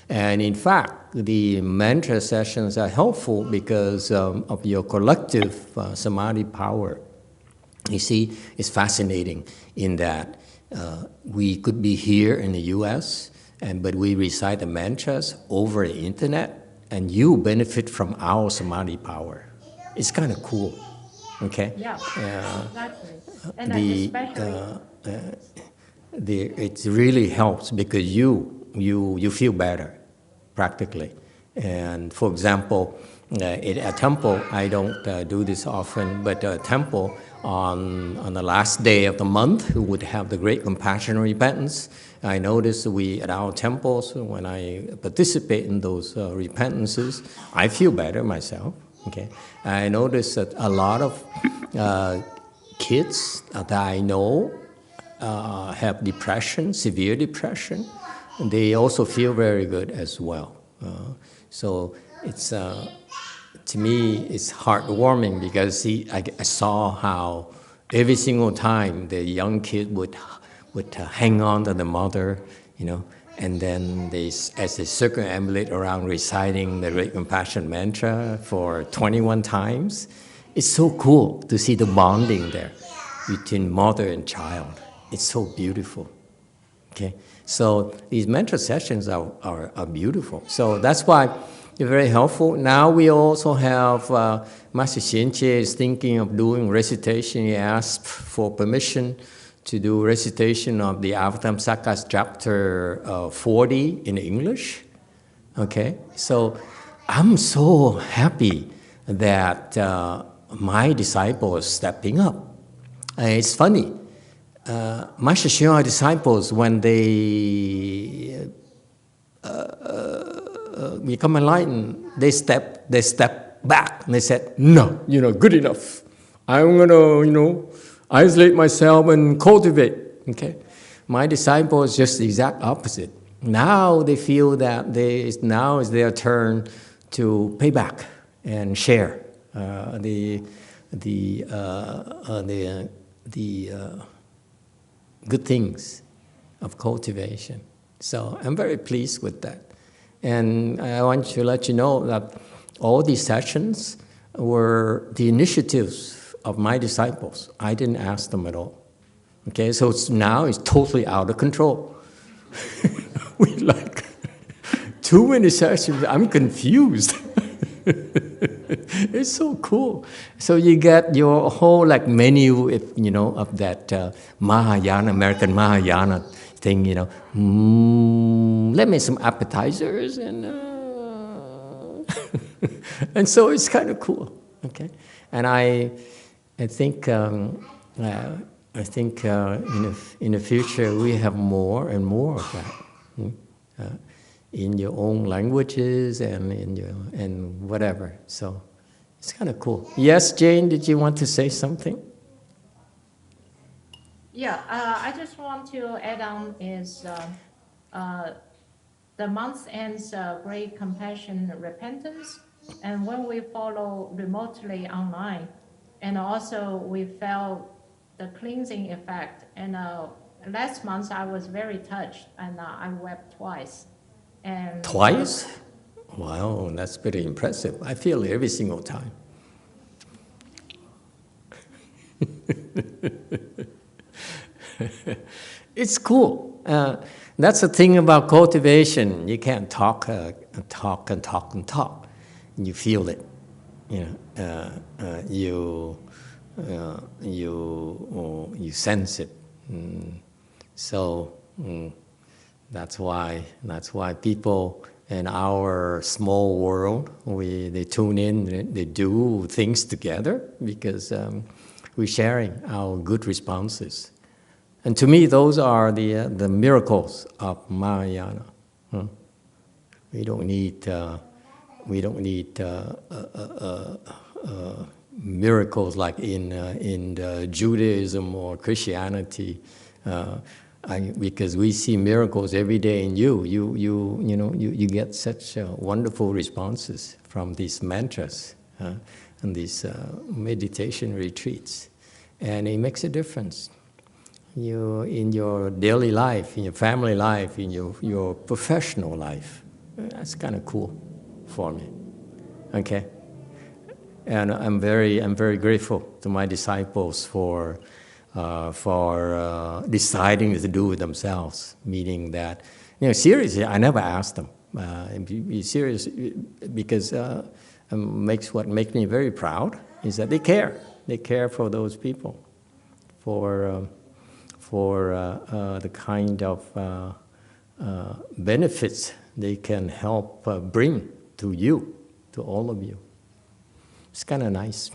S1: And in fact, the mantra sessions are helpful because of your collective samadhi power. You see, it's fascinating in that we could be here in the US, but we recite the mantras over the internet, and you benefit from our samadhi power. It's kind of cool, okay?
S8: Yeah, exactly. And
S1: it really helps because you feel better, practically. And for example, at a temple, I don't do this often, but a temple on the last day of the month, we would have the Great Compassion Repentance. I notice at our temples, when I participate in those repentances, I feel better myself. Okay, I notice that a lot of kids that I know have depression, severe depression, and they also feel very good as well. So it's to me it's heartwarming because I saw how every single time the young kid would hang on to the mother, and then as they circumambulate around reciting the Great Compassion Mantra for 21 times, it's so cool to see the bonding there between mother and child. It's so beautiful. Okay, so these mantra sessions are beautiful. So that's why they're very helpful. Now we also have Master Xianqie is thinking of doing recitation. He asked for permission to do recitation of the Avatamsakas chapter 40 in English. Okay, so I'm so happy that my disciple is stepping up. It's funny. Master Hsuan disciples, when they become enlightened, they step back and they said, "No, good enough. I'm gonna, isolate myself and cultivate." Okay, my disciple is just the exact opposite. Now they feel that now is their turn to pay back and share the good things of cultivation. So I'm very pleased with that. And I want to let you know that all these sessions were the initiatives of my disciples. I didn't ask them at all.
S2: Okay, so now it's totally out of control. We like too many sessions. I'm confused. It's so cool. So you get your whole like menu, if, you know, of that Mahayana, American Mahayana thing. You know, let me some appetizers and and so it's kind of cool. Okay, and I think. I think in the future we have more and more of that in your own languages and in your and whatever. So it's kind of cool. Yes, Jane, did you want to say something?
S8: Yeah, I just want to add on is the month ends great compassion repentance, and when we follow remotely online, and also we felt the cleansing effect. And last month I was very touched, and I wept twice. And
S2: Twice? Wow, that's pretty impressive. I feel it every single time. It's cool. That's the thing about cultivation. You can't talk and talk and talk and talk. You feel it. You know, you sense it. That's why people in our small world, they tune in, they do things together because we're sharing our good responses. And to me, those are the miracles of Mahayana. We don't need miracles like in Judaism or Christianity, because we see miracles every day in you. You get such wonderful responses from these mantras and these meditation retreats, and it makes a difference. In your daily life, in your family life, in your professional life. That's kind of cool for me. Okay, and I'm very grateful to my disciples for deciding to do it themselves. Meaning that, seriously, I never asked them. Be serious, because what makes me very proud is that they care. They care for those people, for the kind of benefits they can help bring to you, to all of you. It's kind of nice.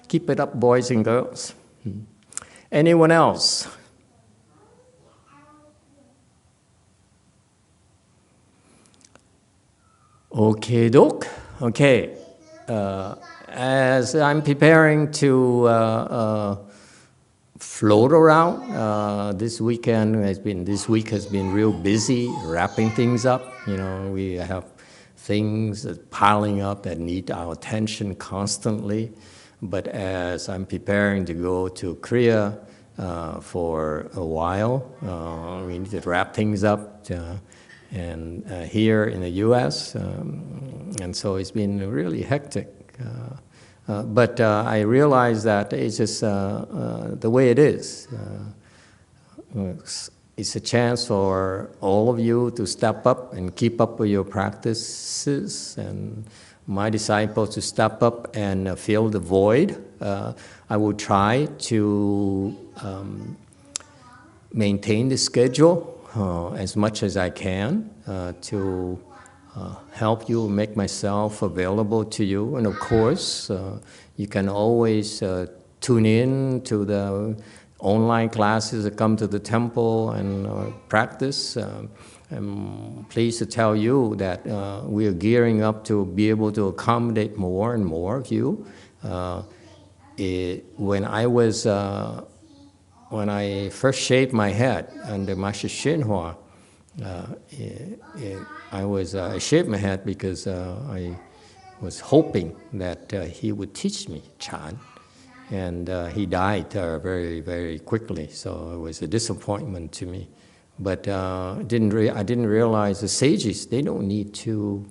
S2: Keep it up, boys and girls. Anyone else? Okay, doc. Okay. As I'm preparing to float around, this week has been real busy wrapping things up. We have things piling up that need our attention constantly. But as I'm preparing to go to Korea for a while, we need to wrap things up and here in the U.S. And so it's been really hectic. But I realize that it's just the way it is. It's a chance for all of you to step up and keep up with your practices, and my disciples to step up and fill the void. I will try to maintain the schedule as much as I can to help you, make myself available to you. And of course, you can always tune in to the online classes that come to the temple and practice. I'm pleased to tell you that we are gearing up to be able to accommodate more and more of you. When I first shaved my head under Master Shinhua, I shaved my head because I was hoping that he would teach me Chan. And he died very, very quickly, so it was a disappointment to me. But I didn't realize the sages, they don't need to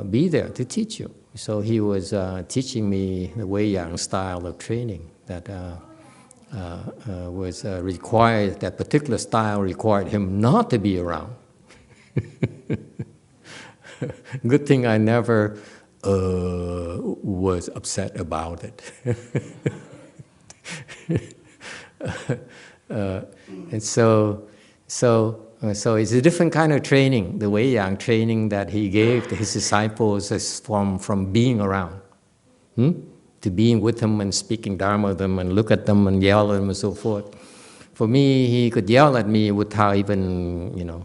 S2: be there to teach you. So he was teaching me the Wei Yang style of training that was required, that particular style required him not to be around. Good thing I never was upset about it. And so it's a different kind of training. The Wei Yang training that he gave to his disciples is from being around, to being with them and speaking Dharma with them and look at them and yell at them and so forth. For me, he could yell at me without even,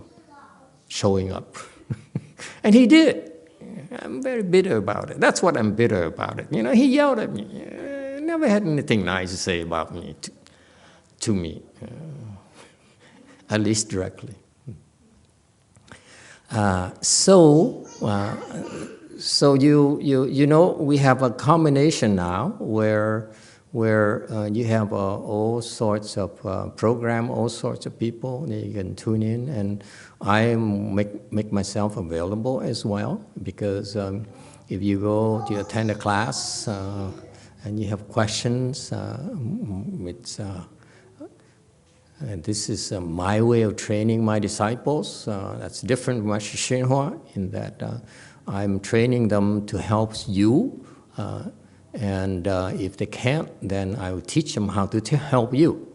S2: showing up. And he did. I'm very bitter about it. That's what I'm bitter about it. He yelled at me. Never had anything nice to say about me, to me, at least directly. So we have a combination now where you have all sorts of program, all sorts of people that you can tune in, and I make myself available as well, because if you go to attend a class and you have questions, this is my way of training my disciples. That's different from Master Shinhua in that I'm training them to help you, and if they can't, then I will teach them how to help you.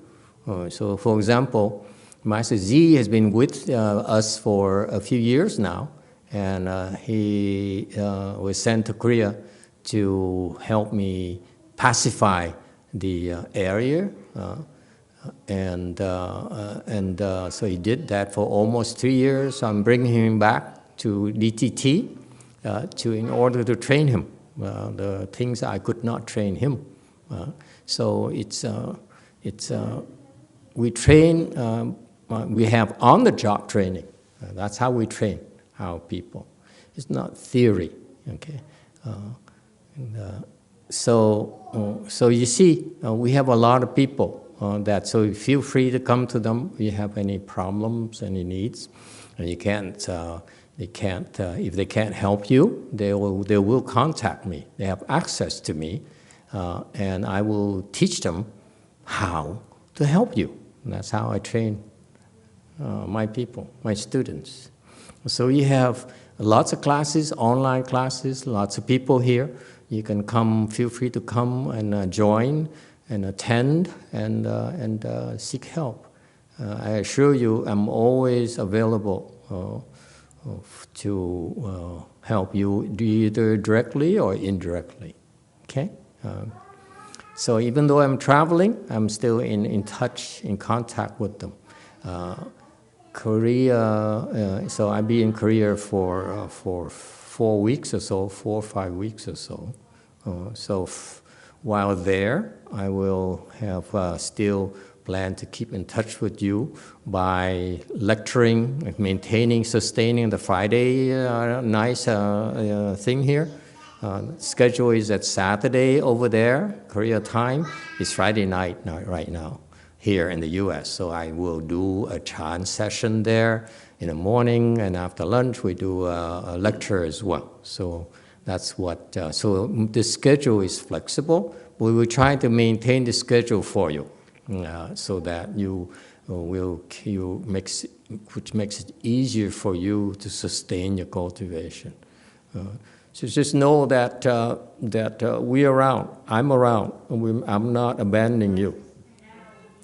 S2: So, for example, Master Z has been with us for a few years now, and he was sent to Korea to help me pacify the area. So he did that for almost 3 years. I'm bringing him back to DTT in order to train him the things I could not train him. So we train. We have on-the-job training. That's how we train our people. It's not theory. Okay. So you see, we have a lot of people. So feel free to come to them if you have any problems, any needs. And if they can't help you, they will contact me. They have access to me, and I will teach them how to help you. And that's how I train my people, my students. So you have lots of classes, online classes, lots of people here. You can come, feel free to come and join and attend and seek help. I assure you, I'm always available to help you either directly or indirectly. Okay? So even though I'm traveling, I'm still in touch, in contact with them. Korea, so I'll be in Korea for 4 weeks or so, 4 or 5 weeks or so. While there, I will have still plan to keep in touch with you by lecturing, maintaining, sustaining the Friday nice thing here. Schedule is at Saturday over there, Korea time. It's Friday night right now here in the US. So I will do a chant session there in the morning, and after lunch we do a lecture as well. So that's what, so the schedule is flexible. We will try to maintain the schedule for you so that which makes it easier for you to sustain your cultivation. So just know that we're around. I'm around. I'm not abandoning you.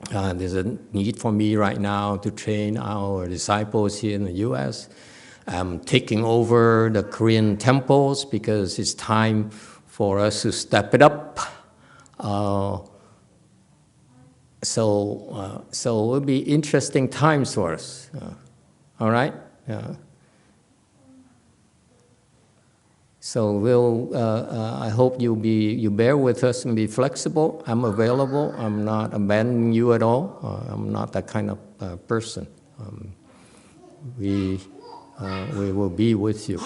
S2: There's a need for me right now to train our disciples here in the U.S. I'm taking over the Korean temples because it's time for us to step it up. So it will be interesting times for us. All right? So I hope you bear with us and be flexible. I'm available. I'm not abandoning you at all. I'm not that kind of person. We will be with you.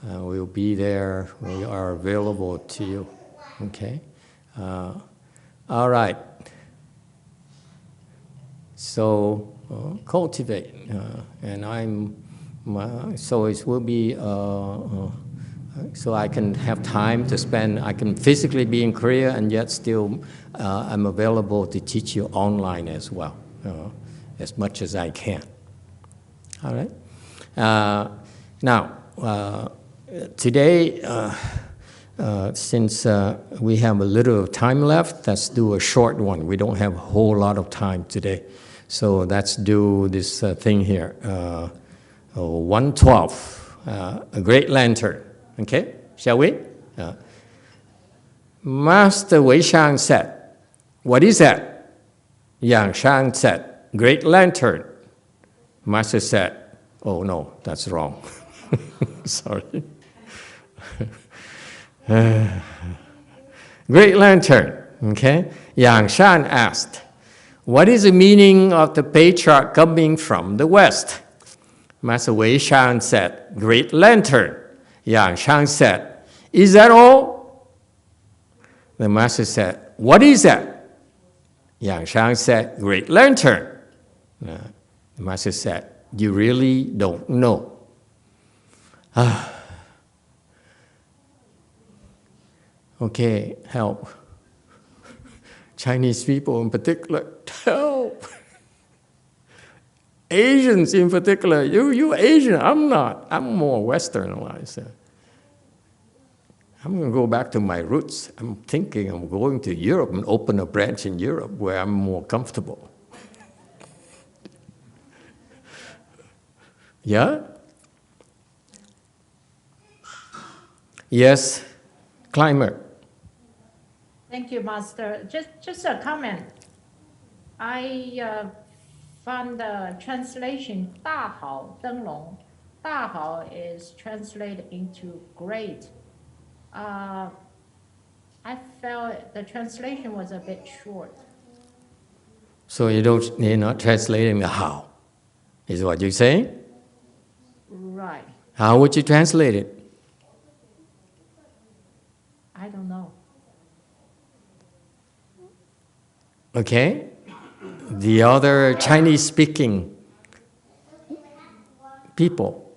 S2: We will be there. We are available to you. Okay? All right. So cultivate, and so it will be so I can have time to spend, I can physically be in Korea and yet still I'm available to teach you online as well, as much as I can. All right? Now, today, since we have a little time left, let's do a short one. We don't have a whole lot of time today. So let's do this thing here. 112, a great lantern. Okay, shall we? Master Wei Shang said, what is that? Yang Shang said, great lantern. Master said, oh no, that's wrong. Sorry. Great lantern, okay? Yang Shan asked, what is the meaning of the patriarch coming from the west? Master Wei Shan said, great lantern. Yang Shan said, is that all? The master said, what is that? Yang Shan said, great lantern. The master said, you really don't know. Okay, help. Chinese people in particular, help. Asians in particular, you Asian, I'm not. I'm more Westernized. I'm going to go back to my roots. I'm thinking I'm going to Europe and open a branch in Europe where I'm more comfortable. Yeah? Yes, climber.
S8: Thank you, Master. Just a comment. I found the translation 大好灯笼. 大好 is translated into great. I felt the translation was a bit short.
S2: So you're not translating the how, is what you're saying?
S8: Right.
S2: How would you translate it?
S8: I don't know.
S2: Okay. The other Chinese-speaking people,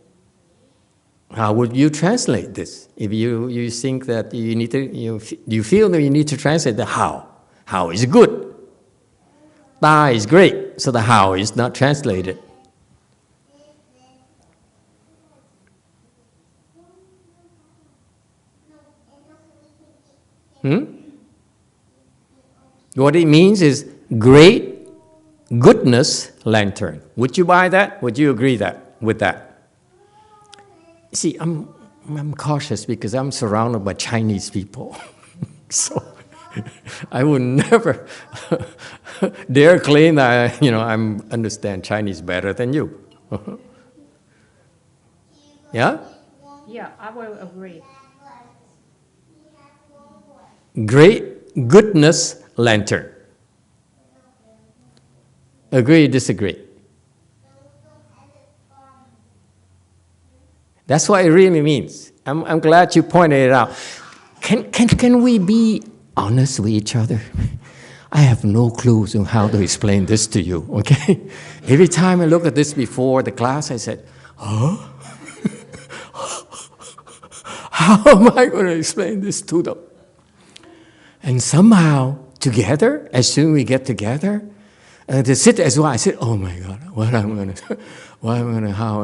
S2: how would you translate this? If you think that you need to, you feel that you need to translate the how. How is good. Da is great, so the how is not translated. What it means is great goodness lantern. Would you buy that? Would you agree with that? See, I'm cautious because I'm surrounded by Chinese people. So I would never dare claim that I understand Chinese better than you. Yeah?
S8: Yeah, I will agree.
S2: Great goodness lantern. Agree, disagree? That's what it really means. I'm glad you pointed it out. Can we be honest with each other? I have no clues on how to explain this to you, okay? Every time I look at this before the class, I said, huh? How am I going to explain this to them? And somehow, together, as soon as we get together, to sit as well, I said, oh my God, how am I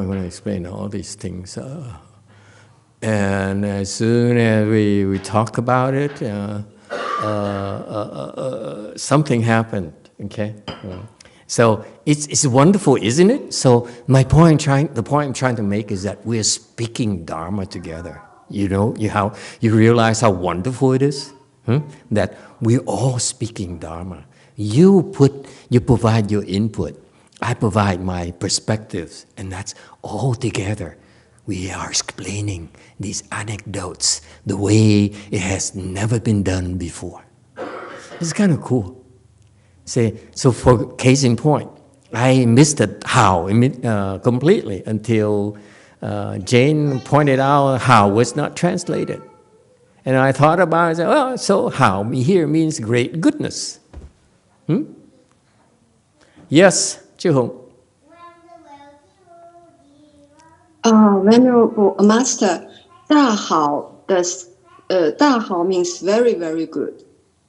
S2: going to explain all these things? And as soon as we talk about it, something happened, okay? So it's wonderful, isn't it? So the point I'm trying to make is that we're speaking Dharma together. You realize how wonderful it is? That we're all speaking Dharma. You provide your input. I provide my perspectives, and that's all together. We are explaining these anecdotes the way it has never been done before. It's kind of cool. So for case in point, I missed it how completely until Jane pointed out how was not translated. And I thought about it, I said, well, so how here means great goodness. Yes, Chi Hong.
S12: Venerable Master, 大好 大好 means very, very good.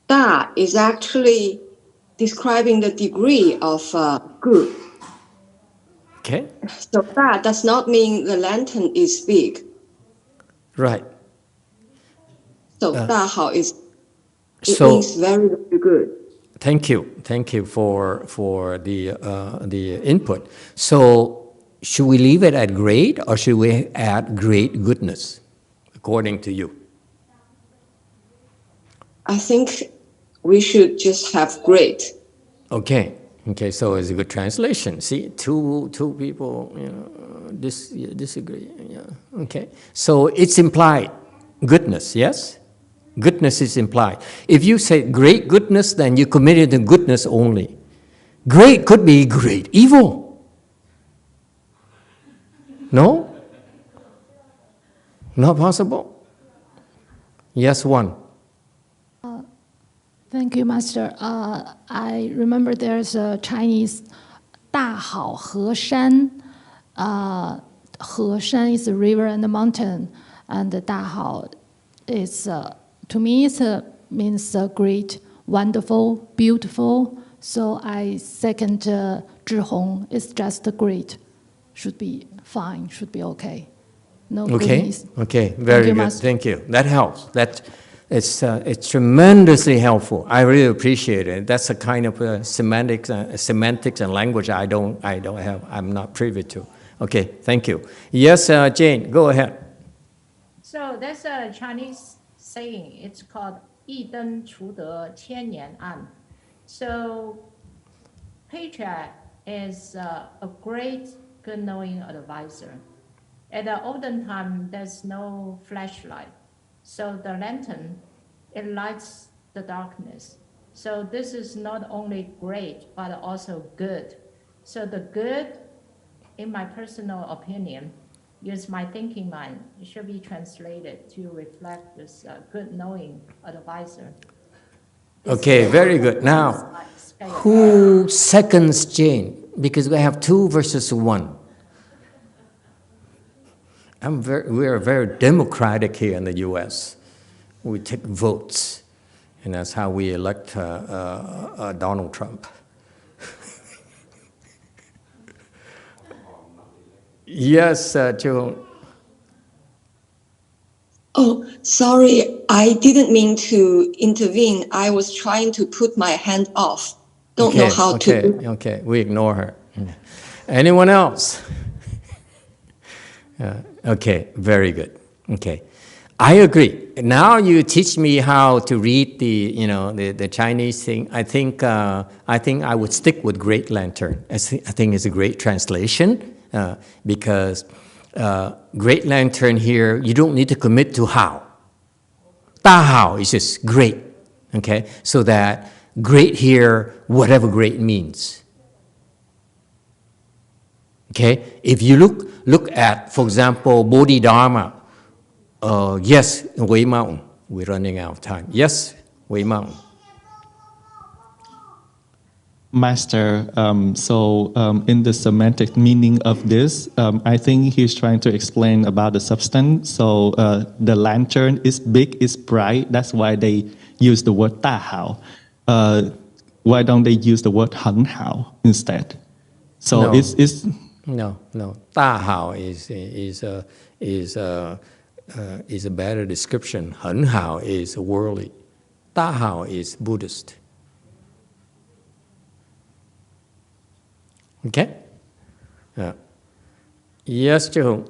S12: 大 is actually describing the degree of good.
S1: Okay.
S12: So 大 does not mean the lantern is big.
S1: Right.
S12: So 大好 it
S1: So
S12: means very, very good.
S1: thank you for the input. So should we leave it at great, or should we add great goodness, according to you?
S12: I think we should just have great.
S1: Okay. Okay. So it's a good translation. See, two people, disagree. Yeah. Okay. So it's implied goodness. Yes. Goodness is implied. If you say great goodness, then you committed to goodness only. Great could be great evil. No? Not possible? Yes, one.
S13: Thank you, Master. I remember there's a Chinese 大好河山. 河山 is a river and a mountain, and 大好 is to me it means great, wonderful, beautiful. So I second Zhihong. It's just great. Should be fine. Should be okay. No goodness.
S1: Okay. Very good.
S13: Master.
S1: Thank you. That helps. It's tremendously helpful. I really appreciate it. That's a kind of semantics and language I don't have. I'm not privy to. Okay. Thank you. Yes, Jane. Go ahead.
S8: So there's a Chinese saying. It's called 一灯除得千年暗. So patriarch is a great, good-knowing advisor. At the olden time, there's no flashlight. So the lantern, it lights the darkness. So this is not only great, but also good. So the good, in my personal opinion, use my thinking mind, it should be translated to reflect this good knowing advisor.
S1: Okay, very good. Now, who seconds Jane? Because we have 2 versus 1. We are very democratic here in the U.S. We take votes, and that's how we elect Donald Trump. Yes, Joe.
S12: Oh, sorry, I didn't mean to intervene. I was trying to put my hand off. Don't know how to.
S1: Okay, we ignore her. Anyone else? Okay, very good. Okay, I agree. Now you teach me how to read the Chinese thing. I think I would stick with Great Lantern. I think it's a great translation because Great Lantern here, you don't need to commit to how. 大好 is just great. Okay, so that great here, whatever great means. Okay, if you look at, for example, Bodhidharma, yes, Wei Mountain. We're running out of time. Yes, Wei Mountain.
S5: Master, in the semantic meaning of this, I think he's trying to explain about the substance. So the lantern is big, is bright. That's why they use the word 大好. Why don't they use the word 很好 instead? So
S1: No.
S5: it's
S1: No. 大好 is a better description. 很好 is worldly. 大好 is Buddhist. Okay? Yes, Jehong.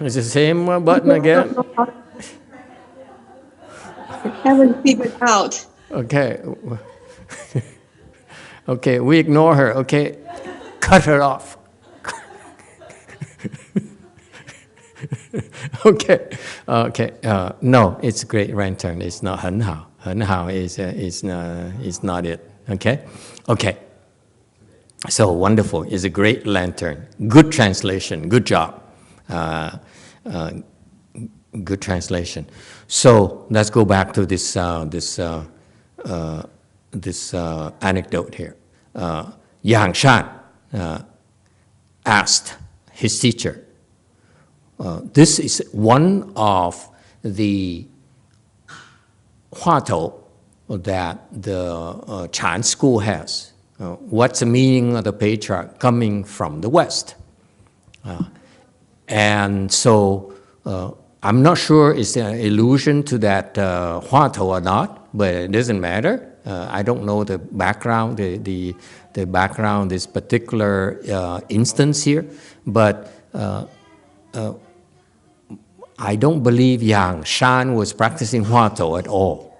S1: It's the same button again.
S12: Haven't figured out.
S1: Okay. Okay, we ignore her. Okay, cut her off. Okay. No, it's Great Lantern. It's not 很好. 很好 is not it. Okay. So wonderful. It's a Great Lantern. Good translation. Good job. Good translation. So let's go back to this anecdote here. Yang Shan asked his teacher, this is one of the Huatou that the Chan school has. What's the meaning of the patriarch coming from the West? And so I'm not sure it's an allusion to that Huatou or not, but it doesn't matter. I don't know the background, the background, this particular instance here, but I don't believe Yang Shan was practicing Huatou at all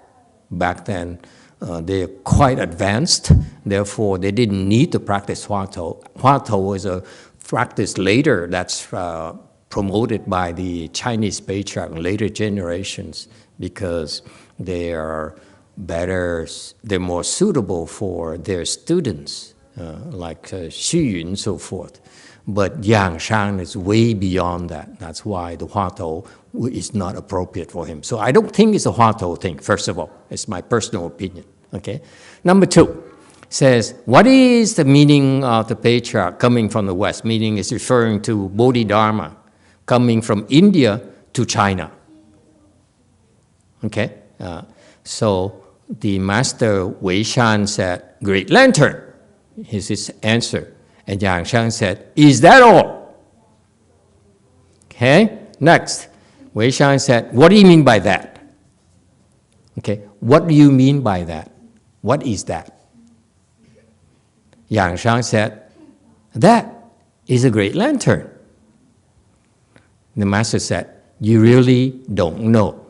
S1: back then. They're quite advanced, therefore they didn't need to practice Huatou. Huatou was a practice later that's promoted by the Chinese patriarch in later generations because they are better, they're more suitable for their students, like Xu Yun and so forth. But Yang Shan is way beyond that. That's why the Huatou is not appropriate for him. So I don't think it's a Huatou thing, first of all. It's my personal opinion, okay? Number two says, what is the meaning of the patriarch coming from the West? Meaning is referring to Bodhidharma coming from India to China, okay? So the master Wei Shan said, Great Lantern is his answer. And Yang Shan said, is that all? Okay, next. Wei Shan said, what do you mean by that? Okay, what do you mean by that? What is that? Yang Shan said, that is a great lantern. The master said, you really don't know.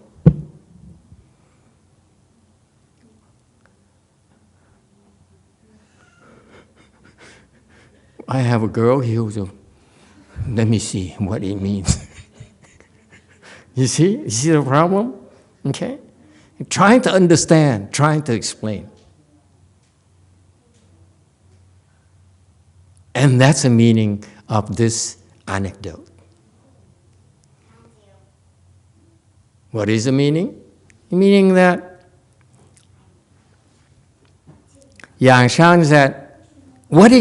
S1: I have a girl here, so let me see what it means. You see the problem? Okay? Trying to understand, trying to explain. And that's the meaning of this anecdote. What is the meaning? The meaning that Yang Shan said, why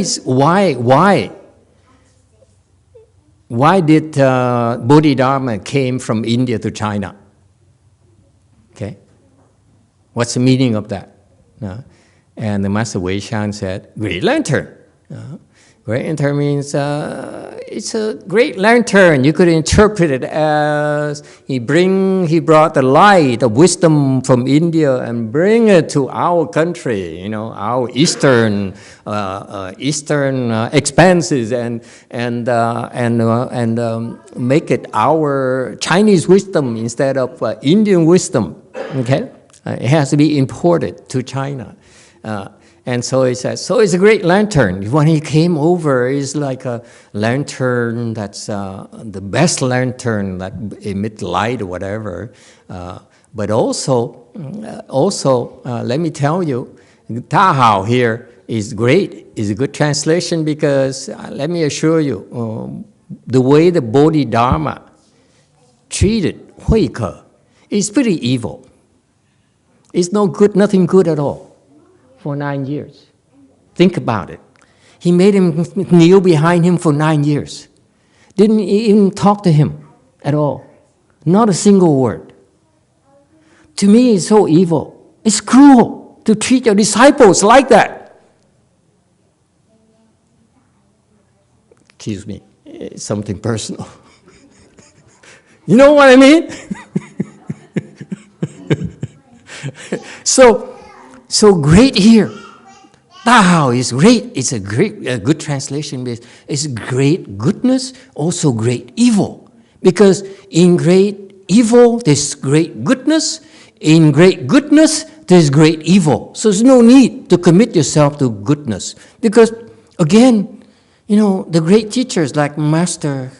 S1: did Bodhidharma came from India to China? Okay, what's the meaning of that? And the Master Wei Shan said, great lantern. Great lantern means it's a great lantern. You could interpret it as he brought the light of wisdom from India and bring it to our country, you know, our eastern expanses and make it our Chinese wisdom instead of Indian wisdom. Okay, it has to be imported to China. And so he says, so it's a great lantern. When he came over, it's like a lantern that's the best lantern that emits light or whatever. But also, let me tell you, Ta Hao here is great, is a good translation because, let me assure you, the way the Bodhidharma treated Hui Ke is pretty evil. It's no good, nothing good at all. For 9 years. Think about it. He made him kneel behind him for 9 years. Didn't even talk to him at all. Not a single word. To me, it's so evil. It's cruel to treat your disciples like that. Excuse me, it's something personal. You know what I mean? So great here. Ta Hao is great. It's a good translation. It's great goodness, also great evil. Because in great evil, there's great goodness. In great goodness, there's great evil. So there's no need to commit yourself to goodness. Because, again, you know, the great teachers like Master,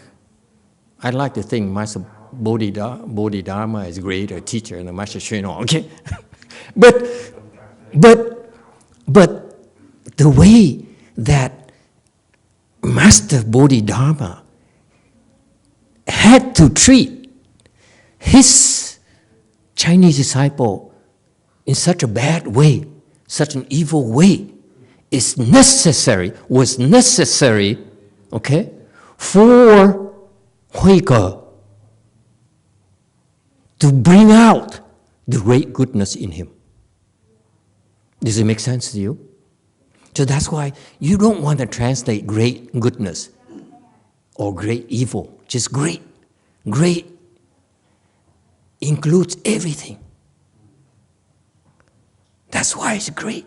S1: I'd like to think Master Bodhidharma is a greater teacher than Master Xuanong, okay? But the way that Master Bodhidharma had to treat his Chinese disciple in such a bad way, such an evil way, was necessary, okay, for Hui Ke
S14: to bring out the great goodness in him. Does it make sense to you? So that's why you don't want to translate great goodness or great evil. Just great. Great includes everything. That's why it's great.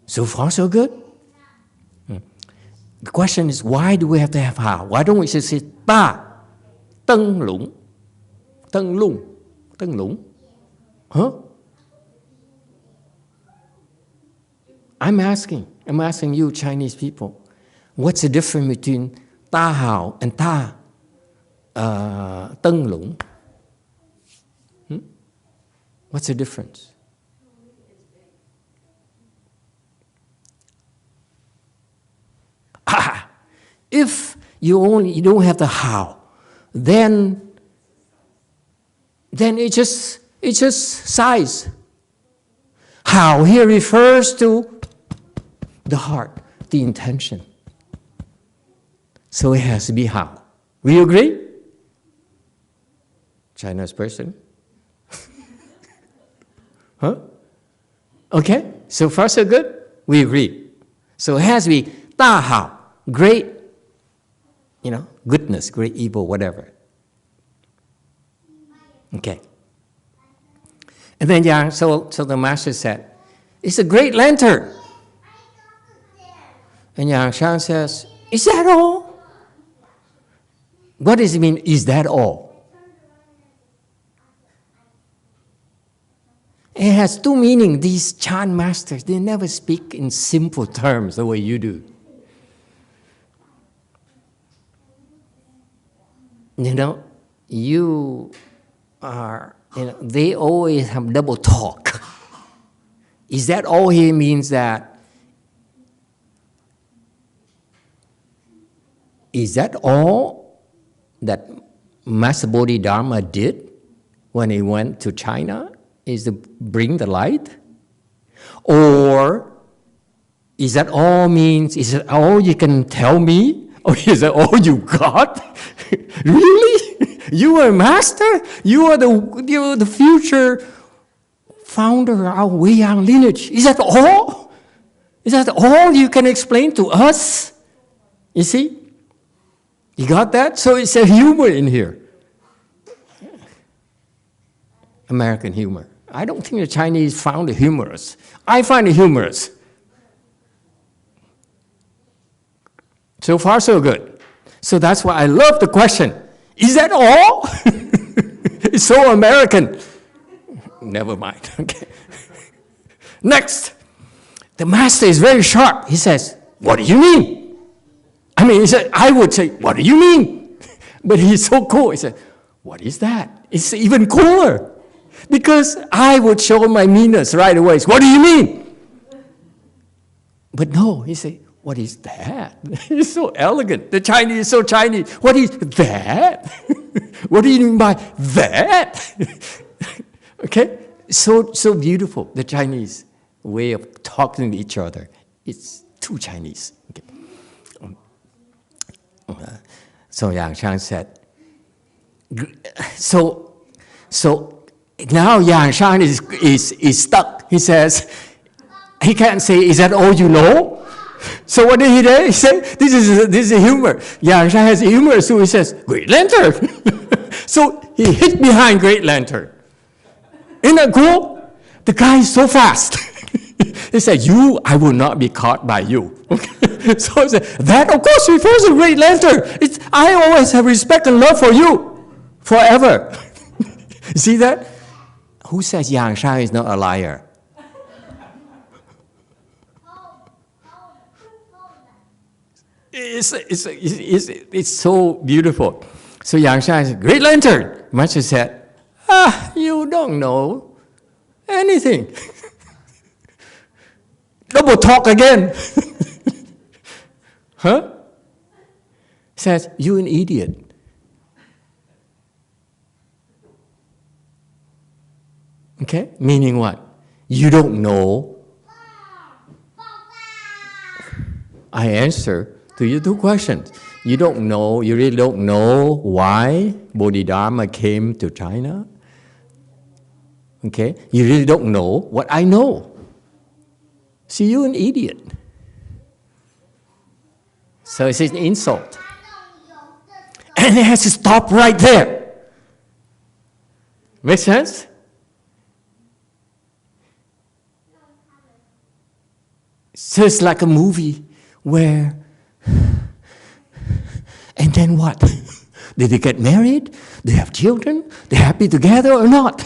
S14: So far, so good? The question is, why do we have to have Hao? Why don't we just say Ta, Tân Lũng, Tân Lung, Tân Lũng? Huh? I'm asking you Chinese people, what's the difference between Ta Hao and Ta Tân Lũng? What's the difference? If you don't have the Hao, then it's just size. Hao here refers to the heart, the intention. So it has to be Hao. Will you agree? Chinese person? Huh? Okay, so far so good? We agree. So it has to be Ta Hao, great, goodness, great evil, whatever. Okay. And then so the master said, it's a great lantern. And Yang Shan says, is that all? What does it mean, is that all? It has two meanings. These Chan masters, they never speak in simple terms the way you do. You are, they always have double talk. Is that all he means that? Is that all that Master Bodhidharma did when he went to China? Is to bring the light? Or is that all means, is that all you can tell me? Or is that all you got? Really? You are a master? You are the future founder of our Weiyang lineage. Is that all? Is that all you can explain to us? You see? You got that? So it's a humor in here. American humor. I don't think the Chinese found it humorous. I find it humorous. So far, so good. So that's why I love the question. Is that all? It's so American. Never mind. Okay. Next. The master is very sharp. He says, what do you mean? He said, I would say, what do you mean? But he's so cool. He said, what is that? It's even cooler. Because I would show my meanness right away. What do you mean? But no, he said, what is that? He's so elegant. The Chinese is so Chinese. What is that? What do you mean by that? Okay? So beautiful, the Chinese way of talking to each other. It's too Chinese. Okay. So Yang Shan said, so now Yang Shan is stuck. He says, he can't say, is that all you know? So what did he do? He said, this is humor. Yang Shan has humor, so he says, great lantern. So he hid behind great lantern. Isn't that cool? The guy is so fast. He said, I will not be caught by you. Okay? So he said, that of course refers to great lantern. I always have respect and love for you. Forever. You see that? Who says Yang Shan is not a liar? It's so beautiful. So Yang Shan said, great lantern. Master said, you don't know anything. Double talk again. Huh? Says, you an idiot. Okay? Meaning what? You don't know. I answer to your two questions. You don't know, you really don't know why Bodhidharma came to China? Okay? You really don't know what I know. See, you're an idiot. So it's an insult. And it has to stop right there. Make sense? So it's like a movie where, and then what? Did they get married? They have children? They're happy together or not?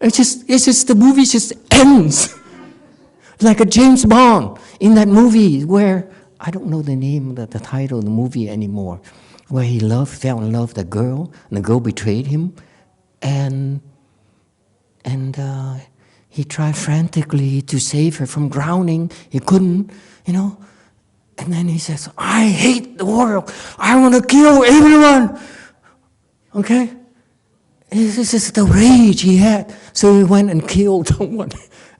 S14: It's just the movie just ends. Like a James Bond in that movie where, I don't know the name, the title of the movie anymore, where he fell in love with a girl, and the girl betrayed him, and he tried frantically to save her from drowning. He couldn't, and then he says, I hate the world. I want to kill everyone. Okay? This is the rage he had. So he went and killed someone.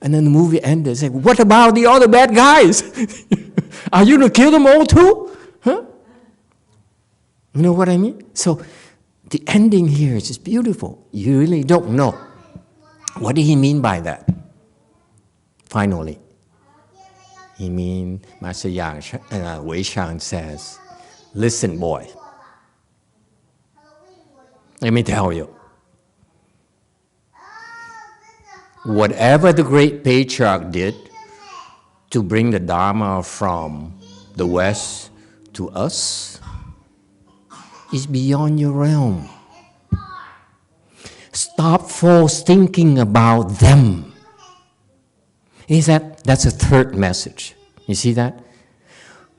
S14: And then the movie ended. Said, what about the other bad guys? Are you going to kill them all too? Huh? You know what I mean? So the ending here is just beautiful. You really don't know. What did he mean by that? Finally, he means, Master Wei Shan says, listen, boy, let me tell you, whatever the great patriarch did to bring the Dharma from the West to us is beyond your realm. Stop false thinking about them. That's a third message. You see that?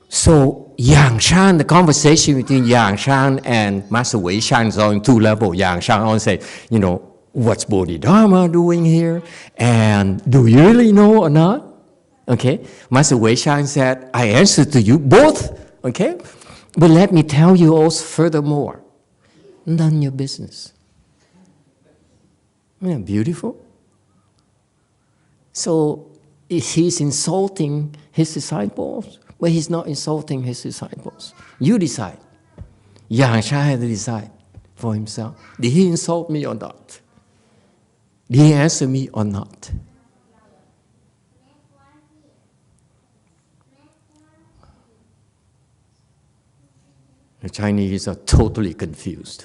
S14: So Yang Shan, the conversation between Yang Shan and Master Wei Shan is on two levels. Yang Shan always say, what's Bodhidharma doing here? And do you really know or not? Okay. Master Wei Shan said, I answer to you both. Okay. But let me tell you also furthermore, none of your business. Isn't that beautiful? So he's insulting his disciples, but he's not insulting his disciples. You decide. Yang Shan had to decide for himself. Did he insult me or not? Did he answer me or not? The Chinese are totally confused.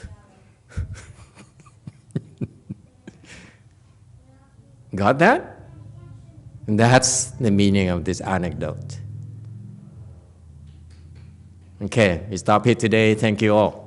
S14: Got that? And that's the meaning of this anecdote. Okay, we stop here today. Thank you all.